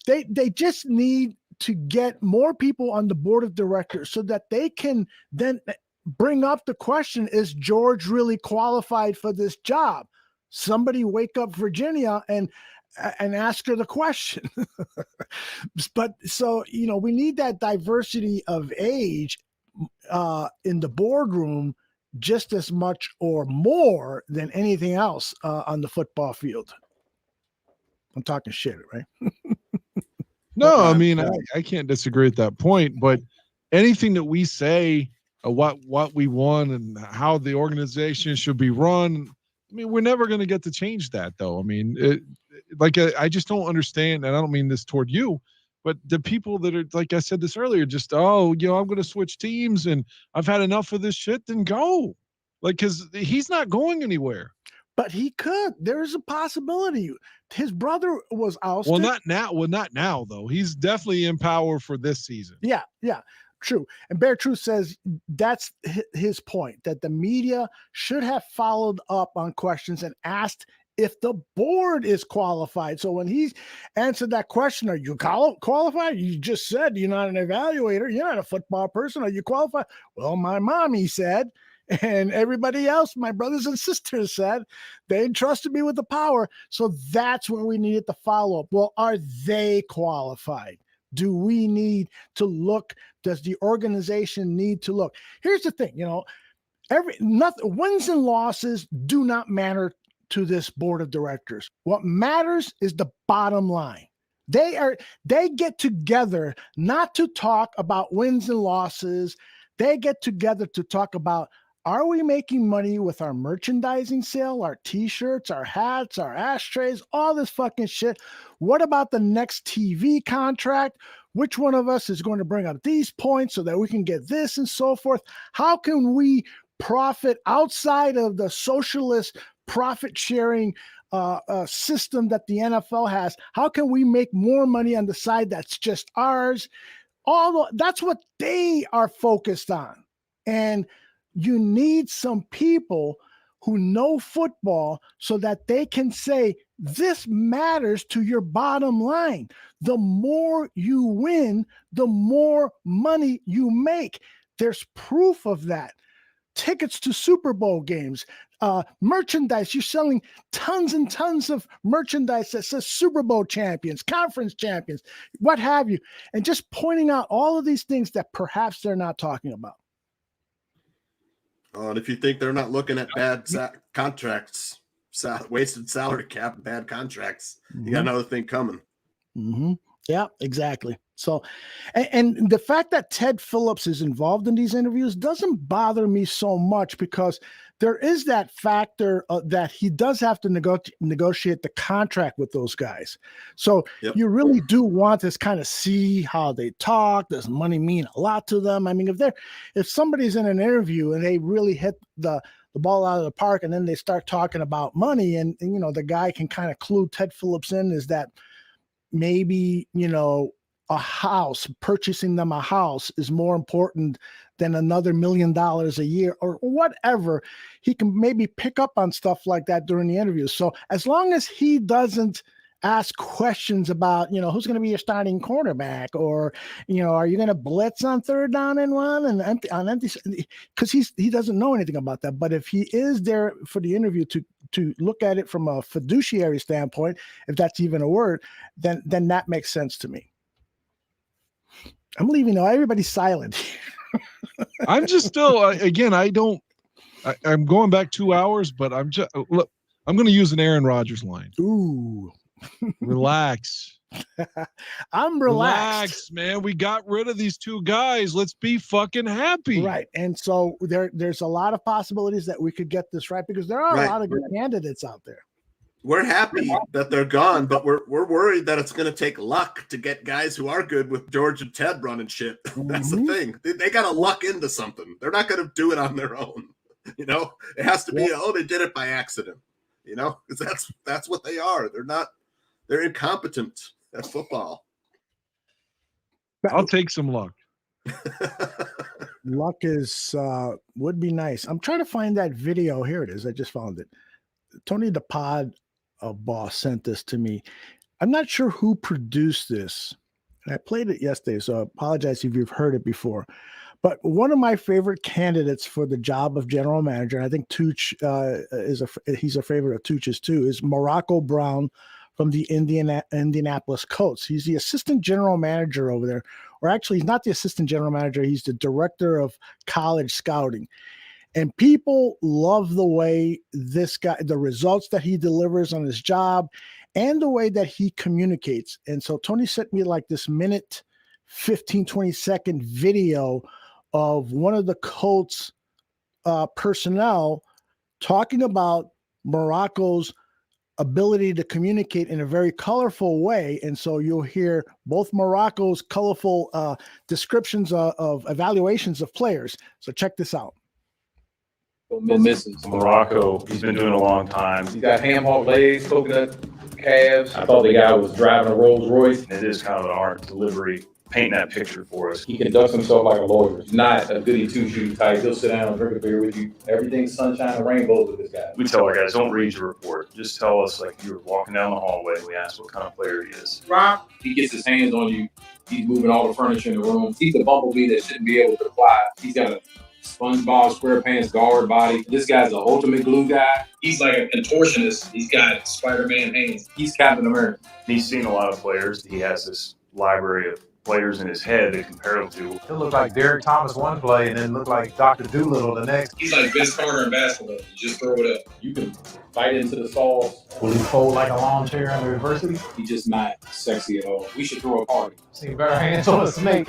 they just need to get more people on the board of directors so that they can then bring up the question, is George really qualified for this job? Somebody wake up Virginia and ask her the question. But so, we need that diversity of age in the boardroom just as much or more than anything else on the football field. I'm talking shit, right? No, I mean, I can't disagree at that point, but anything that we say, what we want and how the organization should be run, I mean, we're never going to get to change that, though. I mean, I just don't understand, and I don't mean this toward you, but the people that are, like I said this earlier, just, I'm going to switch teams and I've had enough of this shit, then go. Because he's not going anywhere. But he could. There's a possibility. His brother was ousted. Not now, though. He's definitely in power for this season. Yeah, true. And Bear Truth says that's his point, that the media should have followed up on questions and asked if the board is qualified. So when he's answered that question, are you qualified? You just said you're not an evaluator. You're not a football person. Are you qualified? Well, my mommy said, and everybody else, my brothers and sisters said, they entrusted me with the power. So that's where we needed to follow up. Well, are they qualified? Do we need to look? Does the organization need to look? Here's the thing, wins and losses do not matter to this board of directors. What matters is the bottom line. They get together not to talk about wins and losses. They get together to talk about, are we making money with our merchandising sale, our t-shirts, our hats, our ashtrays, all this fucking shit? What about the next TV contract? Which one of us is going to bring up these points so that we can get this and so forth? How can we profit outside of the socialist profit sharing system that the NFL has? How can we make more money on the side that's just ours? That's what they are focused on. And you need some people who know football so that they can say, this matters to your bottom line. The more you win, the more money you make. There's proof of that. Tickets to Super Bowl games, merchandise. You're selling tons and tons of merchandise that says Super Bowl champions, conference champions, what have you. And just pointing out all of these things that perhaps they're not talking about. And if you think they're not looking at bad contracts, wasted salary cap, bad contracts, you got another thing coming. Mm-hmm. Yeah, exactly. So, and the fact that Ted Phillips is involved in these interviews doesn't bother me so much, because there is that factor that he does have to negotiate the contract with those guys. So you really do want to kind of see how they talk. Does money mean a lot to them? I mean, if somebody's in an interview and they really hit the the ball out of the park, and then they start talking about money, and the guy can kind of clue Ted Phillips in is that maybe purchasing them a house is more important than another $1 million a year or whatever. He can maybe pick up on stuff like that during the interview. So as long as he doesn't ask questions about, who's going to be your starting quarterback, or, are you going to blitz on 3rd down and 1 and empty, because he doesn't know anything about that. But if he is there for the interview to look at it from a fiduciary standpoint, if that's even a word, then that makes sense to me. I'm leaving now. Everybody's silent. I'm just still, again, I'm going back 2 hours, but I'm going to use an Aaron Rodgers line. Ooh. Relax. I'm relaxed. Relax, man. We got rid of these 2 guys. Let's be fucking happy. Right. And so there's a lot of possibilities that we could get this right, because there are a lot of good candidates out there. We're happy that they're gone, but we're worried that it's going to take luck to get guys who are good with George and Ted running shit. That's the thing. They got to luck into something. They're not going to do it on their own. It has to be, they did it by accident. Because that's what they are. They're incompetent at football. I'll take some luck. Luck is would be nice. I'm trying to find that video. Here it is. I just found it. Tony the Pod boss sent this to me. I'm not sure who produced this. I played it yesterday, so I apologize if you've heard it before. But one of my favorite candidates for the job of general manager, and I think Tooch he's a favorite of Tooch's too, is Morocco Brown from the Indianapolis Colts. He's the assistant general manager over there, or actually he's not the assistant general manager. He's the director of college scouting. And people love the way this guy, the results that he delivers on his job and the way that he communicates. And so Tony sent me like this 15, 20-second video of one of the Colts personnel talking about Morocco's ability to communicate in a very colorful way. And so you'll hear both Morocco's colorful descriptions of evaluations of players. So check this out. Misses Morocco. He's been doing it a long time. He's got ham hock legs, coconut calves. I thought the guy was driving a Rolls Royce. It is kind of an art delivery, painting that picture for us. He conducts himself like a lawyer. He's not a goody two-shoe type. He'll sit down and drink a beer with you. Everything's sunshine and rainbows with this guy. We tell our guys, don't read your report. Just tell us like you were walking down the hallway and we asked what kind of player he is. Rob, he gets his hands on you. He's moving all the furniture in the room. He's the bumblebee that shouldn't be able to fly. He's got a SpongeBob SquarePants guard body. This guy's the ultimate glue guy. He's like a contortionist. He's got Spider-Man hands. He's Captain America. He's seen a lot of players. He has this library of players in his head that compare them to. He'll look like Derek Thomas one play and then look like Dr. Doolittle the next. He's like Vince Carter in basketball. You just throw it up. You can fight into the stalls. Will he fold like a lawn chair under adversity? He's just not sexy at all. We should throw a party. See better hands on a snake.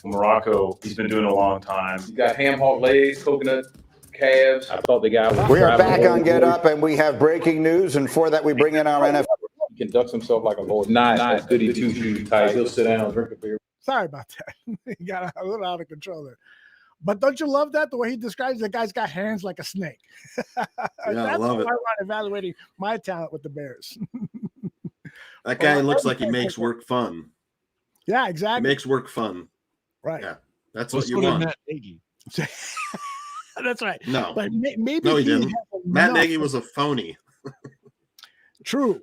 Morocco, he's been doing it a long time. He's got ham hock legs, coconut calves. I thought the guy was We are back on Get Up, and we have breaking news. And for that, we bring in our NFL. He conducts himself like a lawyer. Not goody two-shoe type. He'll sit down and drink a beer. Sorry about that. He got a little out of control there. But don't you love that? The way he describes the guy's got hands like a snake. Yeah, That's I love it. why I'm evaluating my talent with the Bears. That guy looks like he makes work fun. Yeah, He exactly. makes work fun. Right. Yeah, that's Let's what you go to want. Matt Nagy. That's right. No. But maybe No, he didn't. has Matt enough- Nagy was a phony. True.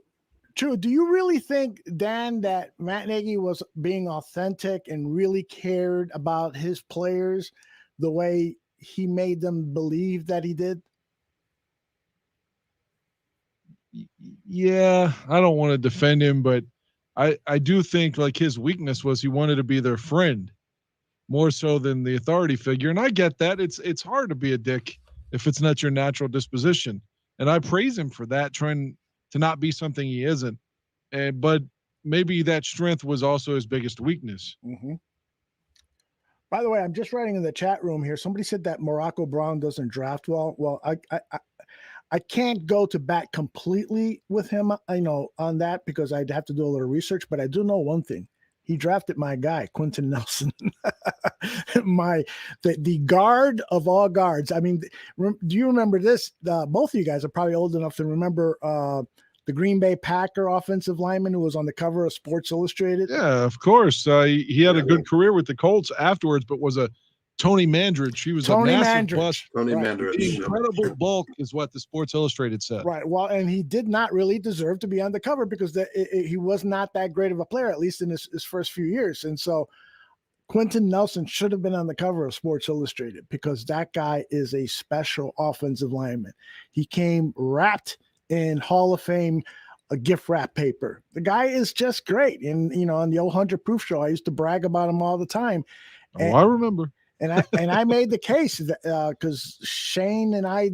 Do you really think, Dan, that Matt Nagy was being authentic and really cared about his players the way he made them believe that he did? Yeah, I don't want to defend him, but I do think like his weakness was he wanted to be their friend more so than the authority figure. And I get that. It's hard to be a dick if it's not your natural disposition. And I praise him for that, trying to not be something he isn't. But maybe that strength was also his biggest weakness. Mm-hmm. By the way, I'm just writing in the chat room here. Somebody said that Morocco Brown doesn't draft well. Well, I can't go to bat completely with him, on that because I'd have to do a little research. But I do know one thing: he drafted my guy, Quentin Nelson, the guard of all guards. I mean, do you remember this? Both of you guys are probably old enough to remember the Green Bay Packer offensive lineman who was on the cover of Sports Illustrated. Yeah, of course. He had a good career with the Colts afterwards, but was a Tony Mandridge. He was Tony a massive Mandridge. bust. Tony Right. Mandridge. The incredible bulk is what the Sports Illustrated said. Right. Well, and he did not really deserve to be on the cover because he was not that great of a player, at least in his first few years. And so Quentin Nelson should have been on the cover of Sports Illustrated because that guy is a special offensive lineman. He came wrapped in Hall of Fame a gift wrap paper. The guy is just great. And, on the old 100 Proof show, I used to brag about him all the time. And, I remember. And I made the case that because Shane and I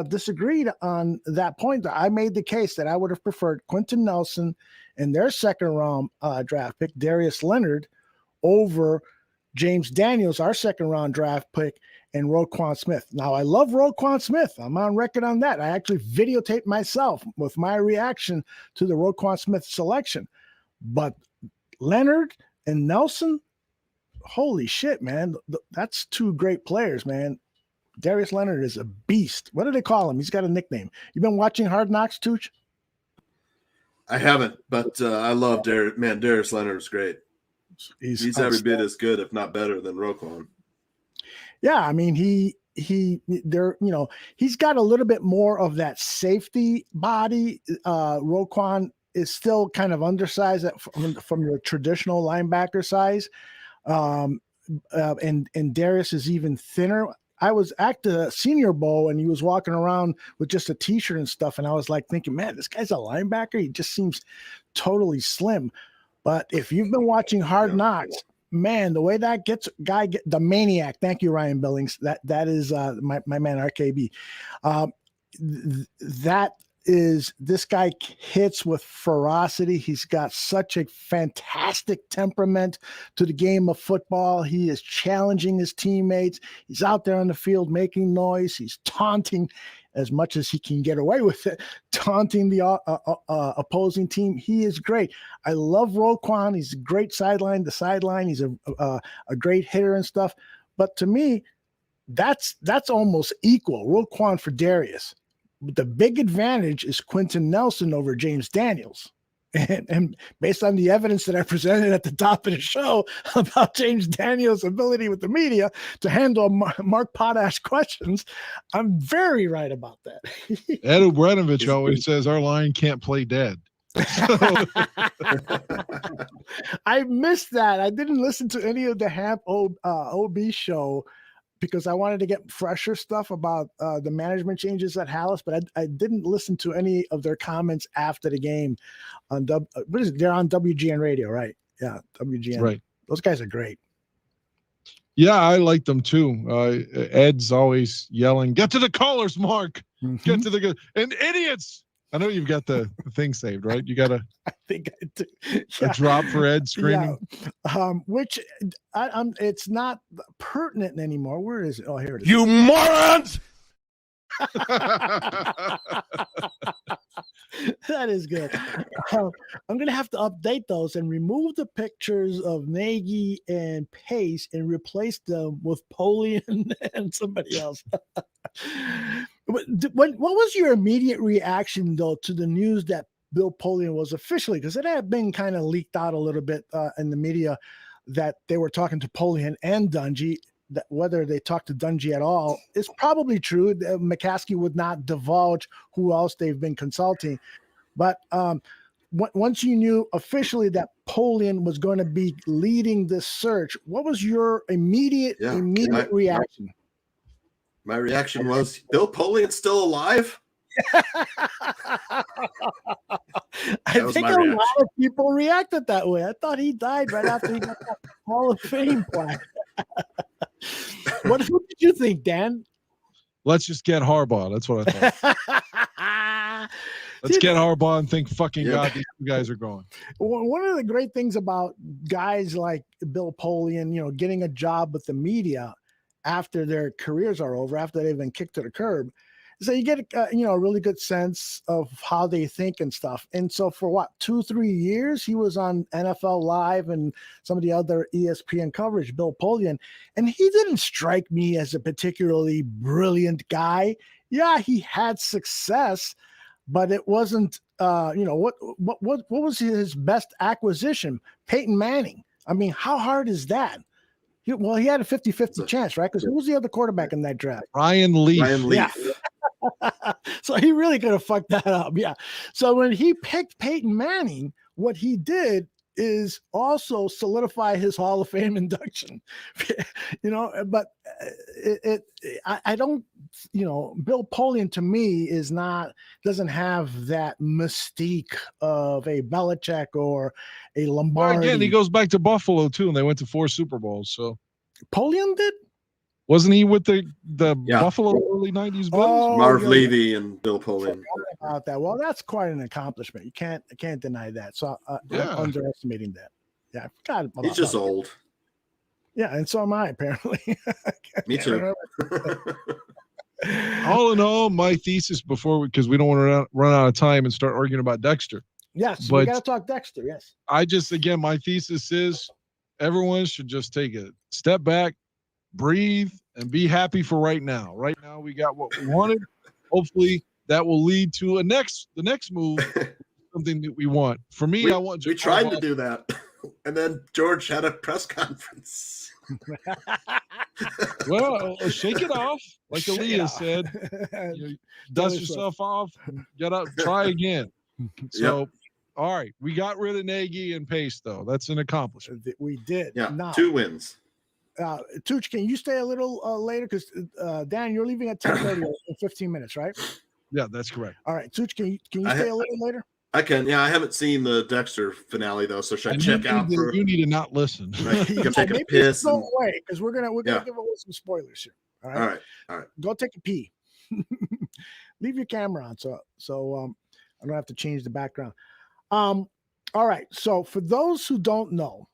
disagreed on that point. I made the case that I would have preferred Quentin Nelson and their second round draft pick, Darius Leonard, over James Daniels, our second round draft pick, and Roquan Smith. Now, I love Roquan Smith. I'm on record on that. I actually videotaped myself with my reaction to the Roquan Smith selection. But Leonard and Nelson, holy shit, man. That's two great players, man. Darius Leonard is a beast. What do they call him? He's got a nickname. You been watching Hard Knocks, Tooch? I haven't, but I love Darius. Man, Darius Leonard is great. He's every bit as good, if not better, than Roquan. Yeah, I mean, he's got a little bit more of that safety body. Roquan is still kind of undersized from your traditional linebacker size. And Darius is even thinner. I was at the Senior Bowl and he was walking around with just a t-shirt and stuff. And I was like thinking, man, this guy's a linebacker. He just seems totally slim. But if you've been watching Hard Knocks, man, the way that guy the maniac. Thank you, Ryan Billings. That is my man RKB. This guy hits with ferocity. He's got such a fantastic temperament to the game of football. He is challenging his teammates. He's out there on the field making noise. He's taunting as much as he can get away with it, taunting the opposing team. He is great. I love Roquan. He's a great sideline to sideline. He's a great hitter and stuff. But to me, that's almost equal. Roquan for Darius. The big advantage is Quentin Nelson over James Daniels. And based on the evidence that I presented at the top of the show about James Daniels' ability with the media to handle Mark Potash questions, I'm very right about that. Ed Obranovich always says our line can't play dead. I missed that. I didn't listen to any of the Hamp OB show because I wanted to get fresher stuff about the management changes at Hallis, but I didn't listen to any of their comments after the game. They're on WGN radio, right? Yeah, WGN. Right. Those guys are great. Yeah, I like them too. Ed's always yelling, "Get to the callers, Mark! Get to the and idiots!" I know you've got the thing saved, right? You got I think I do. A drop for Ed screaming. Yeah. Which it's not pertinent anymore. Where is it? Oh, here it is. You morons! That is good. I'm going to have to update those and remove the pictures of Nagy and Pace and replace them with Polian and somebody else. What was your immediate reaction, though, to the news that Bill Polian was officially, because it had been kind of leaked out a little bit in the media that they were talking to Polian and Dungy, that whether they talked to Dungy at all is probably true. McCaskey would not divulge who else they've been consulting. But once you knew officially that Polian was going to be leading this search, what was your immediate reaction? My reaction was, Bill Polian's still alive? I think a lot of people reacted that way. I thought he died right after he got that Hall of Fame plaque. What did you think, Dan? Let's just get Harbaugh. That's what I thought. Let's get Harbaugh and think fucking God, these two guys are going. One of the great things about guys like Bill Polian, getting a job with the media after their careers are over, after they've been kicked to the curb, So you get a really good sense of how they think and stuff. And so for 2-3 years, he was on NFL Live and some of the other ESPN coverage, Bill Polian, and he didn't strike me as a particularly brilliant guy. Yeah, he had success, but it wasn't. What was his best acquisition? Peyton Manning. I mean, how hard is that? He had a 50-50 chance, right? Because who was the other quarterback in that draft? Ryan Leaf. Yeah. So he really could have fucked that up. Yeah. So when he picked Peyton Manning, what he did is also solidify his Hall of Fame induction. But I don't, Bill Polian to me doesn't have that mystique of a Belichick or a Lombardi. Well, again, he goes back to Buffalo too, and they went to 4 Super Bowls. So Polian did? Wasn't he with the Buffalo early 90s Bills? Marv Levy and Bill Polian. About that. Well, that's quite an accomplishment. You can't deny that. So I'm underestimating that. Yeah, I forgot about He's just old. Yeah, and so am I, apparently. Me too. All in all, my thesis because we don't want to run out of time and start arguing about Dexter. Yes, but we got to talk Dexter, yes. My thesis is everyone should just take a step back, breathe, and be happy for right now. Right now, we got what we wanted. Hopefully, that will lead to the next move, something that we want. For me, we tried to do that, and then George had a press conference. Well, shake it off, like Aaliyah said. Dust yourself off, get up, try again. So, all right, we got rid of Nagy and Pace, though. That's an accomplishment. We did. Yeah, now, 2 wins. Tooch, can you stay a little later? Because Dan, you're leaving at 10:30 in 15 minutes, right? Yeah, that's correct. All right, Tooch, can you stay a little later? I can. Yeah, I haven't seen the Dexter finale though, so should I check out? You need to not listen. Right, you can take a piss. Go away because we're gonna give away some spoilers here. All right. Go take a pee. Leave your camera on so I don't have to change the background. All right. So for those who don't know,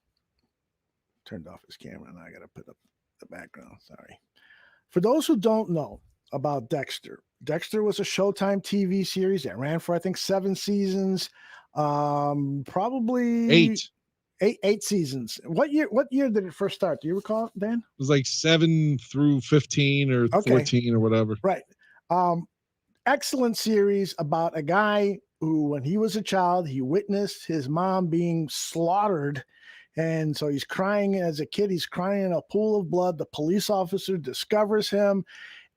turned off his camera and I got to put up the background. Sorry. For those who don't know about Dexter was a Showtime TV series that ran for, I think, 7 seasons, probably 8 seasons. What year did it first start? Do you recall, Dan? It was like 7 through 15 or 14 or whatever. Right. Excellent series about a guy who, when he was a child, he witnessed his mom being slaughtered. And so he's crying as a kid. He's crying in a pool of blood. The police officer discovers him,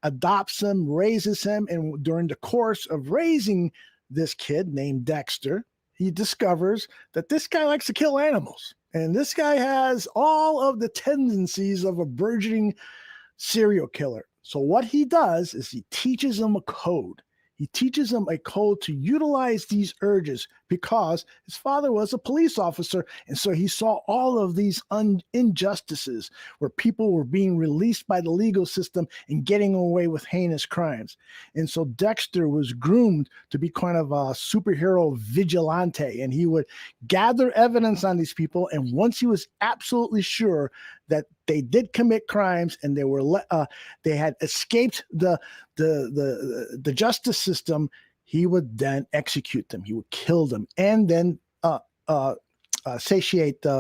adopts him, raises him. And during the course of raising this kid named Dexter, he discovers that this guy likes to kill animals. And this guy has all of the tendencies of a burgeoning serial killer. So what he does is he teaches him a code. He teaches him a code to utilize these urges because his father was a police officer. And so he saw all of these injustices where people were being released by the legal system and getting away with heinous crimes. And so Dexter was groomed to be kind of a superhero vigilante. And he would gather evidence on these people. And once he was absolutely sure that they did commit crimes and they had escaped the justice system, he would then execute them. He would kill them and then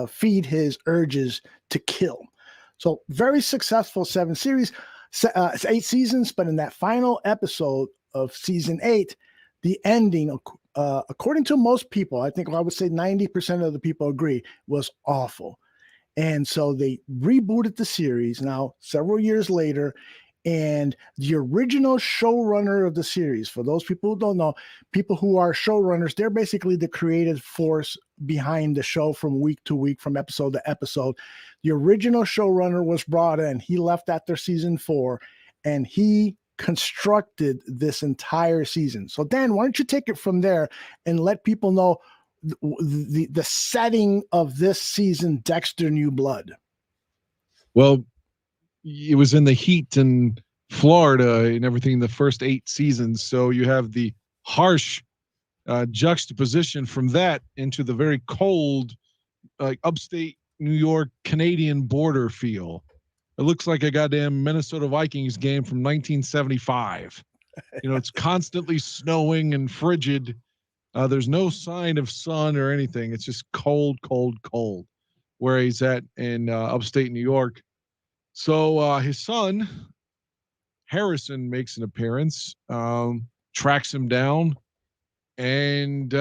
feed his urges to kill. So very successful 7 series, 8 seasons. But in that final episode of season 8, the ending, according to most people, I think I would say 90% of the people agree, was awful. And so they rebooted the series now several years later. And the original showrunner of the series, for those people who don't know, people who are showrunners, they're basically the creative force behind the show from week to week, from episode to episode. The original showrunner was brought in. He left after season 4, and he constructed this entire season. So Dan, why don't you take it from there and let people know the setting of this season, Dexter New Blood? Well, it was in the heat in Florida and everything the first 8 seasons. So you have the harsh juxtaposition from that into the very cold, like upstate New York, Canadian border feel. It looks like a goddamn Minnesota Vikings game from 1975. It's constantly snowing and frigid. There's no sign of sun or anything. It's just cold, cold, cold where he's at in upstate New York. So his son, Harrison, makes an appearance, tracks him down, and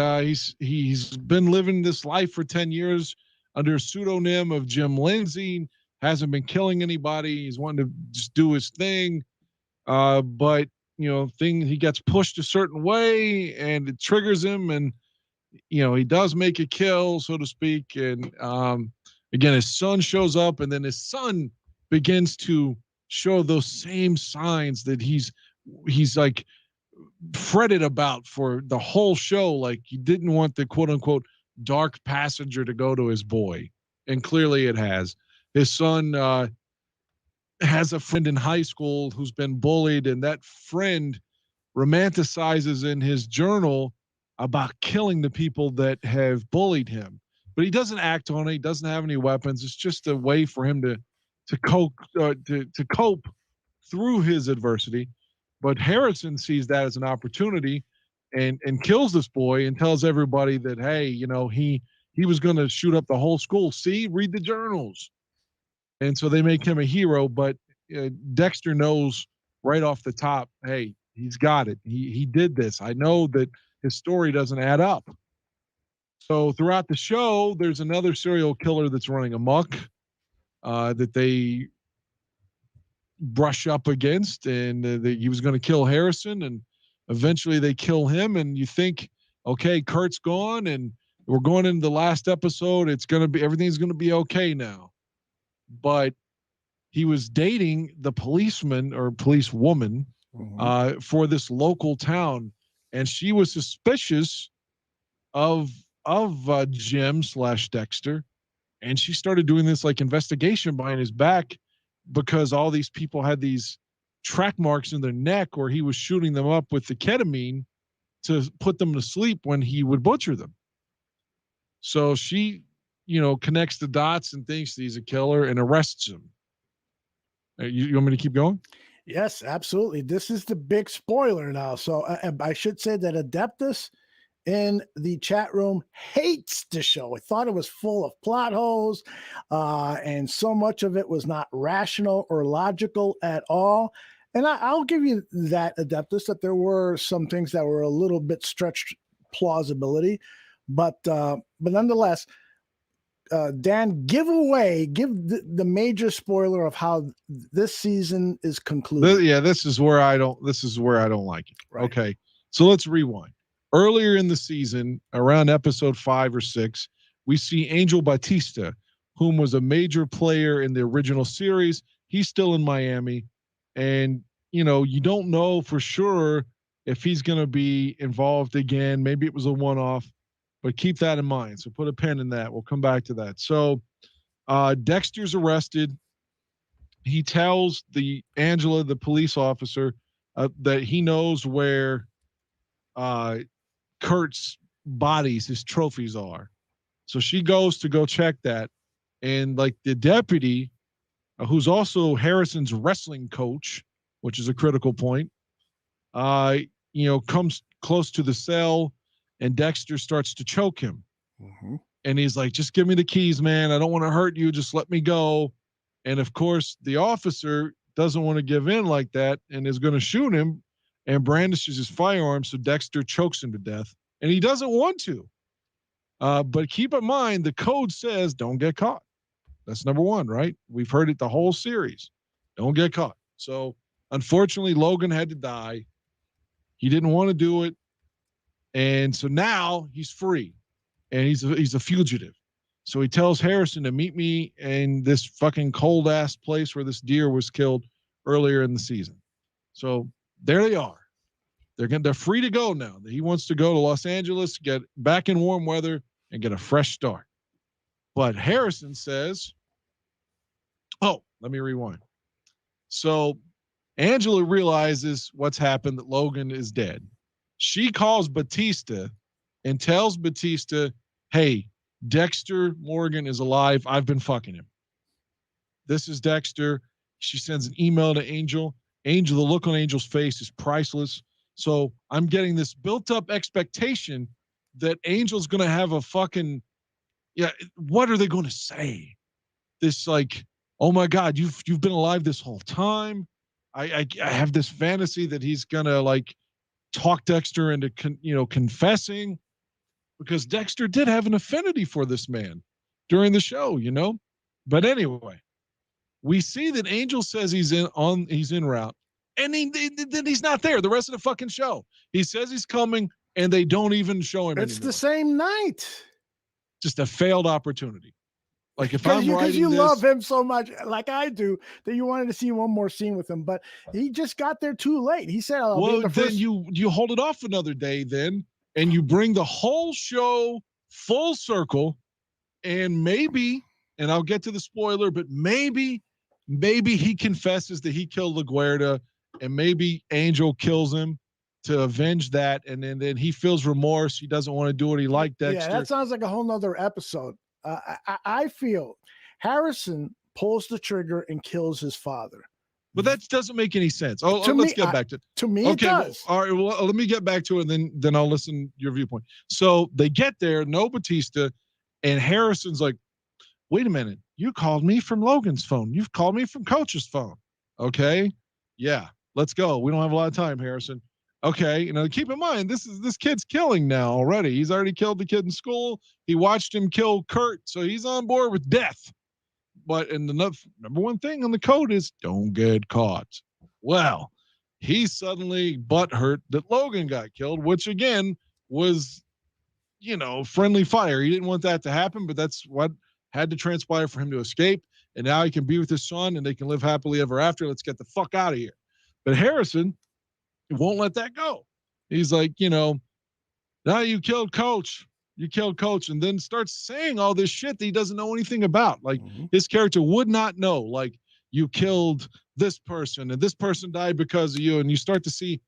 he's been living this life for 10 years under a pseudonym of Jim Lindsay. Hasn't been killing anybody. He's wanting to just do his thing. But he gets pushed a certain way and it triggers him, and he does make a kill, so to speak. And again, his son shows up, and then his son begins to show those same signs that he's like fretted about for the whole show. Like he didn't want the quote unquote dark passenger to go to his boy, and clearly it has. His son has a friend in high school who's been bullied, and that friend romanticizes in his journal about killing the people that have bullied him. But he doesn't act on it. He doesn't have any weapons. It's just a way for him to cope through his adversity. But Harrison sees that as an opportunity and kills this boy and tells everybody that, hey, he was going to shoot up the whole school. See, read the journals. And so they make him a hero, but Dexter knows right off the top, hey, he's got it. He did this. I know that his story doesn't add up. So throughout the show, there's another serial killer that's running amok that they brush up against, and he was going to kill Harrison, and eventually they kill him. And you think, okay, Kurt's gone, and we're going into the last episode. Everything's going to be okay now. But he was dating the policeman or policewoman for this local town, and she was suspicious of Jim / Dexter, and she started doing this like investigation behind his back because all these people had these track marks in their neck where he was shooting them up with the ketamine to put them to sleep when he would butcher them. So she connects the dots and thinks he's a killer and arrests him. You want me to keep going? Yes, absolutely. This is the big spoiler now. So I should say that Adeptus in the chat room hates the show. I thought it was full of plot holes, and so much of it was not rational or logical at all. And I'll give you that, Adeptus, that there were some things that were a little bit stretched plausibility, but nonetheless, Dan, give the major spoiler of how this season is concluded. This is where I don't like it. Right. Okay. So let's rewind. Earlier in the season, around episode 5 or 6, we see Angel Batista, whom was a major player in the original series. He's still in Miami, and you don't know for sure if he's going to be involved again. Maybe it was a one-off. But keep that in mind. So put a pin in that. We'll come back to that. So Dexter's arrested. He tells Angela, the police officer, that he knows where Kurt's bodies, his trophies are. So she goes to go check that. And like the deputy, who's also Harrison's wrestling coach, which is a critical point, comes close to the cell, and Dexter starts to choke him. Mm-hmm. And he's like, just give me the keys, man. I don't want to hurt you. Just let me go. And of course, the officer doesn't want to give in like that and is going to shoot him and brandishes his firearm. So Dexter chokes him to death. And he doesn't want to. But keep in mind, the code says don't get caught. That's number one, right? We've heard it the whole series. Don't get caught. So unfortunately, Logan had to die. He didn't want to do it. And so now he's free, and he's a fugitive. So he tells Harrison to meet me in this fucking cold ass place where this deer was killed earlier in the season. So there they are. They're free to go now. He wants to go to Los Angeles, get back in warm weather, and get a fresh start. But Harrison says, oh, let me rewind. So Angela realizes what's happened, that Logan is dead. She calls Batista and tells Batista, hey, Dexter Morgan is alive. I've been fucking him. This is Dexter. She sends an email to Angel. Angel, the look on Angel's face is priceless. So I'm getting this built-up expectation that Angel's going to have a fucking, what are they going to say? This like, oh my God, you've been alive this whole time. I have this fantasy that he's going to like talk Dexter into, confessing, because Dexter did have an affinity for this man during the show, But anyway, we see that Angel says he's en route, and then he's not there the rest of the fucking show. He says he's coming, and they don't even show him It's anymore. the same night. Just a failed opportunity. Like if I'm Because you writing love this, him so much, like I do, that you wanted to see one more scene with him, but he just got there too late. He said, well, then you hold it off another day then, and you bring the whole show full circle, and maybe, and I'll get to the spoiler, but maybe he confesses that he killed LaGuardia, and maybe Angel kills him to avenge that, and then he feels remorse. He doesn't want to do what he liked Dexter. Yeah, that sounds like a whole nother episode. I feel Harrison pulls the trigger and kills his father. But that doesn't make any sense. Let's get back to it. To me, okay, it does. All right, well, let me get back to it, and then I'll listen to your viewpoint. So they get there, no Batista, and Harrison's like, wait a minute, you called me from Logan's phone. You've called me from Coach's phone. Okay, yeah, let's go. We don't have a lot of time, Harrison. Okay, keep in mind, this kid's killing now already. He's already killed the kid in school. He watched him kill Kurt, so he's on board with death. But and the number one thing on the code is don't get caught. Well, he's suddenly butthurt that Logan got killed, which again was, friendly fire. He didn't want that to happen, but that's what had to transpire for him to escape. And now he can be with his son and they can live happily ever after. Let's get the fuck out of here. But Harrison won't let that go. He's like, now you killed Coach. You killed Coach, and then starts saying all this shit that he doesn't know anything about. Like his character would not know, like you killed this person and this person died because of you. And you start to see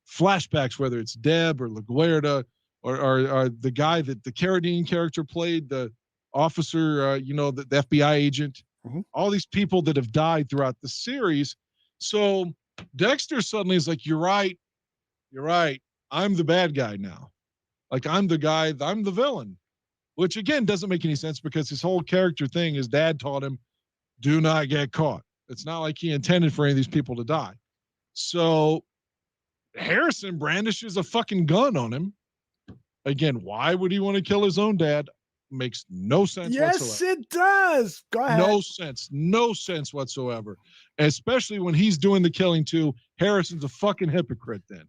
flashbacks, whether it's Deb or LaGuardia or the guy that the Carradine character played, the officer, the FBI agent, all these people that have died throughout the series. So Dexter suddenly is like, you're right. I'm the bad guy now. Like I'm the guy, I'm the villain, which again doesn't make any sense because his whole character thing, his dad taught him, do not get caught. It's not like he intended for any of these people to die. So Harrison brandishes a fucking gun on him. Again, why would he want to kill his own dad? Makes no sense whatsoever. Yes, it does. Go ahead. No sense whatsoever. Especially when he's doing the killing too. Harrison's a fucking hypocrite then.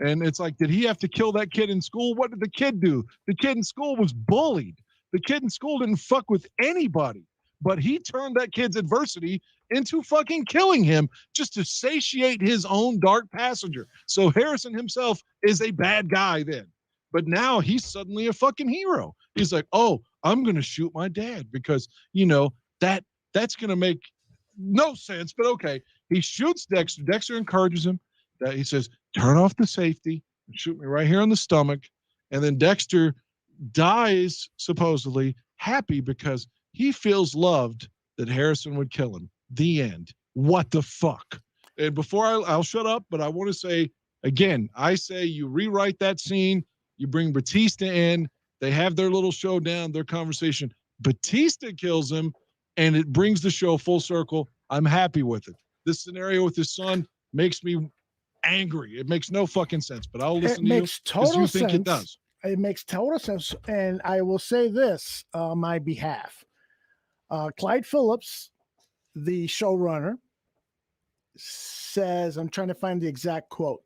And it's like, did he have to kill that kid in school? What did the kid do? The kid in school was bullied. The kid in school didn't fuck with anybody. But he turned that kid's adversity into fucking killing him just to satiate his own dark passenger. So Harrison himself is a bad guy then. But now he's suddenly a fucking hero. He's like, oh, I'm going to shoot my dad because, that's going to make no sense. But okay, he shoots Dexter. Dexter encourages him. He says, turn off the safety and shoot me right here on the stomach. And then Dexter dies, supposedly, happy because he feels loved that Harrison would kill him. The end. What the fuck? And before I'll shut up, but I want to say, again, I say you rewrite that scene, you bring Batista in, they have their little showdown, their conversation. Batista kills him, and it brings the show full circle. I'm happy with it. This scenario with his son makes me angry. It makes no fucking sense, but I'll listen to you because you think it does. It makes total sense. And I will say this on my behalf. Clyde Phillips, the showrunner, says, I'm trying to find the exact quote.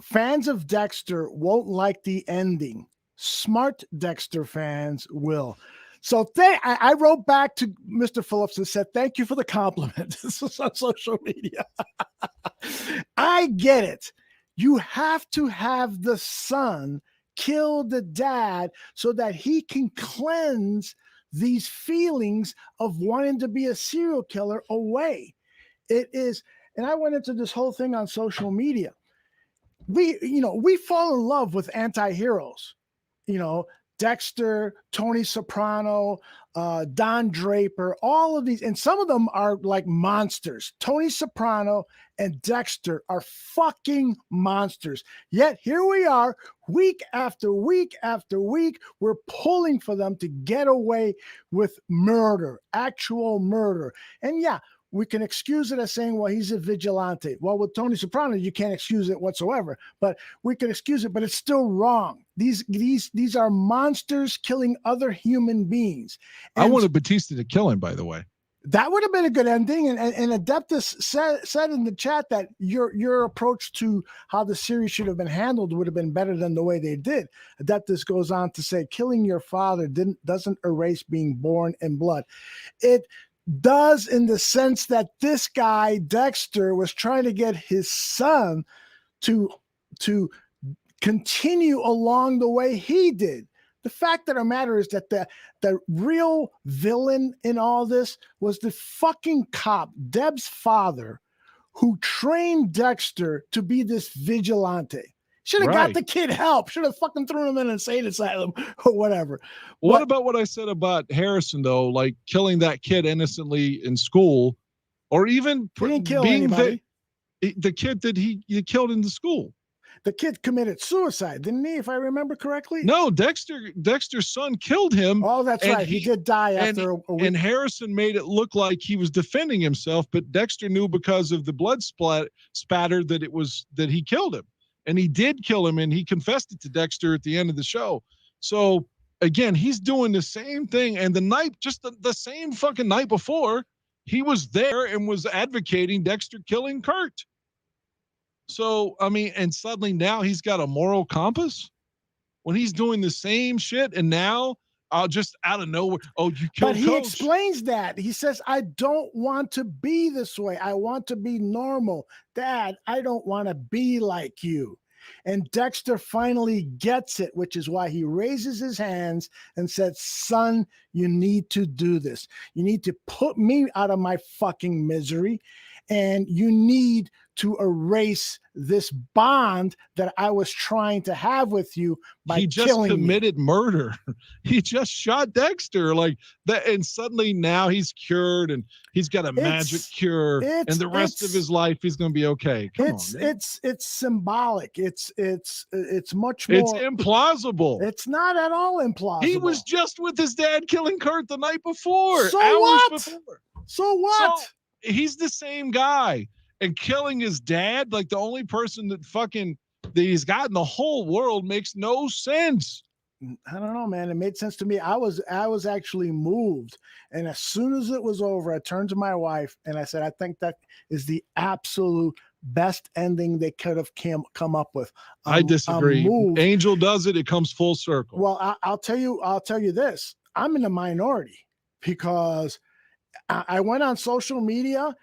Fans of Dexter won't like the ending. Smart Dexter fans will. So I wrote back to Mr. Phillips and said, thank you for the compliment. This is on social media. I get it. You have to have the son kill the dad so that he can cleanse these feelings of wanting to be a serial killer away. It is, and I went into this whole thing on social media. We fall in love with anti-heroes. Dexter, Tony Soprano, Don Draper, all of these, and some of them are like monsters. Tony Soprano and Dexter are fucking monsters. Yet here we are, week after week after week, we're pulling for them to get away with murder, actual murder. And yeah, we can excuse it as saying, well, he's a vigilante. Well, with Tony Soprano, you can't excuse it whatsoever, but we can excuse it, but it's still wrong. These are monsters killing other human beings. And I wanted Batista to kill him, by the way. that would have been a good ending. And Adeptus said in the chat that your approach to how the series should have been handled would have been better than the way they did. Adeptus goes on to say, killing your father doesn't erase being born in blood. It does, in the sense that this guy, Dexter, was trying to get his son to continue along the way he did. The fact of the matter is that the real villain in all this was the fucking cop, Deb's father, who trained Dexter to be this vigilante. Should have got the kid help. Should have fucking thrown him in an insane asylum or whatever. What about what I said about Harrison, though? Like killing that kid innocently in school, or even being the kid that he killed in the school. The kid committed suicide, didn't he, if I remember correctly? No, Dexter's son killed him. Oh, that's right. He did die after a week. And Harrison made it look like he was defending himself, but Dexter knew because of the blood spatter that he killed him. And he did kill him, and he confessed it to Dexter at the end of the show. So, again, he's doing the same thing. And the same fucking night before, he was there and was advocating Dexter killing Kurt. So, I mean, and suddenly now he's got a moral compass when he's doing the same shit. And now just out of nowhere, you killed But he Coach. explains that. He says, I don't want to be this way. I want to be normal. Dad, I don't want to be like you. And Dexter finally gets it, which is why he raises his hands and said, son, you need to do this. You need to put me out of my fucking misery. And you need to erase this bond that I was trying to have with you by killing me. He just committed murder. He just shot Dexter like that. And suddenly now he's cured and he's got a magic cure. And the rest of his life, he's going to be okay. Come on, man. It's symbolic. It's much more. It's implausible. It's not at all implausible. He was just with his dad killing Kurt the night before. So hours what? Before. So what? So, he's the same guy, and killing his dad, like the only person that he's got in the whole world, makes no sense. I don't know, man. It made sense to me. I was actually moved. And as soon as it was over, I turned to my wife and I said, I think that is the absolute best ending they could have come up with. I disagree. Angel does it. It comes full circle. Well, I'll tell you this. I'm in the minority because I went on social media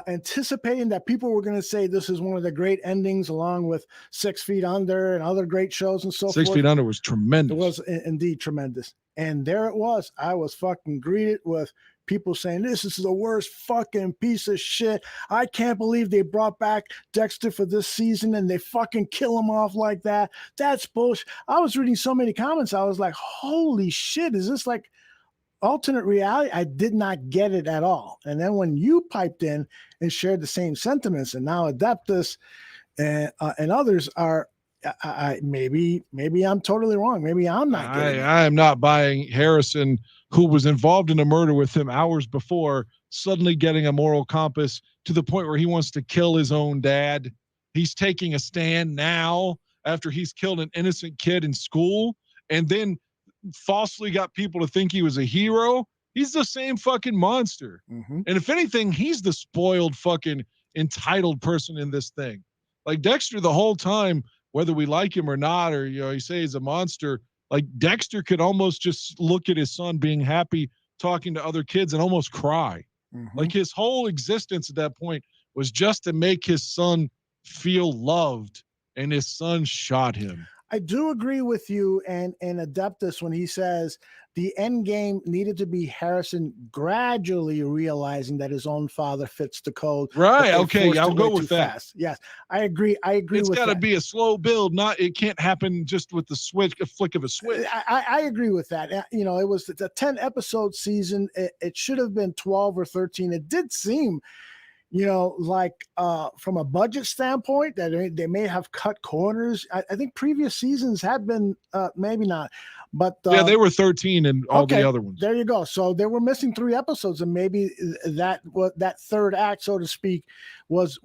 anticipating that people were going to say this is one of the great endings, along with 6 Feet Under and other great shows and so forth. 6 Feet Under was tremendous. It was indeed tremendous. And there it was. I was fucking greeted with people saying, this is the worst fucking piece of shit. I can't believe they brought back Dexter for this season and they fucking kill him off like that. That's bullshit. I was reading so many comments. I was like, holy shit, is this like alternate reality? I did not get it at all. And then when you piped in and shared the same sentiments, and now Adeptus and others are, maybe I'm totally wrong. Maybe I'm not getting it. I am not buying Harrison, who was involved in a murder with him hours before, suddenly getting a moral compass to the point where he wants to kill his own dad. He's taking a stand now after he's killed an innocent kid in school, and then falsely got people to think he was a hero. He's the same fucking monster. Mm-hmm. And if anything, he's the spoiled fucking entitled person in this thing. Like Dexter the whole time, whether we like him or not, or you say he's a monster, like Dexter could almost just look at his son being happy talking to other kids and almost cry. Mm-hmm. Like his whole existence at that point was just to make his son feel loved, and his son shot him. I do agree with you and Adeptus when he says the end game needed to be Harrison gradually realizing that his own father fits the code. Right. Okay. I'll go with that. Fast. Yes, I agree. It's got to be a slow build. It can't happen just with a flick of a switch. I agree with that. You know, it was a 10 episode season. It should have been 12 or 13. It did seem, you know, like from a budget standpoint that they may have cut corners. I think previous seasons have been maybe not, but yeah, they were 13 and all the other ones. There you go. So they were missing 3 episodes, and maybe that third act, so to speak, was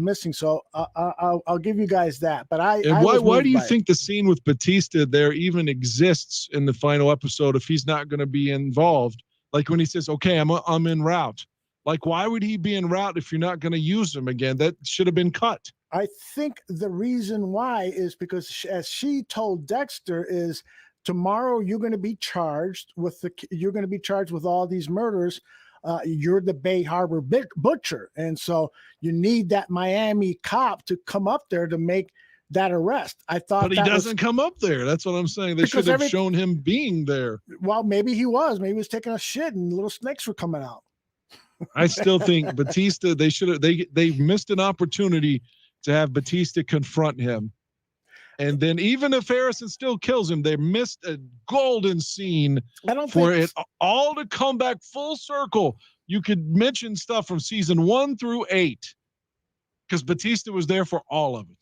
missing. So I'll give you guys that. But why do you think the scene with Batista there even exists in the final episode if he's not going to be involved? Like when he says, "Okay, I'm en route." Like, why would he be en route if you're not going to use him again? That should have been cut. I think the reason why is because, as she told Dexter, is tomorrow you're going to be charged with all these murders. You're the Bay Harbor butcher, and so you need that Miami cop to come up there to make that arrest. I thought, but he doesn't come up there. That's what I'm saying. They should have shown him being there. Well, maybe he was. Maybe he was taking a shit, and little snakes were coming out. I still think Batista, they missed an opportunity to have Batista confront him. And then even if Harrison still kills him, they missed a golden scene for it all to come back full circle. You could mention stuff from season 1 through 8 because Batista was there for all of it.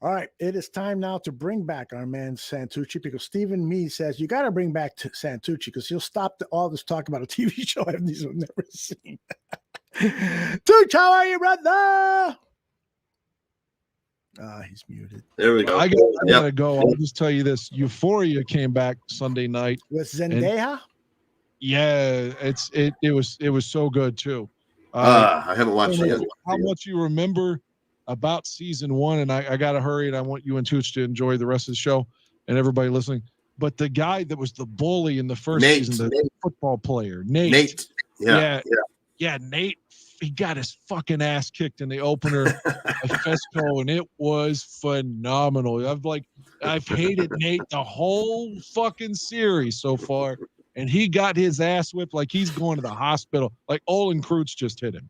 All right, it is time now to bring back our man Santucci, because Stephen Mee says you got to bring back Santucci because he'll stop all this talk about a TV show he's never seen. Tooch, how are you, brother? He's muted. There we go. I gotta go. I'll just tell you this: Euphoria came back Sunday night with Zendaya. Yeah, it was so good too. I haven't watched it yet. How much you remember about season 1, and I got to hurry, and I want you and Tooch to enjoy the rest of the show and everybody listening. But the guy that was the bully in the first season, the football player, Nate. Yeah, Nate, he got his fucking ass kicked in the opener of Fesco, and it was phenomenal. I've hated Nate the whole fucking series so far, and he got his ass whipped like he's going to the hospital. Like Olin Kreutz just hit him.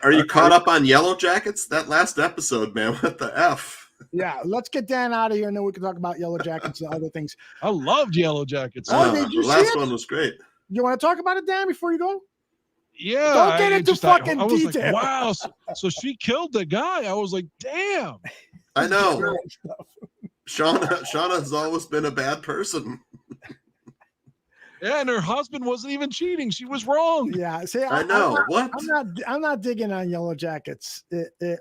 Are you caught up on Yellow Jackets? That last episode, man, what the F? Yeah, let's get Dan out of here and then we can talk about Yellow Jackets and other things. I loved Yellow Jackets. Did you the last one was great. You want to talk about it, Dan, before you go? Yeah. Don't get into fucking I was detail. Like, wow. So she killed the guy. I was like, damn. I know. Shauna has always been a bad person. Yeah, and her husband wasn't even cheating. She was wrong. Yeah, see, I know. I'm not digging on Yellow Jackets.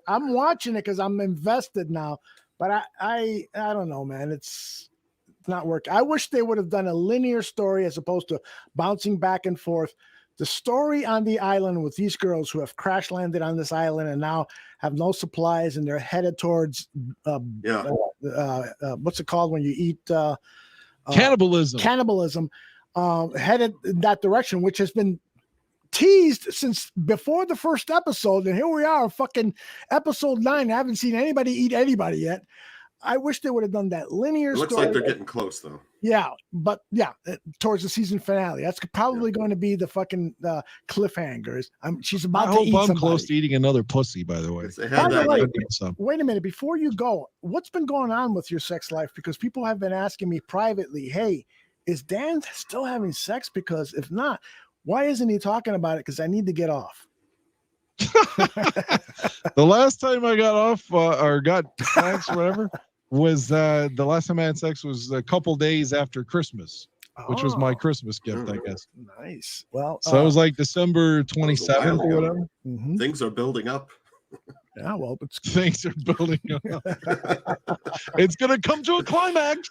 I'm watching it because I'm invested now, but I don't know, man. It's not working. I wish they would have done a linear story as opposed to bouncing back and forth. The story on the island with these girls who have crash landed on this island and now have no supplies and they're headed towards what's it called when you eat cannibalism. Headed in that direction, which has been teased since before the first episode, and here we are, fucking episode 9. I haven't seen anybody eat anybody yet. I wish they would have done that linear It looks story. like they're getting close, though. Yeah, but towards the season finale. That's probably going to be the fucking cliffhangers. She's about to eat somebody. I'm close to eating another pussy, by the way. Wait a minute. Before you go, what's been going on with your sex life? Because people have been asking me privately, hey, is Dan still having sex? Because if not, why isn't he talking about it? Because I need to get off. The last time I got off or got sex, whatever, was the last time I had sex was a couple days after Christmas, which was my Christmas gift, I guess. Nice. Well, so it was like December 27th or whatever. Mm-hmm. Things are building up. Yeah, well, things are building up. It's gonna come to a climax.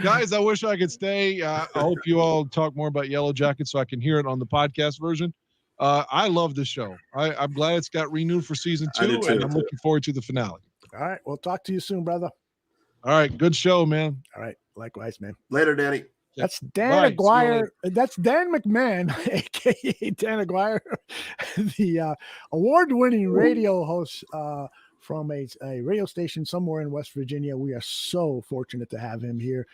Guys, I wish I could stay. I hope you all talk more about Yellow Jackets so I can hear it on the podcast version. I love the show. I'm glad it's got renewed for season 2, and I'm looking forward to the finale. All right, we'll talk to you soon, brother. All right, good show, man. All right, likewise, man. Later, Danny. That's Dan Right, Aguirre. That's Dan McMahon, aka Dan Aguirre, the award-winning radio host from a radio station somewhere in West Virginia. We are so fortunate to have him here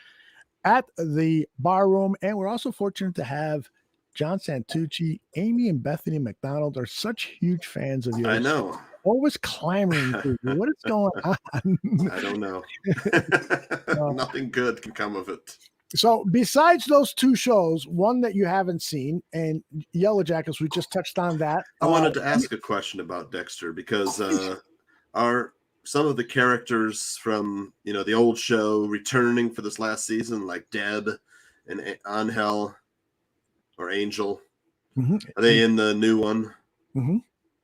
at the bar room, and we're also fortunate to have John Santucci. Amy and Bethany McDonald are such huge fans of yours. I know. Always clamoring for you. What is going on? I don't know. Nothing good can come of it. So besides those two shows, one that you haven't seen and Yellow Jackets, we just touched on that. I wanted to ask a question about Dexter because are some of the characters from the old show returning for this last season, like Deb and Angel or Angel? Mm-hmm. Are they in the new one? Mm-hmm.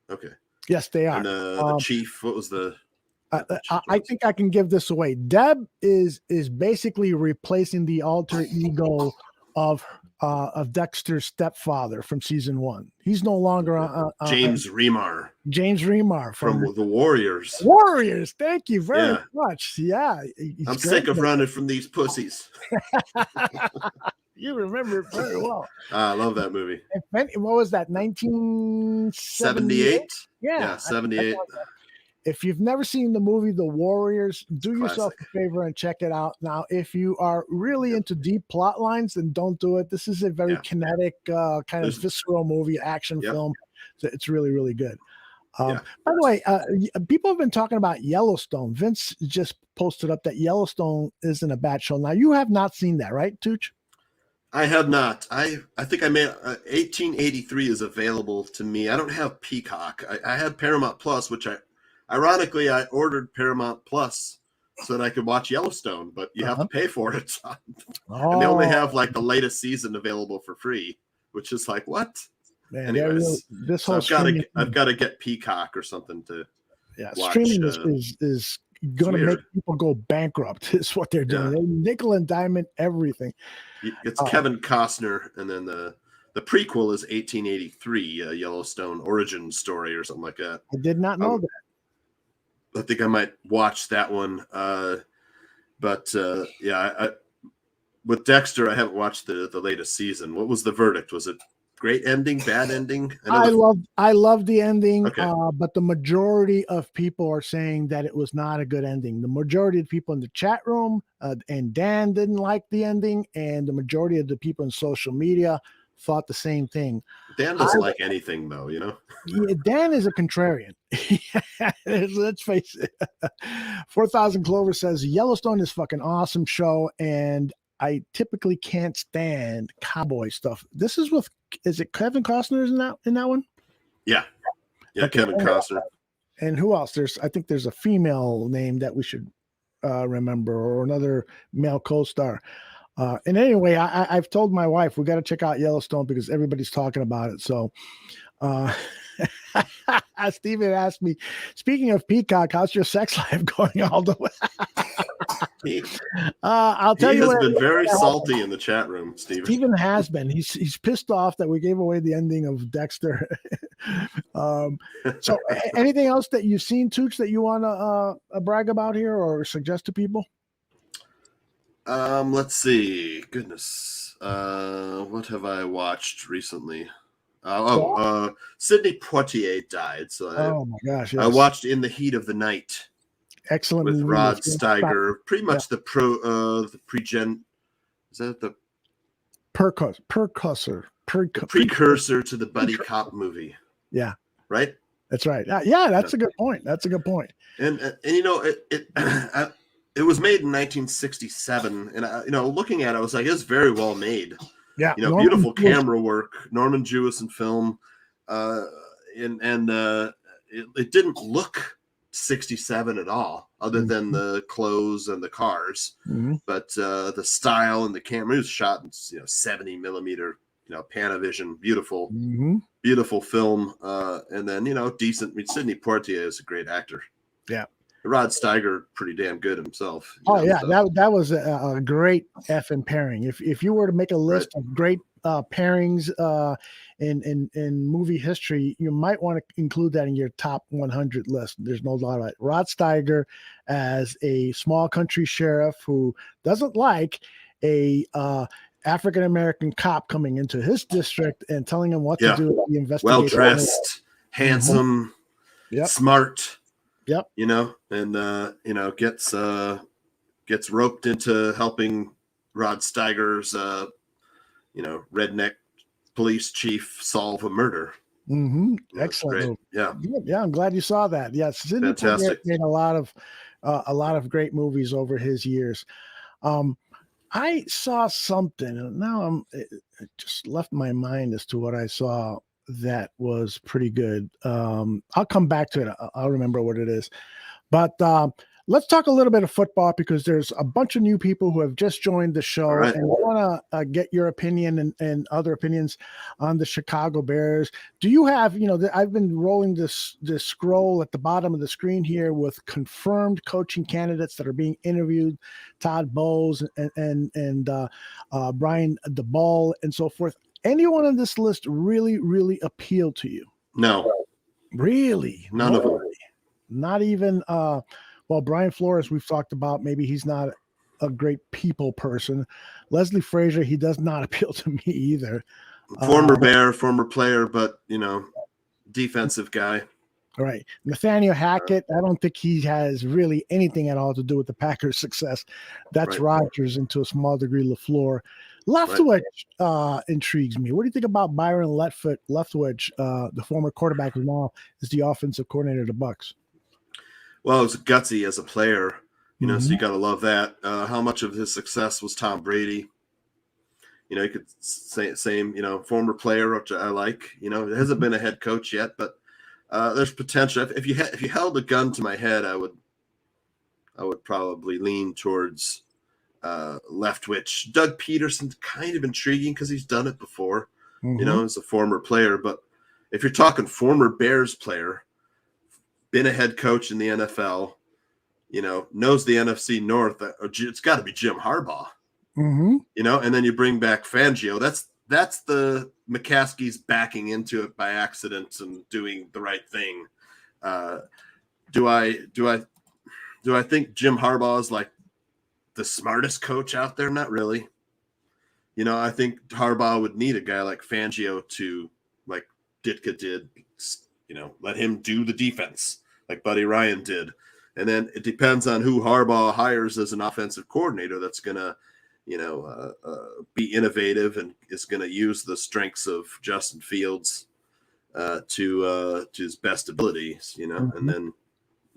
Okay. Yes, they are. And the chief, what was the? I think I can give this away. Deb is basically replacing the alter ego of Dexter's stepfather from season 1. He's no longer James Remar. James Remar from the Warriors. Warriors. Thank you very much. Yeah, I'm sick of running from these pussies. You remember it very well. I love that movie. What was that? 1978? Yeah, 78. If you've never seen the movie The Warriors, do yourself a favor and check it out. Now, if you are really into deep plot lines, then don't do it. This is a very kinetic, kind of visceral movie, action film. So it's really, really good. By the way, people have been talking about Yellowstone. Vince just posted up that Yellowstone isn't a bad show. Now, you have not seen that, right, Tooch? I have not. I think I made 1883 is available to me. I don't have Peacock. I have Paramount Plus, which ironically I ordered Paramount Plus so that I could watch Yellowstone, but you have to pay for it. And they only have like the latest season available for free, which is like what? Man, anyways, this whole I've got to get Peacock or something to watch. Streaming is going to make people go bankrupt. Is what they're doing. They nickel and diamond everything. It's Kevin Costner, and then the prequel is 1883, Yellowstone origin story or something like that. I did not know that. I think I might watch that one. With Dexter, I haven't watched the latest season. What was the verdict? Was it great ending, bad ending? I love the ending, but the majority of people are saying that it was not a good ending. The majority of the people in the chat room and Dan didn't like the ending, and the majority of the people in social media thought the same thing. Dan doesn't like anything, though, Yeah, Dan is a contrarian. Let's face it. 4,000 Clover says Yellowstone is fucking awesome show, and I typically can't stand cowboy stuff. This is is it Kevin Costner in that one? Yeah, okay. Kevin Costner. And who else? I think there's a female name that we should remember, or another male co-star. And anyway, I've told my wife we got to check out Yellowstone because everybody's talking about it. So, Steven asked me, speaking of Peacock, how's your sex life going, Aldo? I'll tell you. He has been very salty in the chat room, Steven. Steven has been. He's pissed off that we gave away the ending of Dexter. So, anything else that you've seen, Tooch, that you want to brag about here or suggest to people? Let's see. Goodness. What have I watched recently? Sidney Poitier died. So oh my gosh. Yes. I watched In the Heat of the Night. Excellent with movie. Rod Steiger. Pretty much the pre-gen. Is that the precursor to the buddy cop movie? Yeah. Right? That's right. Yeah, that's a good point. That's a good point. And it was made in 1967, and looking at it, I was like, it's very well made. Yeah, beautiful camera work. Norman Jewison film, it didn't look 67 at all, other than the clothes and the cars. Mm-hmm. But the style and the camera, it was shot in 70 millimeter, Panavision, beautiful, beautiful film. And then decent. I mean, Sidney Poitier is a great actor. Yeah. Rod Steiger, pretty damn good himself. That was a great effing pairing. If you were to make a list of great pairings in movie history, you might want to include that in your top 100 list. There's no doubt about it. Rod Steiger as a small country sheriff who doesn't like a African American cop coming into his district and telling him what to do with the investigation. Well dressed, handsome, smart. Yep. You know, and gets roped into helping Rod Steiger's redneck police chief solve a murder. Excellent. Yeah. I'm glad you saw that. Yes, Sidney Fantastic. Poitier made a lot of great movies over his years. I saw something, and now it just left my mind as to what I saw that was pretty good. I'll come back to it. I'll remember what it is. But let's talk a little bit of football, because there's a bunch of new people who have just joined the show, and I want to get your opinion and other opinions on the Chicago Bears. Do you have, I've been rolling this scroll at the bottom of the screen here with confirmed coaching candidates that are being interviewed, Todd Bowles and Brian DeBall and so forth. Anyone on this list really, really appealed to you? No. Really? None of them. Not even Brian Flores, we've talked about. Maybe he's not a great people person. Leslie Frazier, he does not appeal to me either. Former Bear, former player, but defensive guy. Right. Nathaniel Hackett, I don't think he has really anything at all to do with the Packers' success. That's Rodgers, and to a small degree, LaFleur. Leftwich intrigues me. What do you think about Byron Leftwich, the former quarterback who now is the offensive coordinator of the Bucs? Well, it was gutsy as a player, so you got to love that. How much of his success was Tom Brady? You could say same, former player, which I like. It hasn't been a head coach yet, but there's potential. If you held a gun to my head, I would probably lean towards Leftwich. Doug Peterson's kind of intriguing because he's done it before, as a former player. But if you're talking former Bears player, been a head coach in the NFL, knows the NFC North, it's got to be Jim Harbaugh. And then you bring back Fangio. That's the McCaskey's backing into it by accident and doing the right thing. Do I think Jim Harbaugh is like the smartest coach out there? Not really. I think Harbaugh would need a guy like Fangio to, like Ditka did, let him do the defense like Buddy Ryan did. And then it depends on who Harbaugh hires as an offensive coordinator that's going to, be innovative and is going to use the strengths of Justin Fields to his best abilities, and then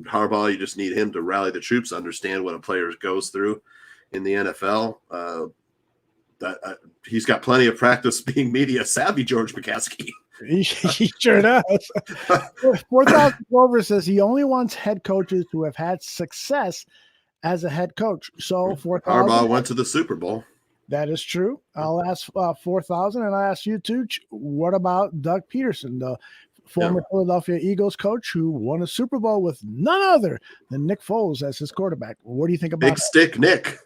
Harbaugh, you just need him to rally the troops, understand what a player goes through in the NFL. He's got plenty of practice being media savvy, George McCaskey. He sure does. 4,000 Clover says he only wants head coaches who have had success as a head coach. So 4,000. Harbaugh went to the Super Bowl. That is true. I'll ask 4,000, and I'll ask you too. What about Doug Peterson, the former Philadelphia Eagles coach who won a Super Bowl with none other than Nick Foles as his quarterback? What do you think about Big Stick Nick?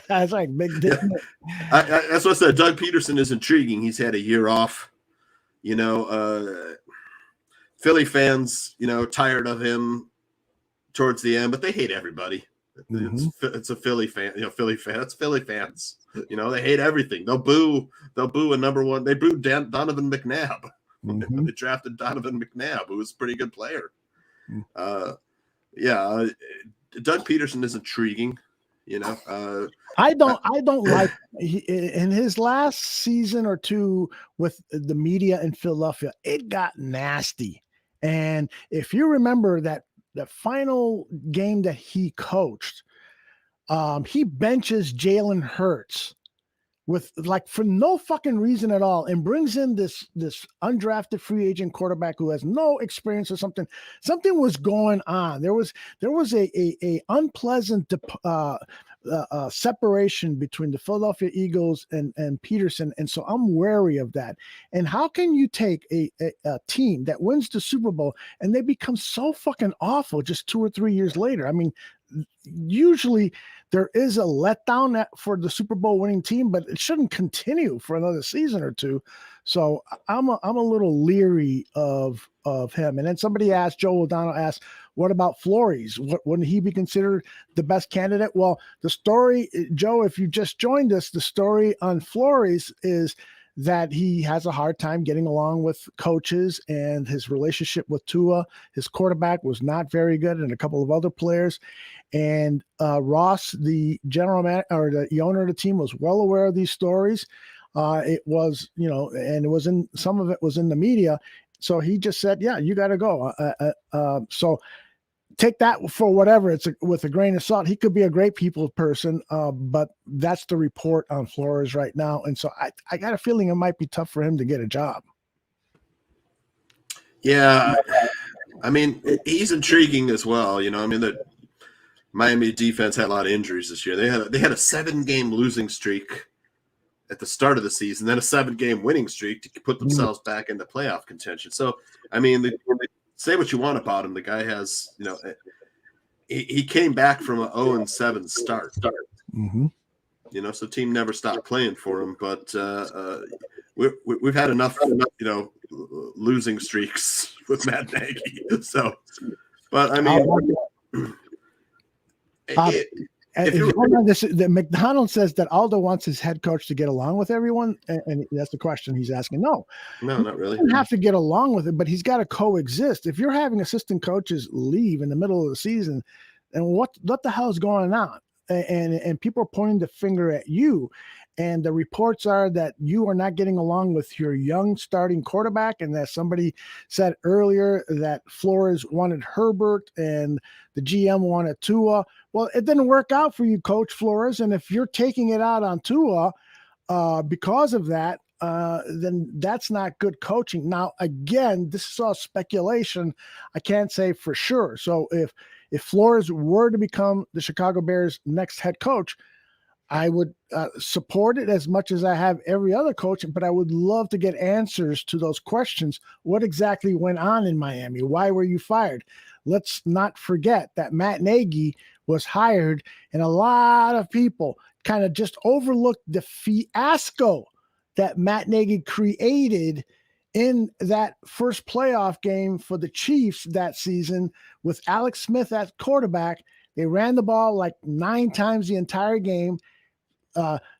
That's like Big Dick Nick. That's what I said. Doug Peterson is intriguing. He's had a year off. Philly fans, tired of him towards the end, but they hate everybody. It's a Philly fan, Philly fan. It's Philly fans. They hate everything. They'll boo a number one. They booed Donovan McNabb. They drafted Donovan McNabb, who was a pretty good player. Doug Peterson is intriguing. I don't like in his last season or two with the media in Philadelphia, it got nasty. And if you remember that final game that he coached, he benches Jalen Hurts for no fucking reason at all, and brings in this undrafted free agent quarterback who has no experience or something. Something was going on. There was a unpleasant separation between the Philadelphia Eagles and Peterson, and so I'm wary of that. And how can you take a team that wins the Super Bowl and they become so fucking awful just 2 or 3 years later? I mean, usually there is a letdown for the Super Bowl winning team, but it shouldn't continue for another season or two. So I'm a little leery of him. And then somebody asked, Joe O'Donnell asked, what about Flores? Wouldn't he be considered the best candidate? Well, the story, Joe, if you just joined us, the story on Flores is that he has a hard time getting along with coaches, and his relationship with Tua, his quarterback, was not very good, and a couple of other players. And Ross, the general manager or the owner of the team, was well aware of these stories. It was, and it was some of it was in the media. So he just said, yeah, you got to go. So take that for whatever it's with a grain of salt. He could be a great people person, but that's the report on Flores right now. And so I got a feeling it might be tough for him to get a job. Yeah. I mean, he's intriguing as well. The Miami defense had a lot of injuries this year. They had a 7-game losing streak at the start of the season, then a 7-game winning streak to put themselves back into playoff contention. So, I mean, say what you want about him. The guy has, he came back from an 0-7 start. Mm-hmm. So team never stopped playing for him. But we've had enough, losing streaks with Matt Nagy. So, but I mean, the McDonald says that Aldo wants his head coach to get along with everyone, and that's the question he's asking. No, not really. He doesn't have to get along with it, but he's got to coexist. If you're having assistant coaches leave in the middle of the season, then what the hell is going on? And people are pointing the finger at you. And the reports are that you are not getting along with your young starting quarterback, and that somebody said earlier that Flores wanted Herbert and the GM wanted Tua. Well, it didn't work out for you, Coach Flores. And if you're taking it out on Tua because of that, then that's not good coaching. Now, again, this is all speculation. I can't say for sure. So if Flores were to become the Chicago Bears' next head coach, I would support it as much as I have every other coach, but I would love to get answers to those questions. What exactly went on in Miami? Why were you fired? Let's not forget that Matt Nagy was hired, and a lot of people kind of just overlooked the fiasco that Matt Nagy created in that first playoff game for the Chiefs that season with Alex Smith at quarterback. They ran the ball like 9 times the entire game.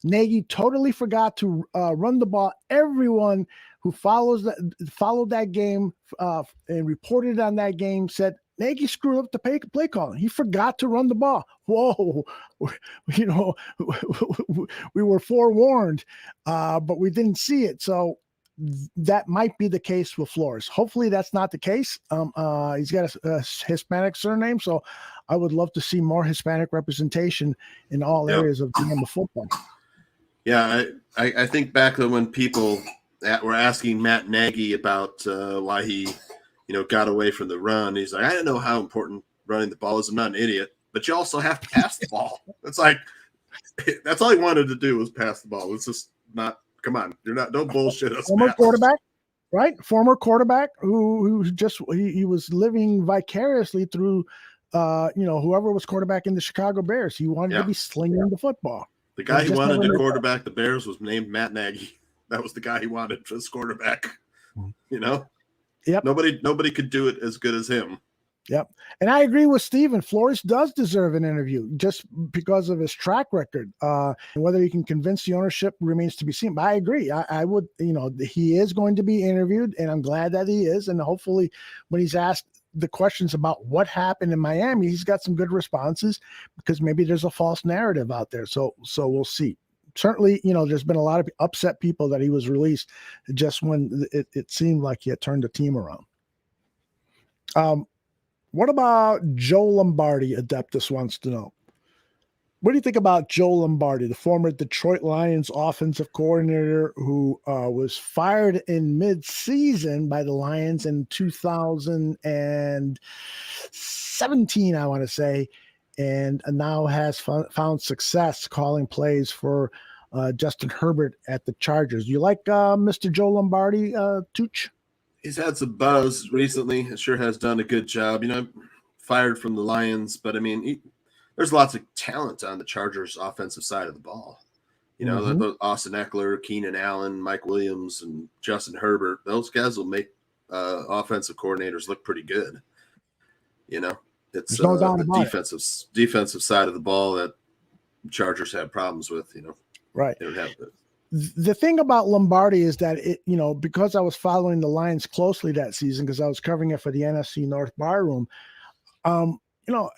Nagy totally forgot to run the ball. Everyone who followed that game and reported on that game said Nagy screwed up the play calling. He forgot to run the ball. Whoa, we were forewarned, but we didn't see it. So that might be the case with Flores. Hopefully that's not the case. He's got a Hispanic surname, so I would love to see more Hispanic representation in all areas of the game of football. Yeah, I think back to when people were asking Matt Nagy about why he, got away from the run. He's like, I don't know how important running the ball is. I'm not an idiot, but you also have to pass the ball. It's like, that's all he wanted to do was pass the ball. It's just not. Come on, don't bullshit us. Former quarterback, right? Former quarterback who just he was living vicariously through, whoever was quarterback in the Chicago Bears. He wanted to be slinging the football. The guy he wanted to quarterback the Bears was named Matt Nagy. That was the guy he wanted for his quarterback. Yep. Nobody could do it as good as him. Yep. And I agree with Steven. Flores does deserve an interview just because of his track record. And whether he can convince the ownership remains to be seen. But I agree. I would, he is going to be interviewed, and I'm glad that he is. And hopefully when he's asked the questions about what happened in Miami, he's got some good responses, because maybe there's a false narrative out there. So we'll see. Certainly, there's been a lot of upset people that he was released just when it seemed like he had turned the team around. What about Joe Lombardi? Adeptus wants to know. What do you think about Joe Lombardi, the former Detroit Lions offensive coordinator who was fired in mid-season by the Lions in 2017, I want to say, and now has found success calling plays for Justin Herbert at the Chargers. You like Mr. Joe Lombardi, Tooch? He's had some buzz recently. It sure has done a good job. Fired from the Lions, but I mean, there's lots of talent on the Chargers offensive side of the ball. You know, the Austin Eckler, Keenan Allen, Mike Williams, and Justin Herbert, those guys will make offensive coordinators look pretty good. You know, it's no doubt about defensive side of the ball that Chargers have problems with, you know. Right. They don't have it. The thing about Lombardi is that because I was following the Lions closely that season, because I was covering it for the NFC North Barroom,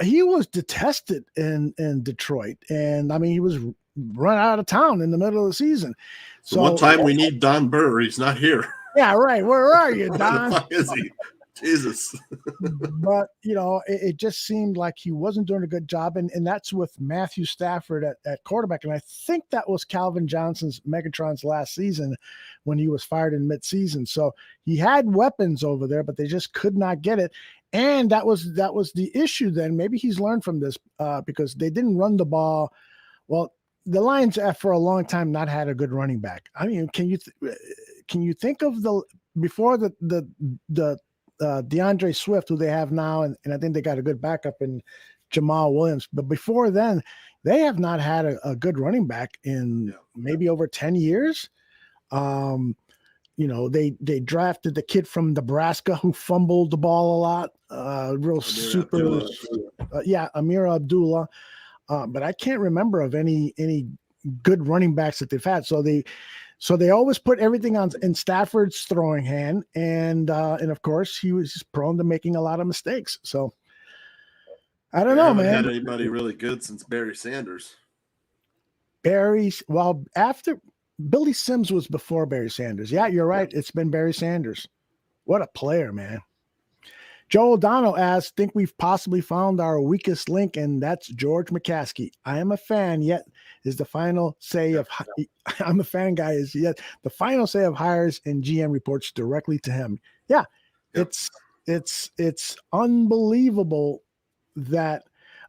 he was detested in Detroit. And I mean, he was run out of town in the middle of the season. So one time we need Don Burr. He's not here. Yeah, right. Where are you, Don? Where is he? Jesus. But, it just seemed like he wasn't doing a good job. And that's with Matthew Stafford at quarterback. And I think that was Calvin Johnson's Megatron's last season when he was fired in midseason. So he had weapons over there, but they just could not get it. And that was the issue then. Maybe he's learned from this because they didn't run the ball. Well, the Lions have for a long time not had a good running back. I mean, can you think of before the DeAndre Swift, who they have now, and I think they got a good backup in Jamal Williams. But before then, they have not had a good running back in maybe over 10 years. They drafted the kid from Nebraska who fumbled the ball a lot. Amir Abdullah. But I can't remember of any good running backs that they've had. So they always put everything in Stafford's throwing hand, and of course he was prone to making a lot of mistakes. So I don't know, man. Haven't had anybody really good since Barry Sanders. After Billy Sims was before Barry Sanders. Yeah, you're right. It's been Barry Sanders. What a player, man. Joe O'Donnell asks, think we've possibly found our weakest link, and that's George McCaskey. I am a fan, yet is the final say of I'm a fan guy, is yet the final say of hires and GM reports directly to him. Yeah. It's unbelievable that,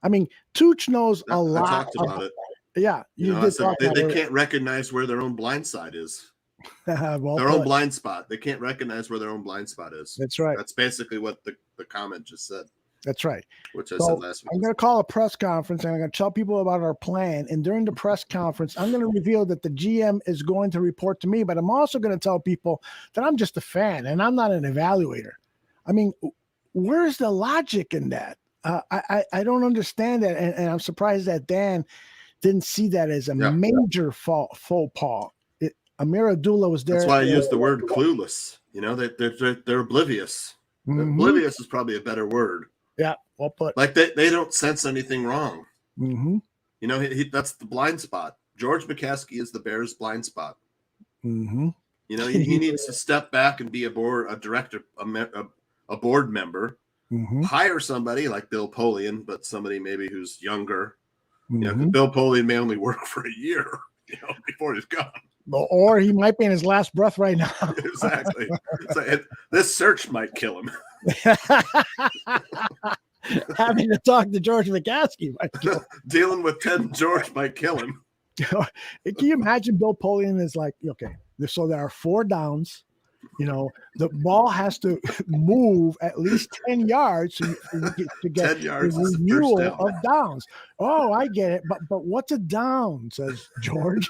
I mean, Tooch knows a lot. I talked about it. Yeah. They can't recognize where their own blind side is. Own blind spot. They can't recognize where their own blind spot is. That's right. That's basically what the comment just said. That's right. Which I said last week. I'm going to call a press conference and I'm going to tell people about our plan. And during the press conference, I'm going to reveal that the GM is going to report to me, but I'm also going to tell people that I'm just a fan and I'm not an evaluator. I mean, where's the logic in that? I don't understand that. And I'm surprised that Dan didn't see that as a major faux pas. Amir Abdullah was there. That's why I used the word clueless. You know, they're oblivious. Mm-hmm. Oblivious is probably a better word. Yeah, well put. Like they don't sense anything wrong. Mm-hmm. You know, that's the blind spot. George McCaskey is the Bears' blind spot. Mm-hmm. You know, he needs to step back and be a director, a board member. Mm-hmm. Hire somebody like Bill Polian, but somebody maybe who's younger. Mm-hmm. You know, Bill Polian may only work for a year, before he's gone. Or he might be in his last breath right now. Exactly. This search might kill him. Having to talk to George McCaskey might kill him. Dealing with Ted George might kill him. Can you imagine Bill Polian is like, okay, so there are 4 downs. You know, the ball has to move at least 10 yards to get 10 yards the renewal down. Of downs. Oh, I get it. But what's a down, says George.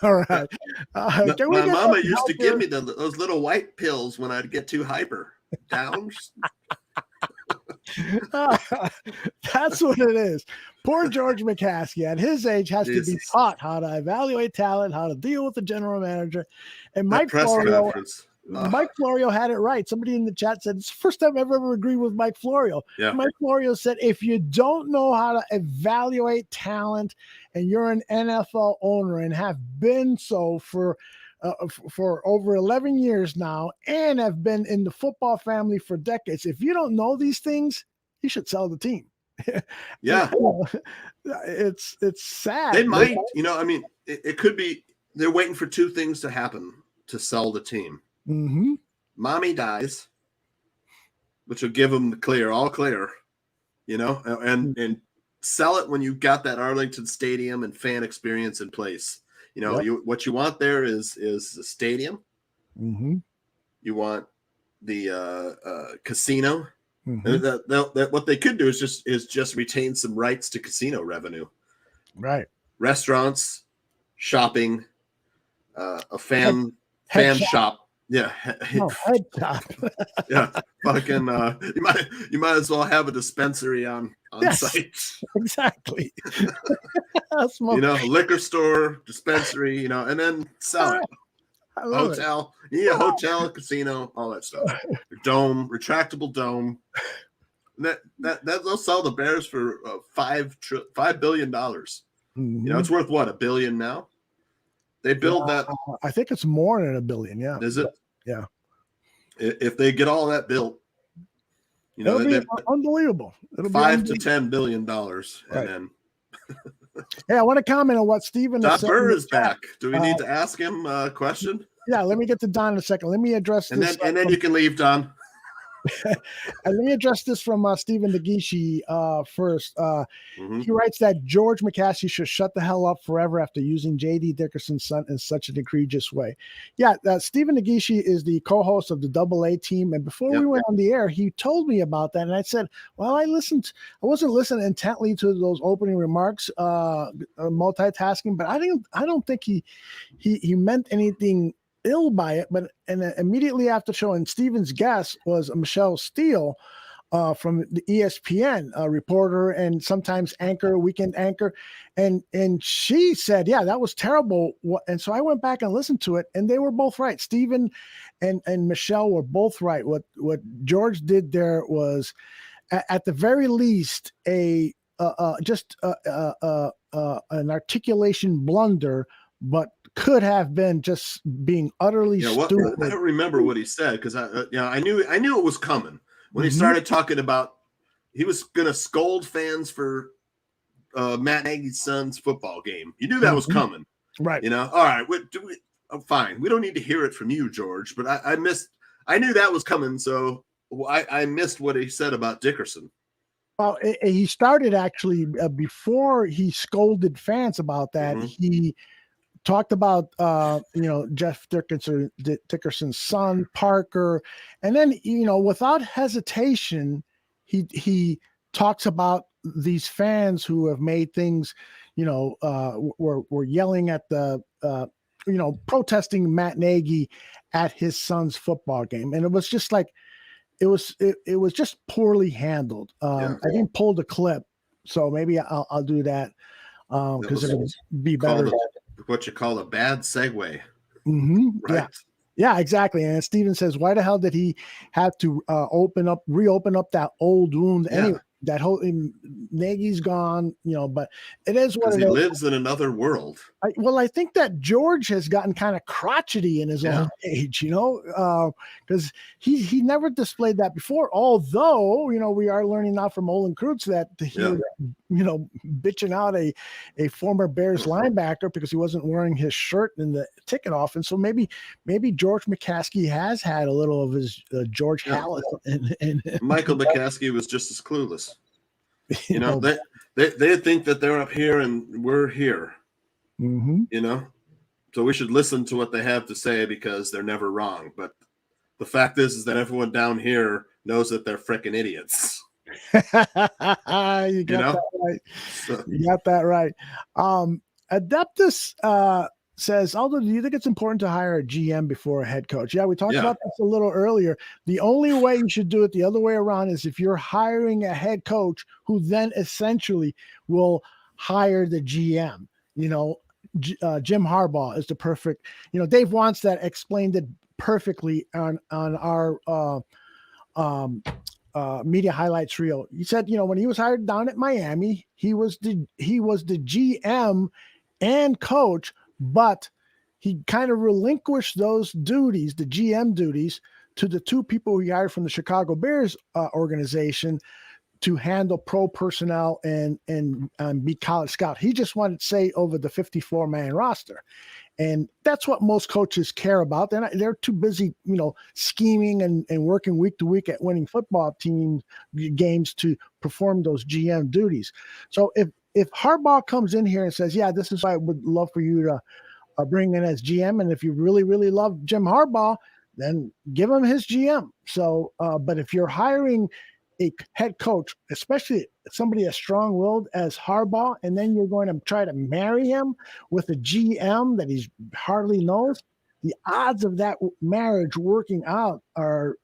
All right. My mama used to give me those little white pills when I'd get too hyper. Downs. That's what it is. Poor George McCaskey at his age has to be taught how to evaluate talent, how to deal with the general manager. And Mike Florio had it right. Somebody in the chat said, it's the first time I've ever agreed with Mike Florio. Yeah. Mike Florio said, if you don't know how to evaluate talent and you're an NFL owner and have been so for over 11 years now and have been in the football family for decades, if you don't know these things, you should sell the team. Yeah. It's sad. They might, it could be they're waiting for 2 things to happen to sell the team. Mm-hmm. Mommy dies, which will give them all clear, and sell it when you've got that Arlington Stadium and fan experience in place. What you want there is the stadium. Mm-hmm. You want the casino. What they could do is just retain some rights to casino revenue, right? Restaurants, shopping, a fan shop. Yeah, head shop. Yeah, fucking. You might as well have a dispensary on site. Exactly. Liquor store, dispensary. And then sell it. Hotel, hotel, casino, all that stuff. Dome, retractable dome. That they'll sell the Bears for $5 billion. It's worth what, $1 billion now? They build that. I think it's more than $1 billion. Yeah. Is it? Yeah. If they get all that built, it'll be unbelievable. It'll be $5 to $10 billion, and then. Hey, I want to comment on what Steven Don Burr is back. Do we need to ask him a question? Yeah, let me get to Don in a second. Let me address this. And then you can leave, Don. Let me address this from Stephen Nagishi first. He writes that George McCaskey should shut the hell up forever after using J.D. Dickerson's son in such an egregious way. Yeah, Stephen Nagishi is the co-host of the Double A team, and before we went on the air, he told me about that, and I said, well, I wasn't listening intently to those opening remarks, multitasking, but I don't think he meant anything ill by it, and immediately after showing, Steven's guest was Michelle Steele from the ESPN, reporter and sometimes weekend anchor, and she said, yeah, that was terrible. And so I went back and listened to it, and they were both right. Steven and Michelle were both right. What George did there was, at the very least, an articulation blunder, but could have been just being utterly stupid. I don't remember what he said because I knew it was coming when he started talking about he was going to scold fans for Matt Nagy's son's football game. You knew that was coming, right? All right, fine. We don't need to hear it from you, George. But I knew that was coming, so I missed what he said about Dickerson. Well, he started actually before he scolded fans about that. He talked about Jeff Dickerson's son, Parker, and then without hesitation, he talks about these fans who have made things, were yelling at the protesting Matt Nagy at his son's football game, and it was just like it was just poorly handled. I didn't pull the clip, so maybe I'll do that because it would be better. What you call a bad segue. Right. Yeah, exactly. And Steven says, why the hell did he have to reopen up that old wound anyway? That whole Nagy's gone, but it is what it is. He lives in another world. I think that George has gotten kind of crotchety in his own age, because he never displayed that before. Although, we are learning now from Olin Kreutz that he was, bitching out a former Bears linebacker because he wasn't wearing his shirt in the ticket office. So maybe George McCaskey has had a little of his George Halas. And Michael McCaskey was just as clueless. They think that they're up here and we're here. So we should listen to what they have to say because they're never wrong. But the fact is that everyone down here knows that they're freaking idiots. You got that right. You got that right. Adeptus says, Aldo, do you think it's important to hire a GM before a head coach? Yeah, we talked about this a little earlier. The only way you should do it the other way around is if you're hiring a head coach who then essentially will hire the GM. Jim Harbaugh is the perfect, Dave Wannstedt explained it perfectly on our media highlights reel. He said, when he was hired down at Miami, he was the GM and coach, but he kind of relinquished those duties, the GM duties, to the two people he hired from the Chicago Bears organization to handle pro personnel and be college scout. He just wanted to say over the 54-man roster. And that's what most coaches care about. They're too busy, scheming and working week to week at winning football team games to perform those GM duties. So if Harbaugh comes in here and says, yeah, this is what I would love for you to bring in as GM, and if you really, really love Jim Harbaugh, then give him his GM. So, but if you're hiring, if you're hiring a GM before a head coach, then give him his GM. So, but if you're hiring a head coach, especially somebody as strong-willed as Harbaugh, and then you're going to try to marry him with a GM that he hardly knows, the odds of that marriage working out are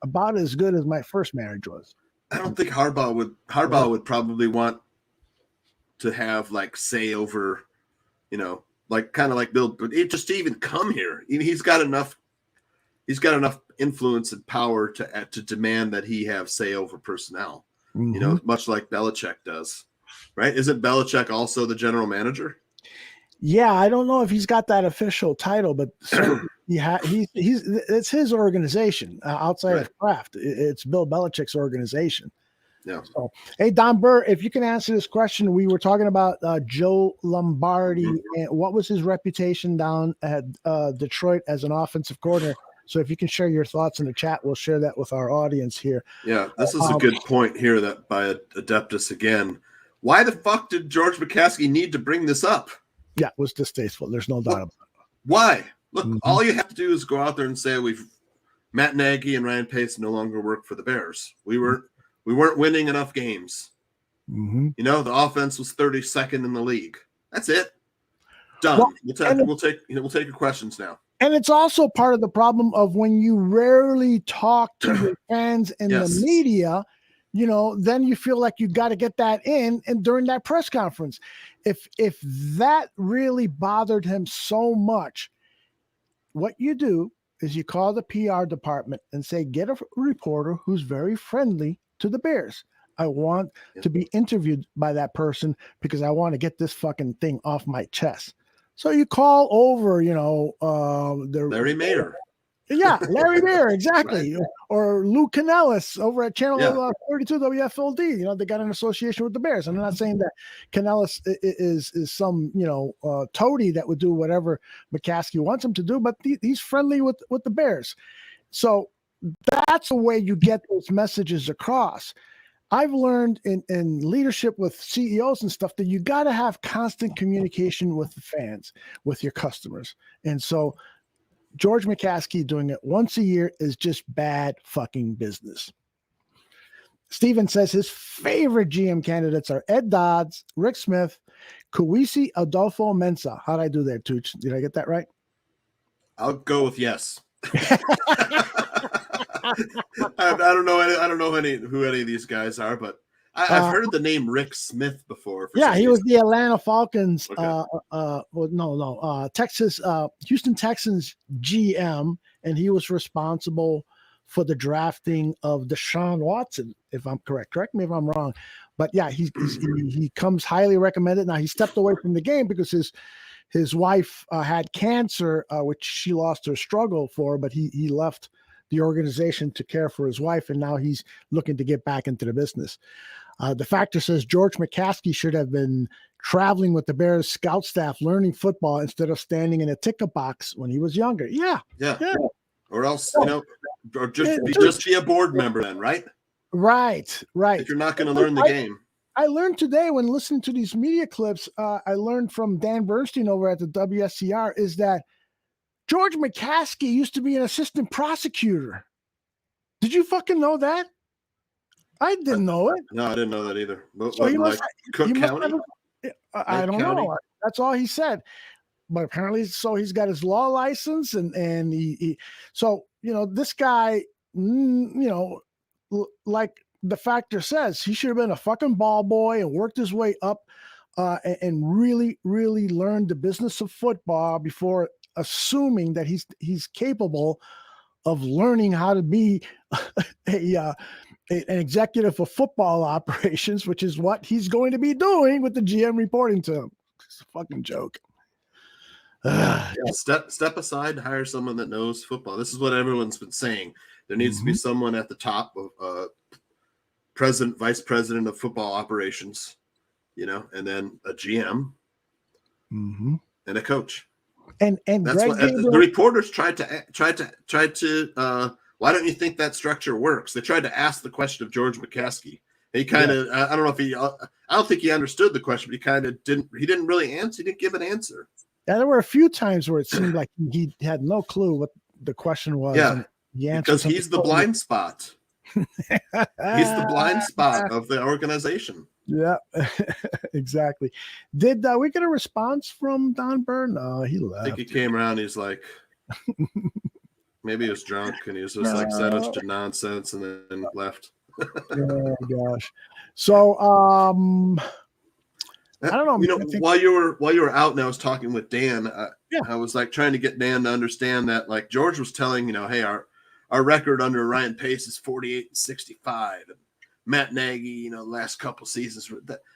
about as good as my first marriage was. I don't think Harbaugh would probably want to have like say over, like kind of like Bill, but just to even come here, he's got enough influence and power to demand that he have say over personnel. Much like Belichick does, right? Isn't Belichick also the general manager? Yeah, I don't know if he's got that official title, but it's his organization outside of Kraft. It's Bill Belichick's organization. Yeah. So, hey, Don Burr, if you can answer this question, we were talking about Joe Lombardi and what was his reputation down at Detroit as an offensive coordinator. So if you can share your thoughts in the chat, we'll share that with our audience here. Yeah, this is a good point here that by Adeptus again. Why the fuck did George McCaskey need to bring this up? Yeah, it was distasteful. There's no doubt about it. Why? Look, all you have to do is go out there and say Matt Nagy and Ryan Pace no longer work for the Bears. We weren't winning enough games. The offense was 32nd in the league. That's it. Done. Well, we'll take your questions now. And it's also part of the problem of when you rarely talk to your fans in the media, then you feel like you got to get that in and during that press conference. If that really bothered him so much, what you do is you call the PR department and say, get a reporter who's very friendly to the Bears. I want to be interviewed by that person because I want to get this fucking thing off my chest. So you call over, Larry Mayer. Yeah, Larry Mayer, exactly. Right. Or Lou Canellis over at Channel 32 WFLD. They got an association with the Bears. I'm not saying that Canellis is some, toady that would do whatever McCaskey wants him to do, but he's friendly with the Bears. So that's the way you get those messages across. I've learned in leadership with CEOs and stuff that you got to have constant communication with the fans, with your customers. And so George McCaskey doing it once a year is just bad fucking business. Steven says his favorite GM candidates are Ed Dodds, Rick Smith, Kuwisi Adolfo Mensa. How'd I do there, Tooch? Did I get that right? I'll go with yes. I don't know who any of these guys are, but I've heard the name Rick Smith before. He was the Atlanta Falcons, Okay. Houston Texans GM, and he was responsible for the drafting of Deshaun Watson, if I'm correct. Correct me if I'm wrong. But yeah, he comes highly recommended. Now he stepped away from the game because his wife had cancer, which she lost her struggle for, but he left the organization to care for his wife, and now he's looking to get back into the business. The Factor says George McCaskey should have been traveling with the Bears scout staff, learning football instead of standing in a ticket box when he was younger. Yeah. Or else, or just be a board member then, right? Right. If you're not going to learn the game. I learned today when listening to these media clips, I learned from Dan Bernstein over at the WSCR is that George McCaskey used to be an assistant prosecutor. Did you fucking know that? I didn't know it. No, I didn't know that either. So Cook County? I don't know. That's all he said. But apparently, so he's got his law license, and he this guy, like the Factor says, he should have been a fucking ball boy and worked his way up and really, really learned the business of football before assuming that he's capable of learning how to be an executive of football operations, which is what he's going to be doing with the GM reporting to him. It's a fucking joke. Step aside and hire someone that knows football. This is what everyone's been saying. There needs to be someone at the top of president, vice president of football operations, and then a GM and a coach. And that's Greg what the reporters tried to. Why don't you think that structure works? They tried to ask the question of George McCaskey. He kind of, I don't know if I don't think he understood the question, but he kind of didn't. He didn't really answer. He didn't give an answer. Yeah, there were a few times where it seemed like he had no clue what the question was. Yeah, because he's the blind spot. He's the blind spot of the organization. Yeah, exactly. Did we get a response from Don Byrne? No, he left. I think he came around. He's like, maybe he was drunk and he was just like said a bunch of nonsense and then left. Oh gosh. So I don't know. You know, while you were out and I was talking with Dan, I was like trying to get Dan to understand that, like, George was telling, hey, our record under Ryan Pace is 48-65, and Matt Nagy, the last couple seasons,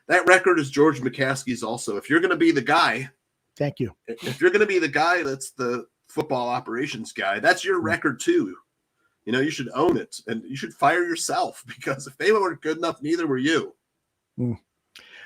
that record is George McCaskey's also. If you're going to be the guy, thank you. If you're going to be the guy that's the football operations guy, that's your record too. You should own it, and you should fire yourself, because if they weren't good enough, neither were you.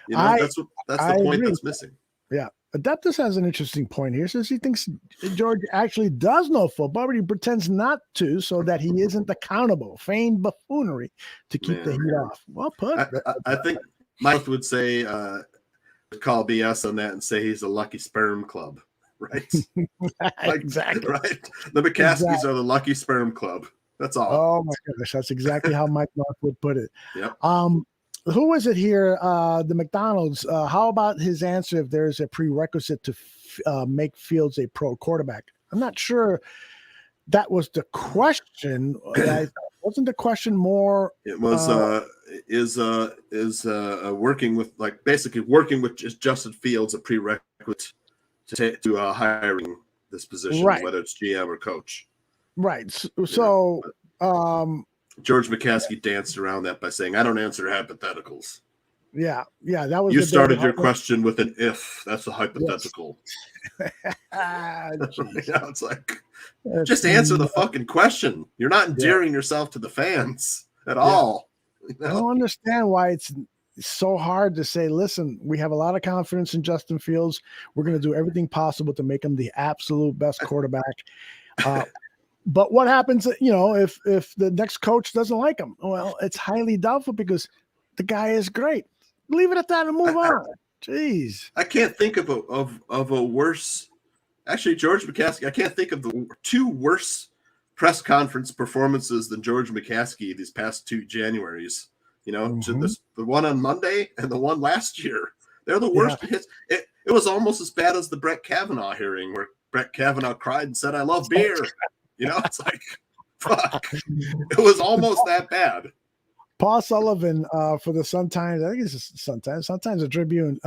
That's the point agree. that's missing. Yeah. Adeptus has an interesting point here. Says he thinks George actually does know football, but he pretends not to, so that he isn't accountable. Feigned buffoonery to keep the heat off. Well put. I think Mike would say, call BS on that and say he's a lucky sperm club, right? Exactly. Right. The McCaskies are the lucky sperm club. That's all. Oh my goodness, that's exactly how Mike North would put it. Yep. Who was it here? The McDonald's. How about his answer if there's a prerequisite to make Fields a pro quarterback? I'm not sure that was the question. Wasn't the question more? It was working with, like, basically working with Justin Fields a prerequisite to hiring this position, right, whether it's GM or coach. Right. So George McCaskey danced around that by saying, I don't answer hypotheticals. Yeah, that was. You started your question with an if. That's a hypothetical. It's like, just answer the fucking question. You're not endearing yourself to the fans at all. I don't understand why it's so hard to say, listen, we have a lot of confidence in Justin Fields. We're going to do everything possible to make him the absolute best quarterback. But what happens, if the next coach doesn't like him? Well, it's highly doubtful, because the guy is great. Leave it at that and move on. Jeez. I can't think of a worse. Actually, George McCaskey, I can't think of the two worse press conference performances than George McCaskey these past 2 Januaries. The one on Monday and the one last year. They're the worst hits. It was almost as bad as the Brett Kavanaugh hearing, where Brett Kavanaugh cried and said, I love beer. It's like, fuck. It was almost that bad. Paul Sullivan for the Sun-Times, I think it's Sun-Times, the Tribune,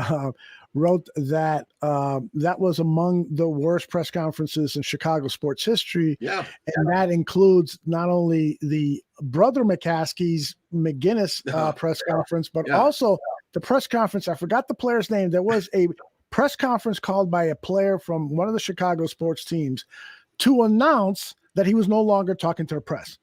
wrote that that was among the worst press conferences in Chicago sports history. Yeah. And that includes not only the brother McCaskey's McGinnis press conference, but also the press conference. I forgot the player's name. There was a press conference called by a player from one of the Chicago sports teams to announce that he was no longer talking to the press.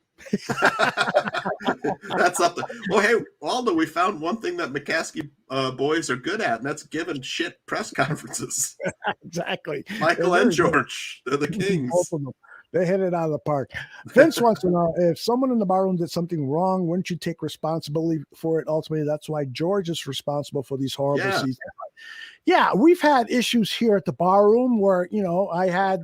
That's something. Well, hey, Aldo, we found one thing that McCaskey boys are good at, and that's giving shit press conferences. Exactly. Michael and George, they're the kings. Both of them. They hit it out of the park. Vince wants to know, if someone in the barroom did something wrong, wouldn't you take responsibility for it? Ultimately, that's why George is responsible for these horrible seasons. Yeah, we've had issues here at the barroom where, I had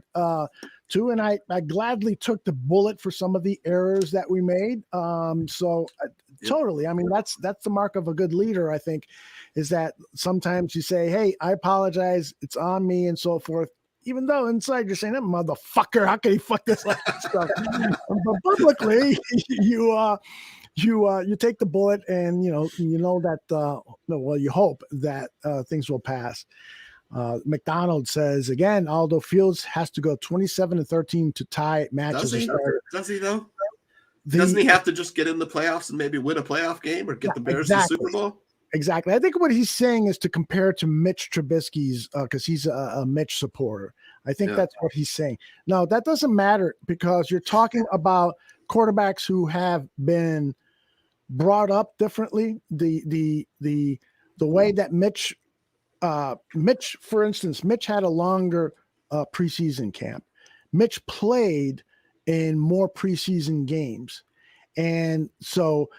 too, and I gladly took the bullet for some of the errors that we made. Totally. I mean, that's the mark of a good leader, I think, is that sometimes you say, hey, I apologize, it's on me, and so forth. Even though inside you're saying, that motherfucker, how can he fuck this like stuff? But publicly, you take the bullet, and you know that you hope that things will pass. McDonald says again, Aldo Fields has to go 27-13 to tie matches. Does he though? Doesn't he have to just get in the playoffs and maybe win a playoff game or get the Bears to the Super Bowl? Exactly. I think what he's saying is to compare to Mitch Trubisky's, because he's a Mitch supporter. I think that's what he's saying. No, that doesn't matter, because you're talking about quarterbacks who have been brought up differently. The way that Mitch, for instance, Mitch had a longer preseason camp. Mitch played in more preseason games, and so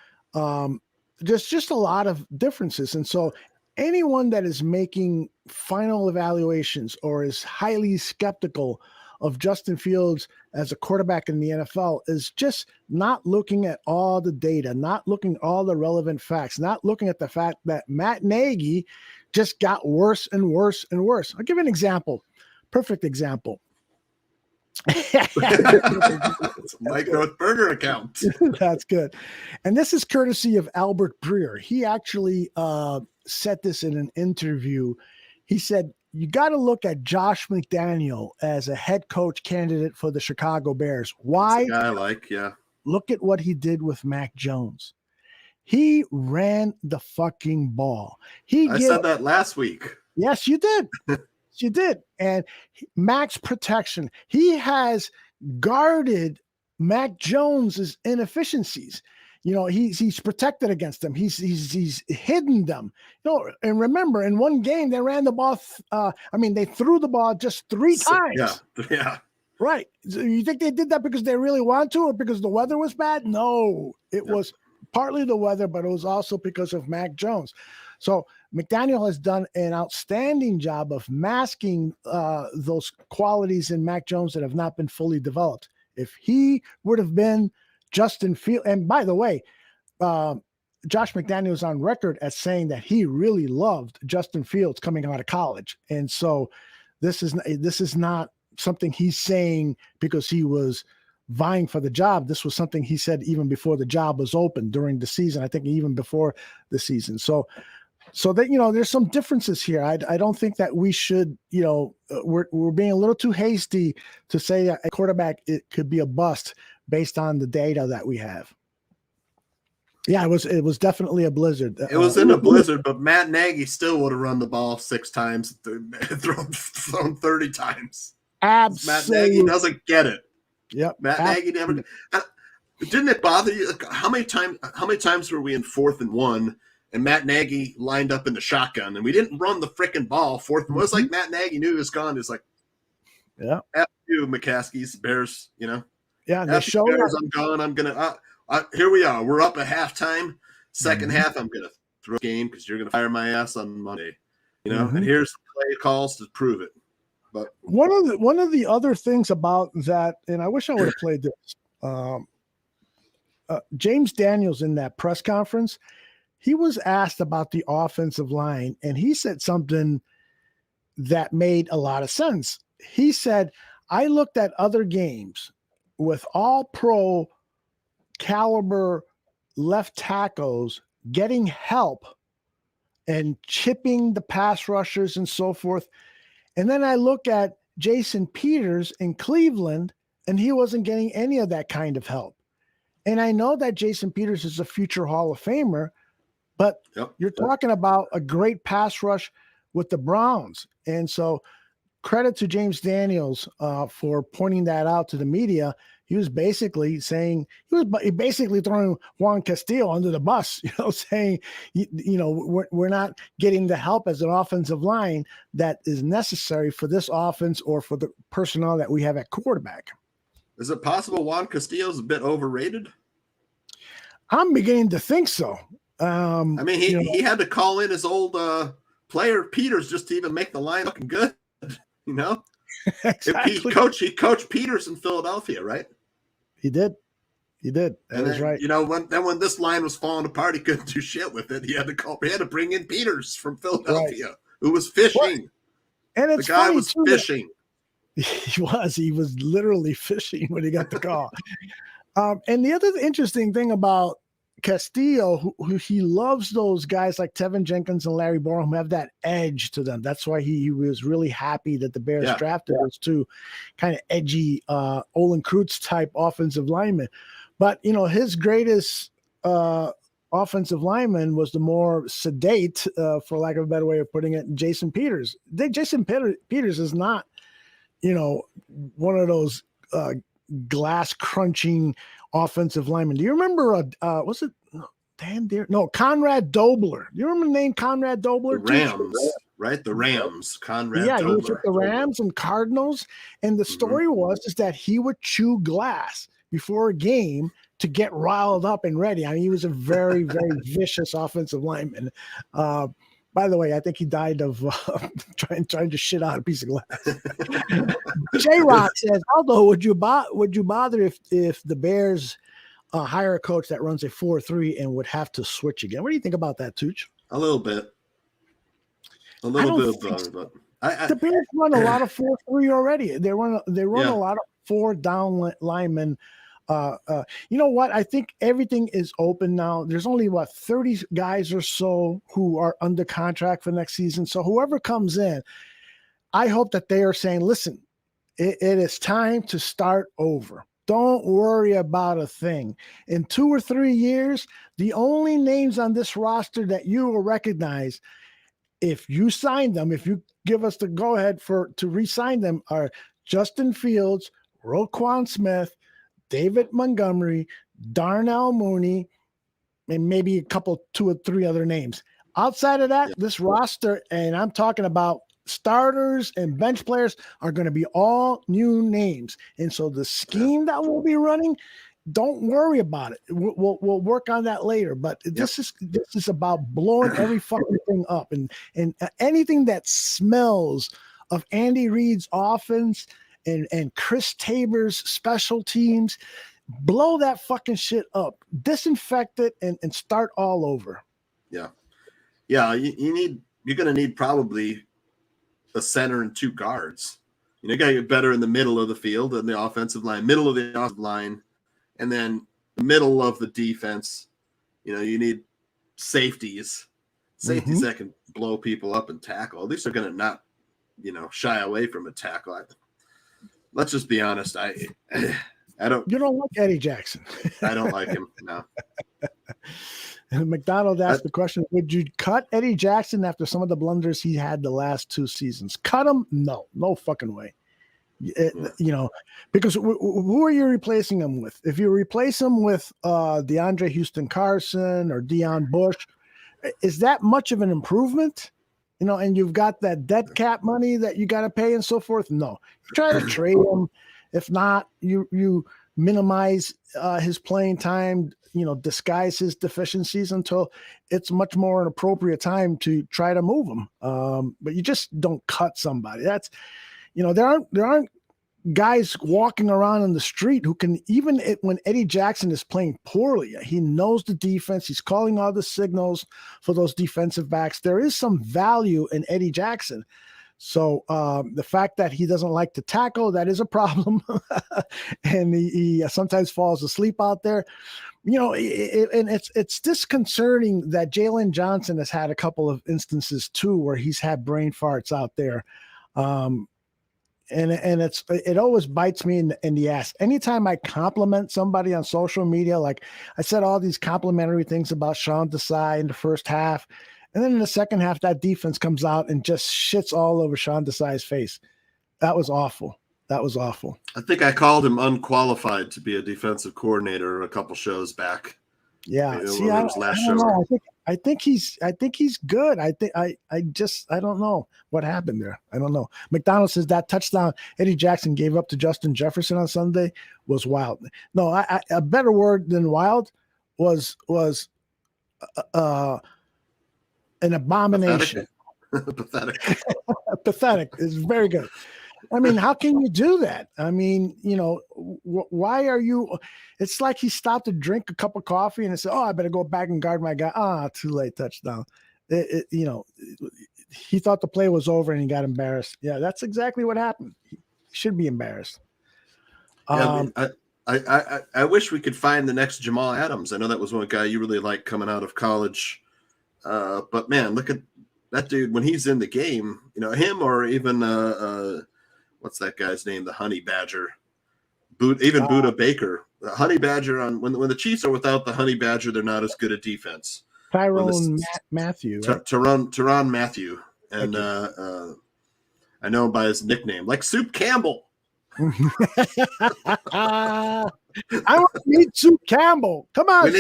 just a lot of differences. And so anyone that is making final evaluations or is highly skeptical of Justin Fields as a quarterback in the NFL is just not looking at all the data, not looking at all the relevant facts, not looking at the fact that Matt Nagy just got worse and worse and worse. I'll give you an example. Perfect example. It's Mike North Burger account. That's good. And this is courtesy of Albert Breer. He actually said this in an interview. He said, you got to look at Josh McDaniel as a head coach candidate for the Chicago Bears. Why? That's a guy I like, yeah. Look at what he did with Mac Jones. He ran the fucking ball. I said that last week. Yes, you did. You did. And Mac's protection. He has guarded Mac Jones's inefficiencies. You know, he's protected against them. He's hidden them. You know, and remember, in one game they ran the ball. They threw the ball just 3 times. Yeah. Right. So you think they did that because they really wanted to, or because the weather was bad? No, it was partly the weather, but it was also because of Mac Jones. So McDaniel has done an outstanding job of masking those qualities in Mac Jones that have not been fully developed. If he would have been Justin Fields, and by the way, Josh McDaniel is on record as saying that he really loved Justin Fields coming out of college, and so this is not something he's saying because he was vying for the job. This was something he said even before the job was open during the season. I think even before the season. So that, you know, there's some differences here. I don't think that we should, you know, we're being a little too hasty to say a quarterback, it could be a bust based on the data that we have. Yeah, it was definitely a blizzard. It was in a blizzard, but Matt Nagy still would have run the ball 6 times, thrown 30 times. Absolutely. Matt Nagy doesn't get it. Yep. Matt Nagy never. Didn't it bother you? How many times were we in 4th and 1? And Matt Nagy lined up in the shotgun, and we didn't run the freaking ball. 4th, it was like Matt Nagy knew he was gone. It's like, yeah, F you, McCaskey's Bears, you know. Yeah, F you, Bears, I'm gone. I'm gonna. Here we are. We're up at halftime. Second half, I'm gonna throw a game because you're gonna fire my ass on Monday, you know. And here's the play calls to prove it. But one of the other things about that, and I wish I would have played this. James Daniels in that press conference, he was asked about the offensive line, and he said something that made a lot of sense. He said, I looked at other games with all pro caliber left tackles getting help and chipping the pass rushers and so forth. And then I look at Jason Peters in Cleveland, and he wasn't getting any of that kind of help. And I know that Jason Peters is a future Hall of Famer, but you're talking about a great pass rush with the Browns. And so credit to James Daniels for pointing that out to the media. He was basically saying, he was basically throwing Juan Castillo under the bus, you know, saying, you know, we're not getting the help as an offensive line that is necessary for this offense or for the personnel that we have at quarterback. Is it possible Juan Castillo's a bit overrated? I'm beginning to think so. I mean, he had to call in his old player Peters just to even make the line looking good, you know. Exactly. He coached Peters in Philadelphia, right? He did. That is right. You know, when this line was falling apart, he couldn't do shit with it. He had to bring in Peters from Philadelphia, who was fishing. And it's the guy funny was too, fishing. He was literally fishing when he got the call. And the other interesting thing about Castillo, who he loves those guys like Tevin Jenkins and Larry Borom who have that edge to them. That's why he was really happy that the Bears drafted those two kind of edgy Olin Kreutz type offensive linemen. But, you know, his greatest offensive lineman was the more sedate, for lack of a better way of putting it, Jason Peters. Jason Peters is not, you know, one one of glass crunching offensive linemen. Do you remember was it Dan Deere? No, Conrad Dobler. Do you remember the name Conrad Dobler? The Rams, right? The Rams. Conrad Dobler. Dobler. He was with the Rams and Cardinals. And the story is that he would chew glass before a game to get riled up and ready. I mean, he was a very, very vicious offensive lineman. By the way, I think he died of trying to shit out a piece of glass. J-Rock says, Aldo, would you bother if the Bears hire a coach that runs a 4-3 and would have to switch again? What do you think about that, Tooch? A little bit. A little bit of bother, but the Bears run a lot of 4-3 already. They run a lot of 4 down linemen. You know what? I think everything is open now. There's only 30 guys or so who are under contract for next season. So whoever comes in, I hope that they are saying, listen, it is time to start over. Don't worry about a thing. In 2 or 3 years, the only names on this roster that you will recognize, if you sign them, if you give us the go-ahead to re-sign them, are Justin Fields, Roquan Smith, David Montgomery, Darnell Mooney, and maybe 2 or 3 other names. Outside of that, this roster, and I'm talking about starters and bench players, are going to be all new names. And so the scheme that we'll be running, don't worry about it. We'll work on that later. But this is about blowing every fucking thing up, and anything that smells of Andy Reid's offense and Chris Tabor's special teams, blow that fucking shit up, disinfect it, and start all over. Yeah. You're going to need probably a center and 2 guards. You got to get better in the middle of the field and the offensive line, middle of the offensive line, and then middle of the defense. You need safeties that can blow people up and tackle. At least they're going to not, shy away from a tackle. Let's just be honest. I don't. You don't like Eddie Jackson. I don't like him. No. And McDonald asked the question: would you cut Eddie Jackson after some of the blunders he had the last 2 seasons? Cut him? No fucking way. Because who are you replacing him with? If you replace him with DeAndre Houston Carson or Deion Bush, is that much of an improvement? And you've got that dead cap money that you got to pay and so forth. No, you try to trade him. If not, you minimize his playing time, disguise his deficiencies until it's much more an appropriate time to try to move him. But you just don't cut somebody. That's, there aren't guys walking around in the street who can, even when Eddie Jackson is playing poorly, he knows the defense. He's calling all the signals for those defensive backs. There is some value in Eddie Jackson. So the fact that he doesn't like to tackle, that is a problem. And he sometimes falls asleep out there. And it's disconcerting that Jalen Johnson has had a couple of instances too where he's had brain farts out there. And it always bites me in the ass. Anytime I compliment somebody on social media, like I said all these complimentary things about Sean Desai in the first half, and then in the second half, that defense comes out and just shits all over Sean Desai's face. That was awful. I think I called him unqualified to be a defensive coordinator a couple shows back. Yeah. See, I don't know. I think he's good. I don't know what happened there. I don't know. McDonald says that touchdown Eddie Jackson gave up to Justin Jefferson on Sunday was wild. No, a better word than wild was an abomination. Pathetic. Pathetic is very good. I mean, how can you do that? I mean, why are you? It's like he stopped to drink a cup of coffee and said, "Oh, I better go back and guard my guy." Too late, touchdown. He thought the play was over and he got embarrassed. Yeah, that's exactly what happened. He should be embarrassed. Yeah, I wish we could find the next Jamal Adams. I know that was one guy you really liked coming out of college. But man, look at that dude when he's in the game. Him or even what's that guy's name? The Honey Badger, Buda Baker. The Honey Badger when the Chiefs are without the Honey Badger, they're not as good at defense. Tyrone Matthew. Right? Tyrann Mathieu, and I know him by his nickname, like Soup Campbell. I want to meet Soup Campbell. Come on, we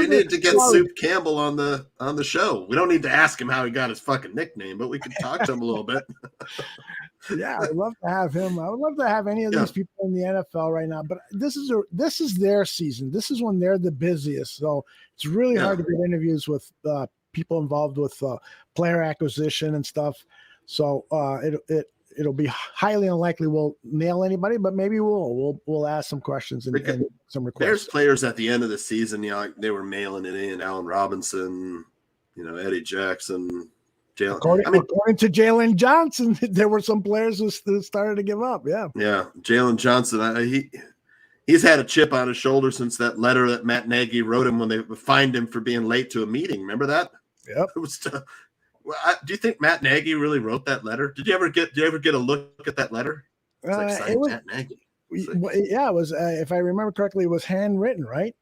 need to get Soup Campbell on the show. We don't need to ask him how he got his fucking nickname, but we can talk to him a little bit. Yeah, I'd love to have him. I would love to have any of these people in the NFL right now. But this is their season. This is when they're the busiest. So it's really hard to get interviews with people involved with player acquisition and stuff. So it'll be highly unlikely we'll nail anybody, but maybe we'll ask some questions and some requests. There's players at the end of the season, like they were mailing it in. Allen Robinson, Eddie Jackson. According to Jalen Johnson, there were some players who started to give up. Yeah. Yeah. Jalen Johnson, he's had a chip on his shoulder since that letter that Matt Nagy wrote him when they fined him for being late to a meeting. Remember that? Yep. It was do you think Matt Nagy really wrote that letter? Did you ever get a look at that letter? It was Matt Nagy. Yeah, it was. If I remember correctly, it was handwritten, right?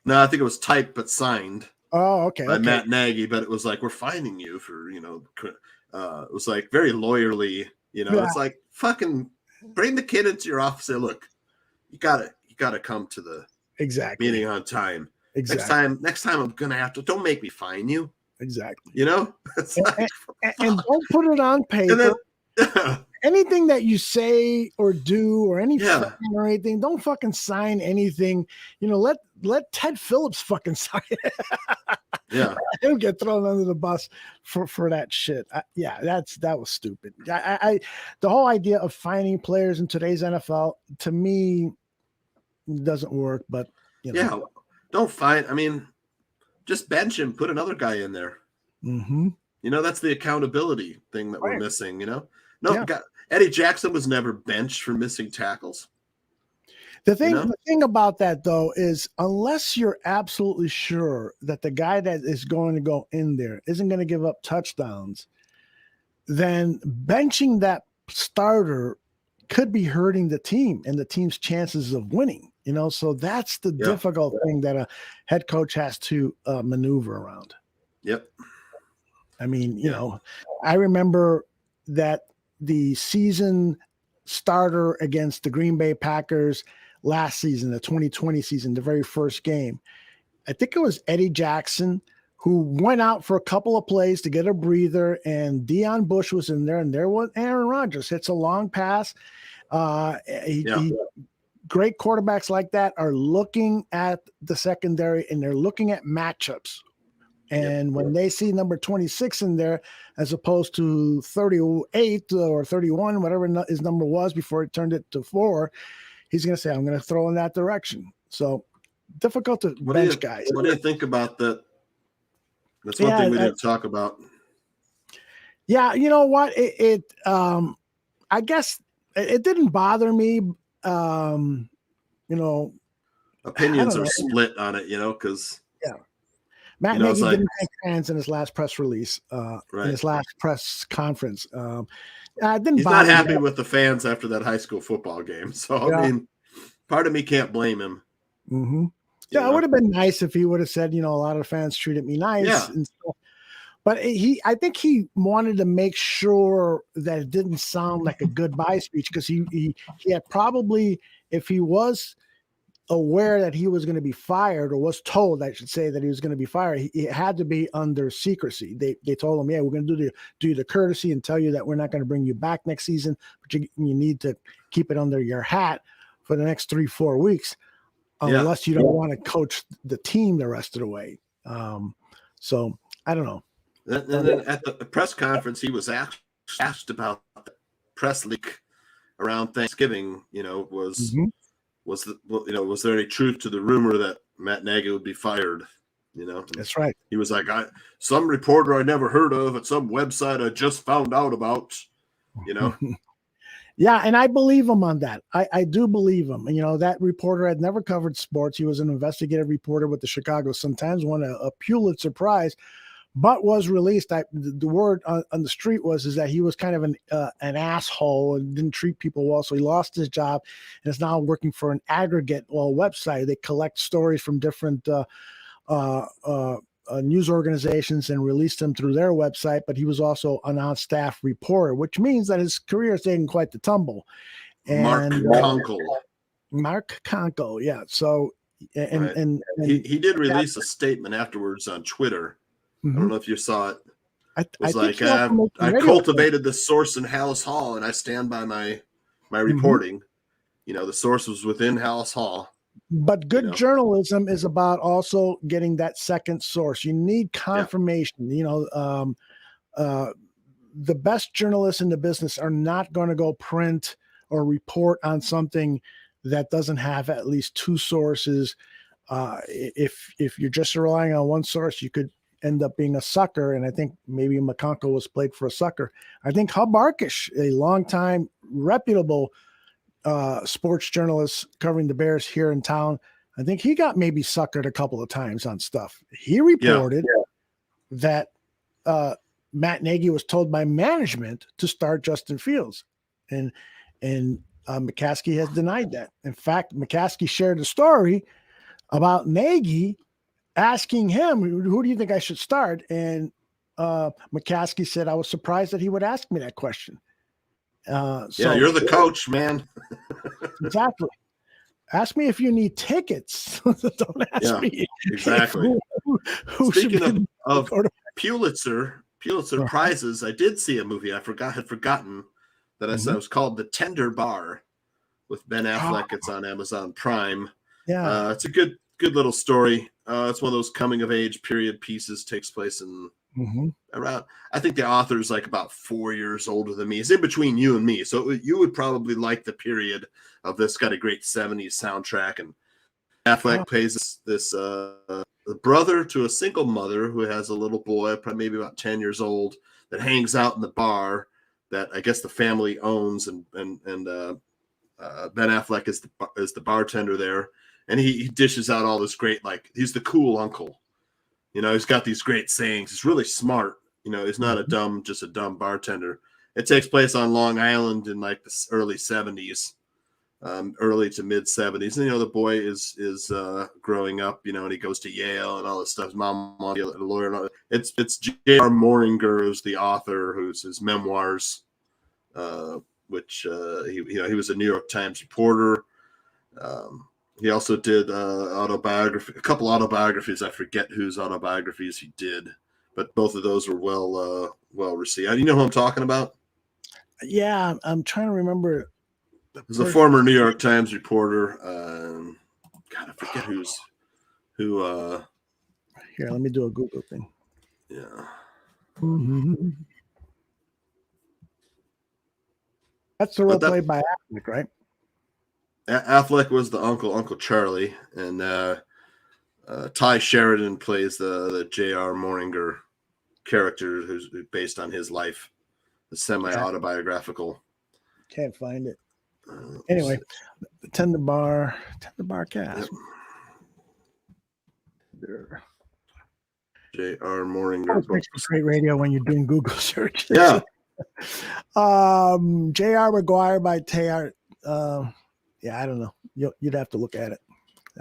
No, I think it was typed but signed. Oh, okay. By Matt Nagy, but it was like, we're finding you for, it was like very lawyerly, It's like, fucking bring the kid into your office and say, look, you gotta come to the meeting on time. Exactly. Next time I'm gonna have to, don't make me fine you. Exactly. It's like, and don't put it on paper. Anything that you say or do or any or anything, don't fucking sign anything. Let Ted Phillips fucking sign it. Yeah, he'll get thrown under the bus for that shit. That was stupid. The whole idea of finding players in today's NFL, to me, doesn't work. But don't find. I mean, just bench him, put another guy in there. Mm-hmm. That's the accountability thing that we're missing. Eddie Jackson was never benched for missing tackles. The thing about that, though, is unless you're absolutely sure that the guy that is going to go in there isn't going to give up touchdowns, then benching that starter could be hurting the team and the team's chances of winning. So that's the difficult thing that a head coach has to maneuver around. Yep. I mean, I remember that the season starter against the Green Bay Packers last season, the 2020 season, the very first game, I think it was Eddie Jackson who went out for a couple of plays to get a breather, and Deion Bush was in there, and there was Aaron Rodgers. Hits a long pass. Great quarterbacks like that are looking at the secondary, and they're looking at matchups. And when they see number 26 in there, as opposed to 38 or 31, whatever his number was before he turned it to 4, he's going to say, I'm going to throw in that direction. So difficult to bench guys. What do you think about that? That's one thing we didn't talk about. Yeah, you know what? I guess it didn't bother me. Opinions are split on it, because Matt Nagy didn't thank fans in his last press release, in his last press conference. He's not happy with the fans after that high school football game. So, I mean, part of me can't blame him. Mm-hmm. Yeah, it would have been nice if he would have said, a lot of fans treated me nice. Yeah. And stuff. But I think he wanted to make sure that it didn't sound like a goodbye speech, because he had probably, if he was aware that he was going to be fired, or was told, I should say, that he was going to be fired, he had to be under secrecy. They told him, we're going to do the courtesy and tell you that we're not going to bring you back next season, but you need to keep it under your hat for the next 3-4 weeks, unless you don't want to coach the team the rest of the way. So I don't know. And then at the press conference, he was asked about the press leak around Thanksgiving. Was there any truth to the rumor that Matt Nagy would be fired? That's right. He was like, some reporter I never heard of at some website I just found out about. Yeah, and I believe him on that. I do believe him. That reporter had never covered sports. He was an investigative reporter with the Chicago Sun-Times, won a Pulitzer Prize, but was released. The word on the street is that he was kind of an asshole and didn't treat people well, so he lost his job and is now working for an aggregate website. They collect stories from different news organizations and release them through their website, but he was also an on-staff reporter, which means that his career is taking quite the tumble. And Mark Conkle, yeah. So, and he did release a statement afterwards on Twitter. I don't know if you saw it. It was I cultivated this source in Hallis Hall, and I stand by my reporting. The source was within Hallis Hall. But good journalism is about also getting that second source. You need confirmation. The best journalists in the business are not going to go print or report on something that doesn't have at least two sources. If you're just relying on one source, you could end up being a sucker. And I think maybe McConkie was played for a sucker. I think Hub Arkish, a longtime reputable sports journalist covering the Bears here in town, I think he got maybe suckered a couple of times on stuff. He reported that Matt Nagy was told by management to start Justin Fields, and McCaskey has denied that. In fact, McCaskey shared a story about Nagy asking him, "Who do you think I should start?" And McCaskey said, "I was surprised that he would ask me that question." So you're the coach, man. Exactly. Ask me if you need tickets. Don't ask me. Exactly. Who Speaking of Pulitzer prizes, I did see a movie had forgotten that I saw. It was called The Tender Bar with Ben Affleck. It's on Amazon Prime. Yeah. It's a good little story. It's one of those coming of age period pieces. Takes place in around, I think the author's like about 4 years older than me. It's in between you and me. So you would probably like the period of this. Got a great 70s soundtrack, and Affleck plays this the brother to a single mother who has a little boy, probably maybe about 10 years old, that hangs out in the bar that I guess the family owns, and Ben Affleck is the bartender there, and he dishes out all this great, like, he's the cool uncle. He's got these great sayings. He's really smart. He's not just a dumb bartender. It takes place on Long Island in like the early 70s, early to mid 70s. And, the boy is growing up, and he goes to Yale and all this stuff. His mom, a lawyer. And all that. It's J.R. Moringer who's the author, who's his memoirs, which he was a New York Times reporter. He also did a couple autobiographies. I forget whose autobiographies he did, but both of those were well received. Do you know who I'm talking about? Yeah, I'm trying to remember. He's a former New York Times reporter. God, I forget who. Here, let me do a Google thing. Yeah. That's the role played by Affleck, right? Affleck was the Uncle Charlie, and Ty Sheridan plays the J.R. Moringer character, who's based on his life, the semi-autobiographical. Can't find it. Anyway, the Tender Bar cast. There. J.R. Moringer. Great radio when you're doing Google searches. Yeah. J.R. McGuire by Taylor. Yeah, I don't know. You'd have to look at it.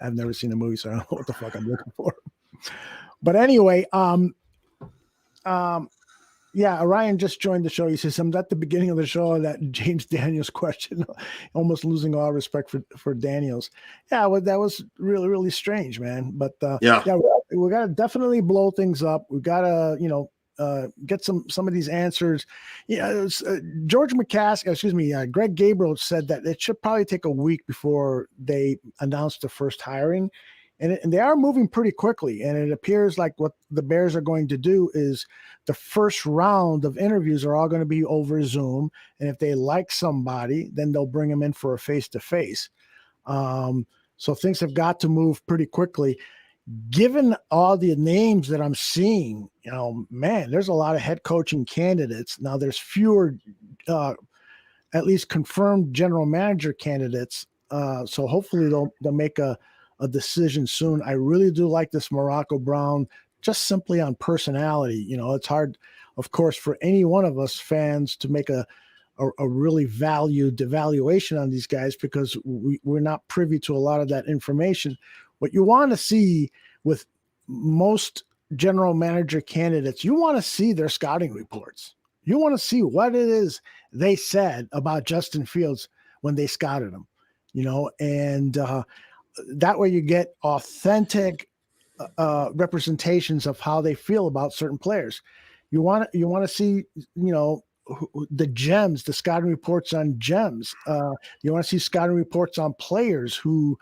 I've never seen the movie, so I don't know what the fuck I'm looking for. But anyway, yeah, Ryan just joined the show. He says, I'm at the beginning of the show, that James Daniels question, almost losing all respect for Daniels. Yeah, well, that was really, really strange, man. But yeah, we got to definitely blow things up. We got to, get some of these answers. Yeah, George McCaskey, Greg Gabriel said that it should probably take a week before they announce the first hiring. And they are moving pretty quickly. And it appears like what the Bears are going to do is the first round of interviews are all going to be over Zoom. And if they like somebody, then they'll bring them in for a face-to-face. So things have got to move pretty quickly. Given all the names that I'm seeing, man, there's a lot of head coaching candidates. Now there's fewer, at least confirmed general manager candidates. So hopefully they'll make a decision soon. I really do like this Morocco Brown, just simply on personality. It's hard, of course, for any one of us fans to make a really valued evaluation on these guys because we're not privy to a lot of that information. What you want to see with most general manager candidates, you want to see their scouting reports. You want to see what it is they said about Justin Fields when they scouted him, and that way you get authentic representations of how they feel about certain players. You want to see, the gems, the scouting reports on gems. You want to see scouting reports on players who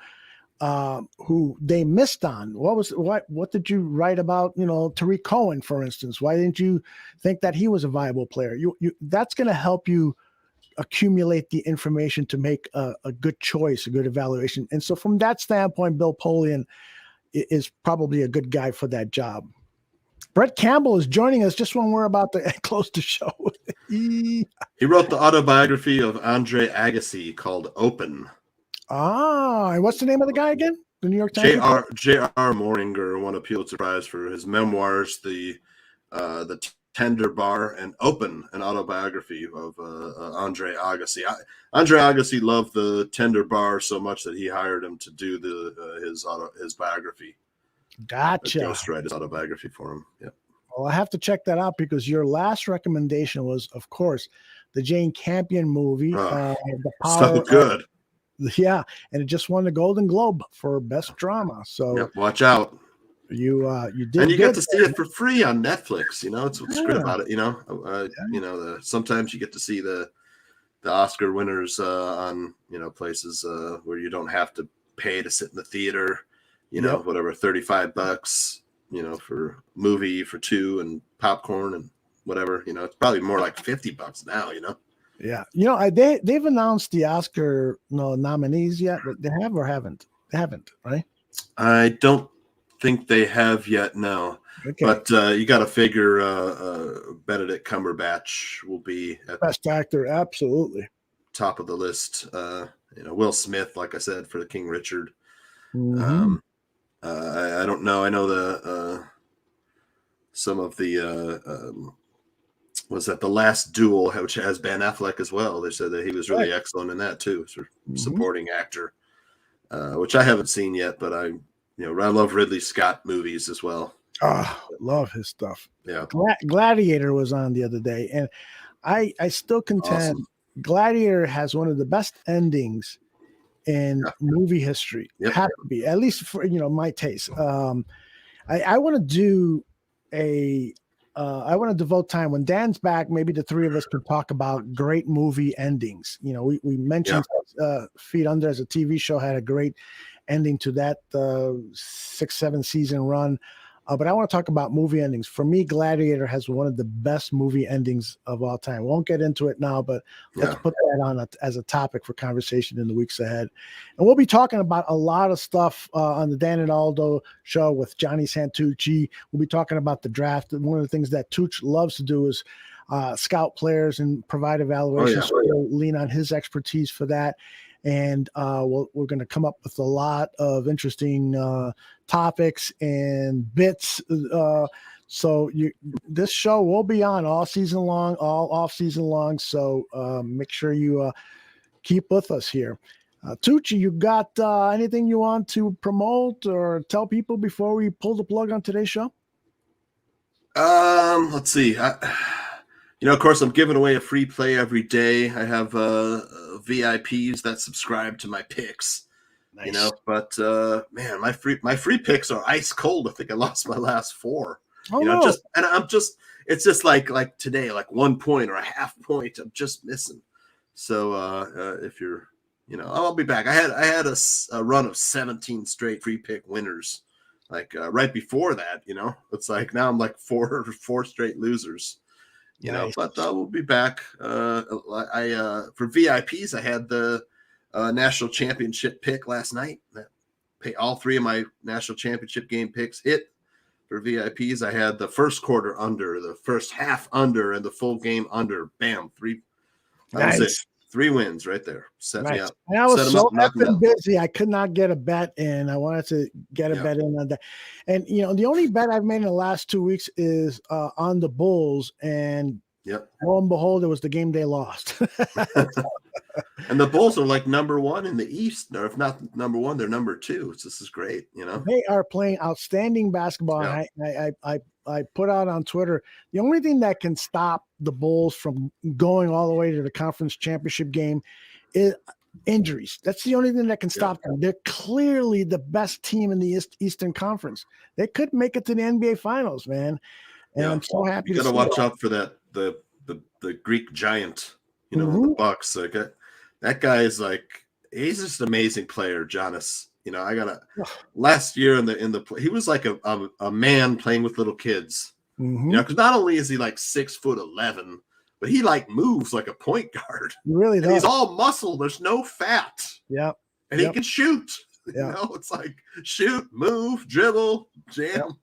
who they missed on. What did you write about, Tariq Cohen, for instance? Why didn't you think that he was a viable player? That's going to help you accumulate the information to make a good choice, a good evaluation. And so from that standpoint, Bill Polian is probably a good guy for that job. Brett Campbell is joining us just when we're about to close the show. He wrote the autobiography of Andre Agassi called Open. And what's the name of the guy again? The New York Times? J.R. Morninger won a Pulitzer Prize for his memoirs, the Tender Bar and Open, an autobiography of Andre Agassi. Andre Agassi loved the Tender Bar so much that he hired him to do his biography. Gotcha. Ghostwrite his autobiography for him. Yeah. Well, I have to check that out because your last recommendation was, of course, the Jane Campion movie. The Power So good. Yeah, and it just won the Golden Globe for Best Drama. So watch out. You did, and you get to see it for free on Netflix. It's what's good about it. Sometimes you get to see the Oscar winners on places where you don't have to pay to sit in the theater. Whatever, $35. For movie for two and popcorn and whatever. It's probably more like $50 now. Yeah, they've announced the Oscar nominees yet, but they have or haven't? They haven't, right? I don't think they have yet, no. Okay. But you got to figure Benedict Cumberbatch will be at Best Actor, absolutely. Top of the list. Will Smith, like I said, for the King Richard. Mm-hmm. I don't know. I know some of the was that The Last Duel, which has Ben Affleck as well. They said that he was really excellent in that too, supporting actor, which I haven't seen yet, but I love Ridley Scott movies as well. Love his stuff. Yeah. Gladiator was on the other day, and I still contend Gladiator has one of the best endings in movie history. Yep. Has to be, at least for my taste. I want to do I want to devote time when Dan's back. Maybe the three of us can talk about great movie endings. We mentioned Feet Under as a TV show had a great ending to that 6-7 season run. But I want to talk about movie endings. For me, Gladiator has one of the best movie endings of all time. Won't get into it now, but let's put that on as a topic for conversation in the weeks ahead. And we'll be talking about a lot of stuff on the Dan and Aldo show with Johnny Santucci. We'll be talking about the draft. And one of the things that Tucci loves to do is scout players and provide evaluations. So we'll lean on his expertise for that. And we're going to come up with a lot of interesting topics and bits. So this show will be on all season long, all off season long. So make sure you keep with us here. Tucci, you got anything you want to promote or tell people before we pull the plug on today's show? Let's see. Of course, I'm giving away a free play every day. I have VIPs that subscribe to my picks. Nice. But man, my free picks are ice cold. I think I lost my last 4. It's just like today, like 1 point or a half point. I'm just missing. So if you're, I'll be back. I had a run of 17 straight free pick winners. Like right before that, it's like now I'm like four straight losers. But we'll be back. For VIPs, I had the national championship pick last night. All 3 of my national championship game picks hit. For VIPs, I had the first quarter under, the first half under, and the full game under. Bam, 3. That was it. 3 wins right there. Set me up. And I was so effing busy. I could not get a bet in. I wanted to get a bet in on that. And, the only bet I've made in the last 2 weeks is on the Bulls. And lo and behold, it was the game they lost. And the Bulls are like number 1 in the East. Or if not number 1, they're number 2. This is great. They are playing outstanding basketball. Yeah. And I put out on Twitter, the only thing that can stop the Bulls from going all the way to the conference championship game is injuries. That's the only thing that can stop them. They're clearly the best team in the Eastern Conference. They could make it to the NBA Finals, man. And I'm so happy. You got to watch out for that the Greek giant, the Bucks. That guy is he's just an amazing player, Giannis You know, I gotta. Last year he was like a man playing with little kids. Mm-hmm. You know, because not only is he like 6'11", but he like moves like a point guard. He really and does. He's all muscle. There's no fat. Yep. And he can shoot. You know, it's like shoot, move, dribble, jam.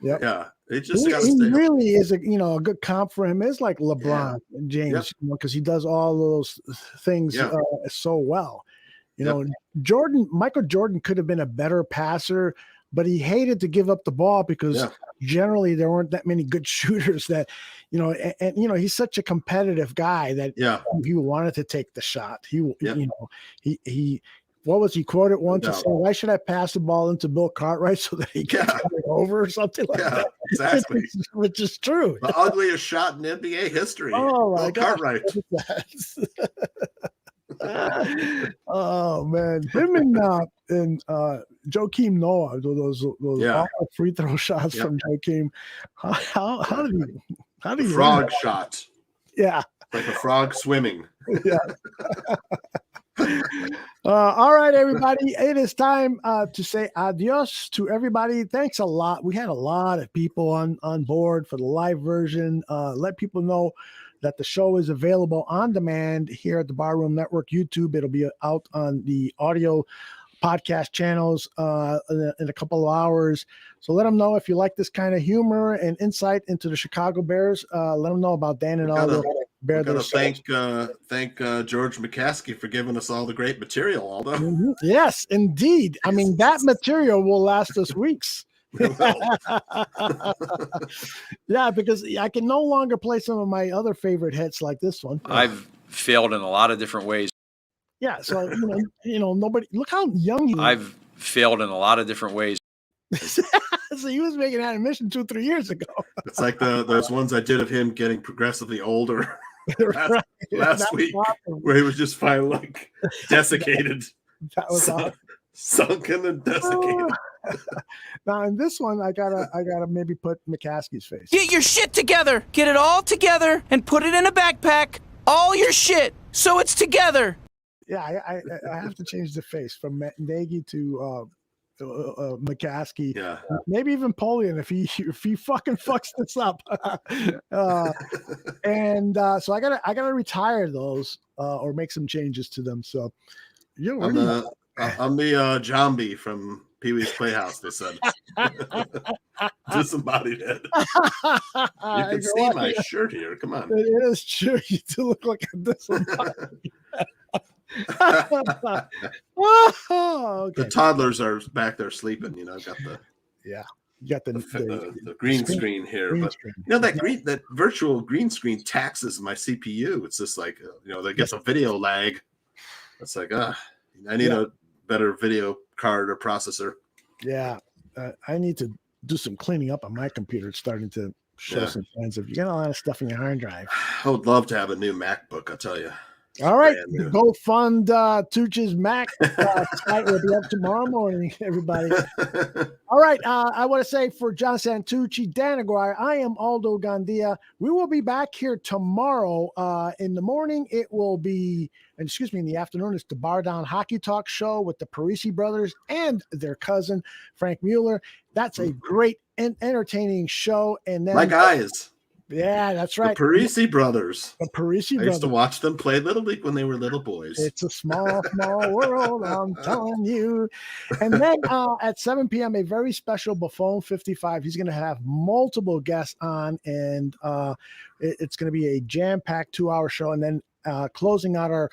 Yep. Yeah. It just he really is a good comp for him. Is like LeBron James, because he does all those things so well. You know, Michael Jordan could have been a better passer, but he hated to give up the ball because generally there weren't that many good shooters that, and he's such a competitive guy that he wanted to take the shot. He what was he quoted once to say, why should I pass the ball into Bill Cartwright so that he can turn it over or something like that? Exactly. Which is true. The ugliest shot in NBA history. Oh my God. Cartwright. Oh man, him and Joakim Noah, those awful free throw shots from Joakim. How do you frog shot? Yeah, like a frog swimming. Yeah. All right, everybody. It is time to say adios to everybody. Thanks a lot. We had a lot of people on board for the live version. Let people know that the show is available on demand here at the Barroom Network YouTube. It'll be out on the audio podcast channels in a couple of hours. So let them know if you like this kind of humor and insight into the Chicago Bears. Let them know about Dan and Aldo. We're gonna thank George McCaskey for giving us all the great material, Aldo. Mm-hmm. Yes, indeed. I mean, that material will last us weeks. Yeah, because I can no longer play some of my other favorite hits like this one. I've failed in a lot of different ways. Yeah, so nobody. Look how young you are. I've failed in a lot of different ways. So he was making that admission 2-3 years ago. It's like those ones I did of him getting progressively older last week, awesome. where he was just finally like desiccated. That was awesome. Sunken and desiccated. Now in this one, I gotta maybe put McCaskey's face. Get your shit together. Get it all together and put it in a backpack. All your shit, so it's together. Yeah, I have to change the face from Nagy to McCaskey. Yeah, maybe even Polian if he fucking fucks this up. And so I gotta retire those or make some changes to them. So I'm the zombie from Pee-wee's Playhouse. They said disembodied head. You can see my shirt here. Come on, it is true. You do look like a disembodied head. Okay. The toddlers are back there sleeping. I've got you got the green screen here, but that virtual green screen taxes my CPU. It's just like that gets a video lag. It's like I need a better video card or processor. Yeah, I need to do some cleaning up on my computer. It's starting to show some signs of you got a lot of stuff in your hard drive. I would love to have a new MacBook. I'll tell you. All right, go fund Tucci's Mac site will be up tomorrow morning, everybody. All right, I want to say for John Santucci, Dan Aguirre, I am Aldo Gandia. We will be back here tomorrow in the morning. It will be, in the afternoon, it's the Bar Down Hockey Talk show with the Parisi brothers and their cousin, Frank Mueller. That's a great and entertaining show. And then my guys. Yeah, that's right. The Parisi brothers. The Parisi brothers. I used to watch them play Little League when they were little boys. It's a small, small world, I'm telling you. And then at 7 p.m., a very special Buffon 55. He's going to have multiple guests on, and it's going to be a jam-packed 2-hour show. And then closing out our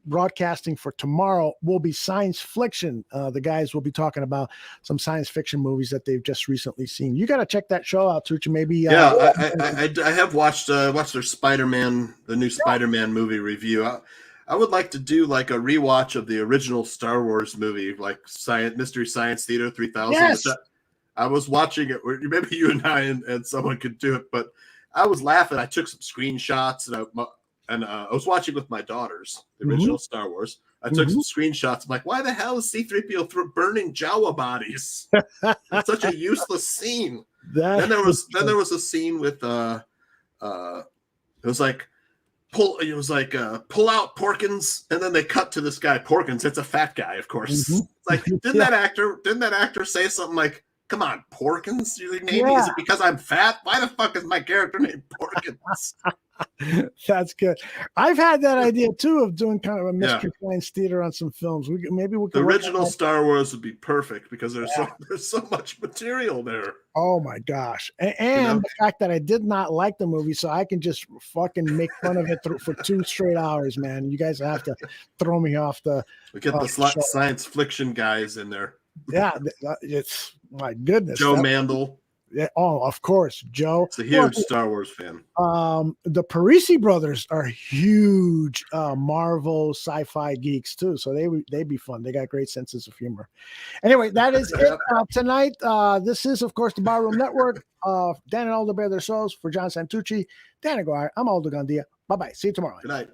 broadcasting for tomorrow will be science fiction. The guys will be talking about some science fiction movies that they've just recently seen. You got to check that show out, Tucci. Maybe. I have watched their Spider-Man, the new Spider-Man movie review. I would like to do like a rewatch of the original Star Wars movie, like Mystery Science Theater 3000. Yes. I was watching it. Maybe you and I and someone could do it, but I was laughing. I took some screenshots and I was watching with my daughters, the original Star Wars. I took some screenshots. I'm like, why the hell is C-3PO burning Jawa bodies? It's such a useless scene. Then there was a scene with it was like pull out Porkins, and then they cut to this guy Porkins. It's a fat guy, of course. Mm-hmm. It's like, didn't that actor say something like, "Come on, Porkins, your name is it because I'm fat? Why the fuck is my character named Porkins?" That's good. I've had that idea too of doing kind of a Mystery Science Theater on some films. Maybe we can. The original Star Wars would be perfect because there's so much material there. Oh my gosh! And the fact that I did not like the movie, so I can just fucking make fun of it for 2 straight hours, man. You guys have to throw me off the. We get the science fiction guys in there. Yeah, it's my goodness. Joe Mandel. Yeah, oh, of course, Joe. He's a huge Star Wars fan. The Parisi brothers are huge Marvel sci-fi geeks too, so they'd be fun. They got great senses of humor. Anyway, that is it tonight. This is, of course, the Barroom Network. Dan and Aldo bear their souls. For John Santucci, Dan Aguirre, I'm Aldo Gandia. Bye-bye. See you tomorrow. Good night.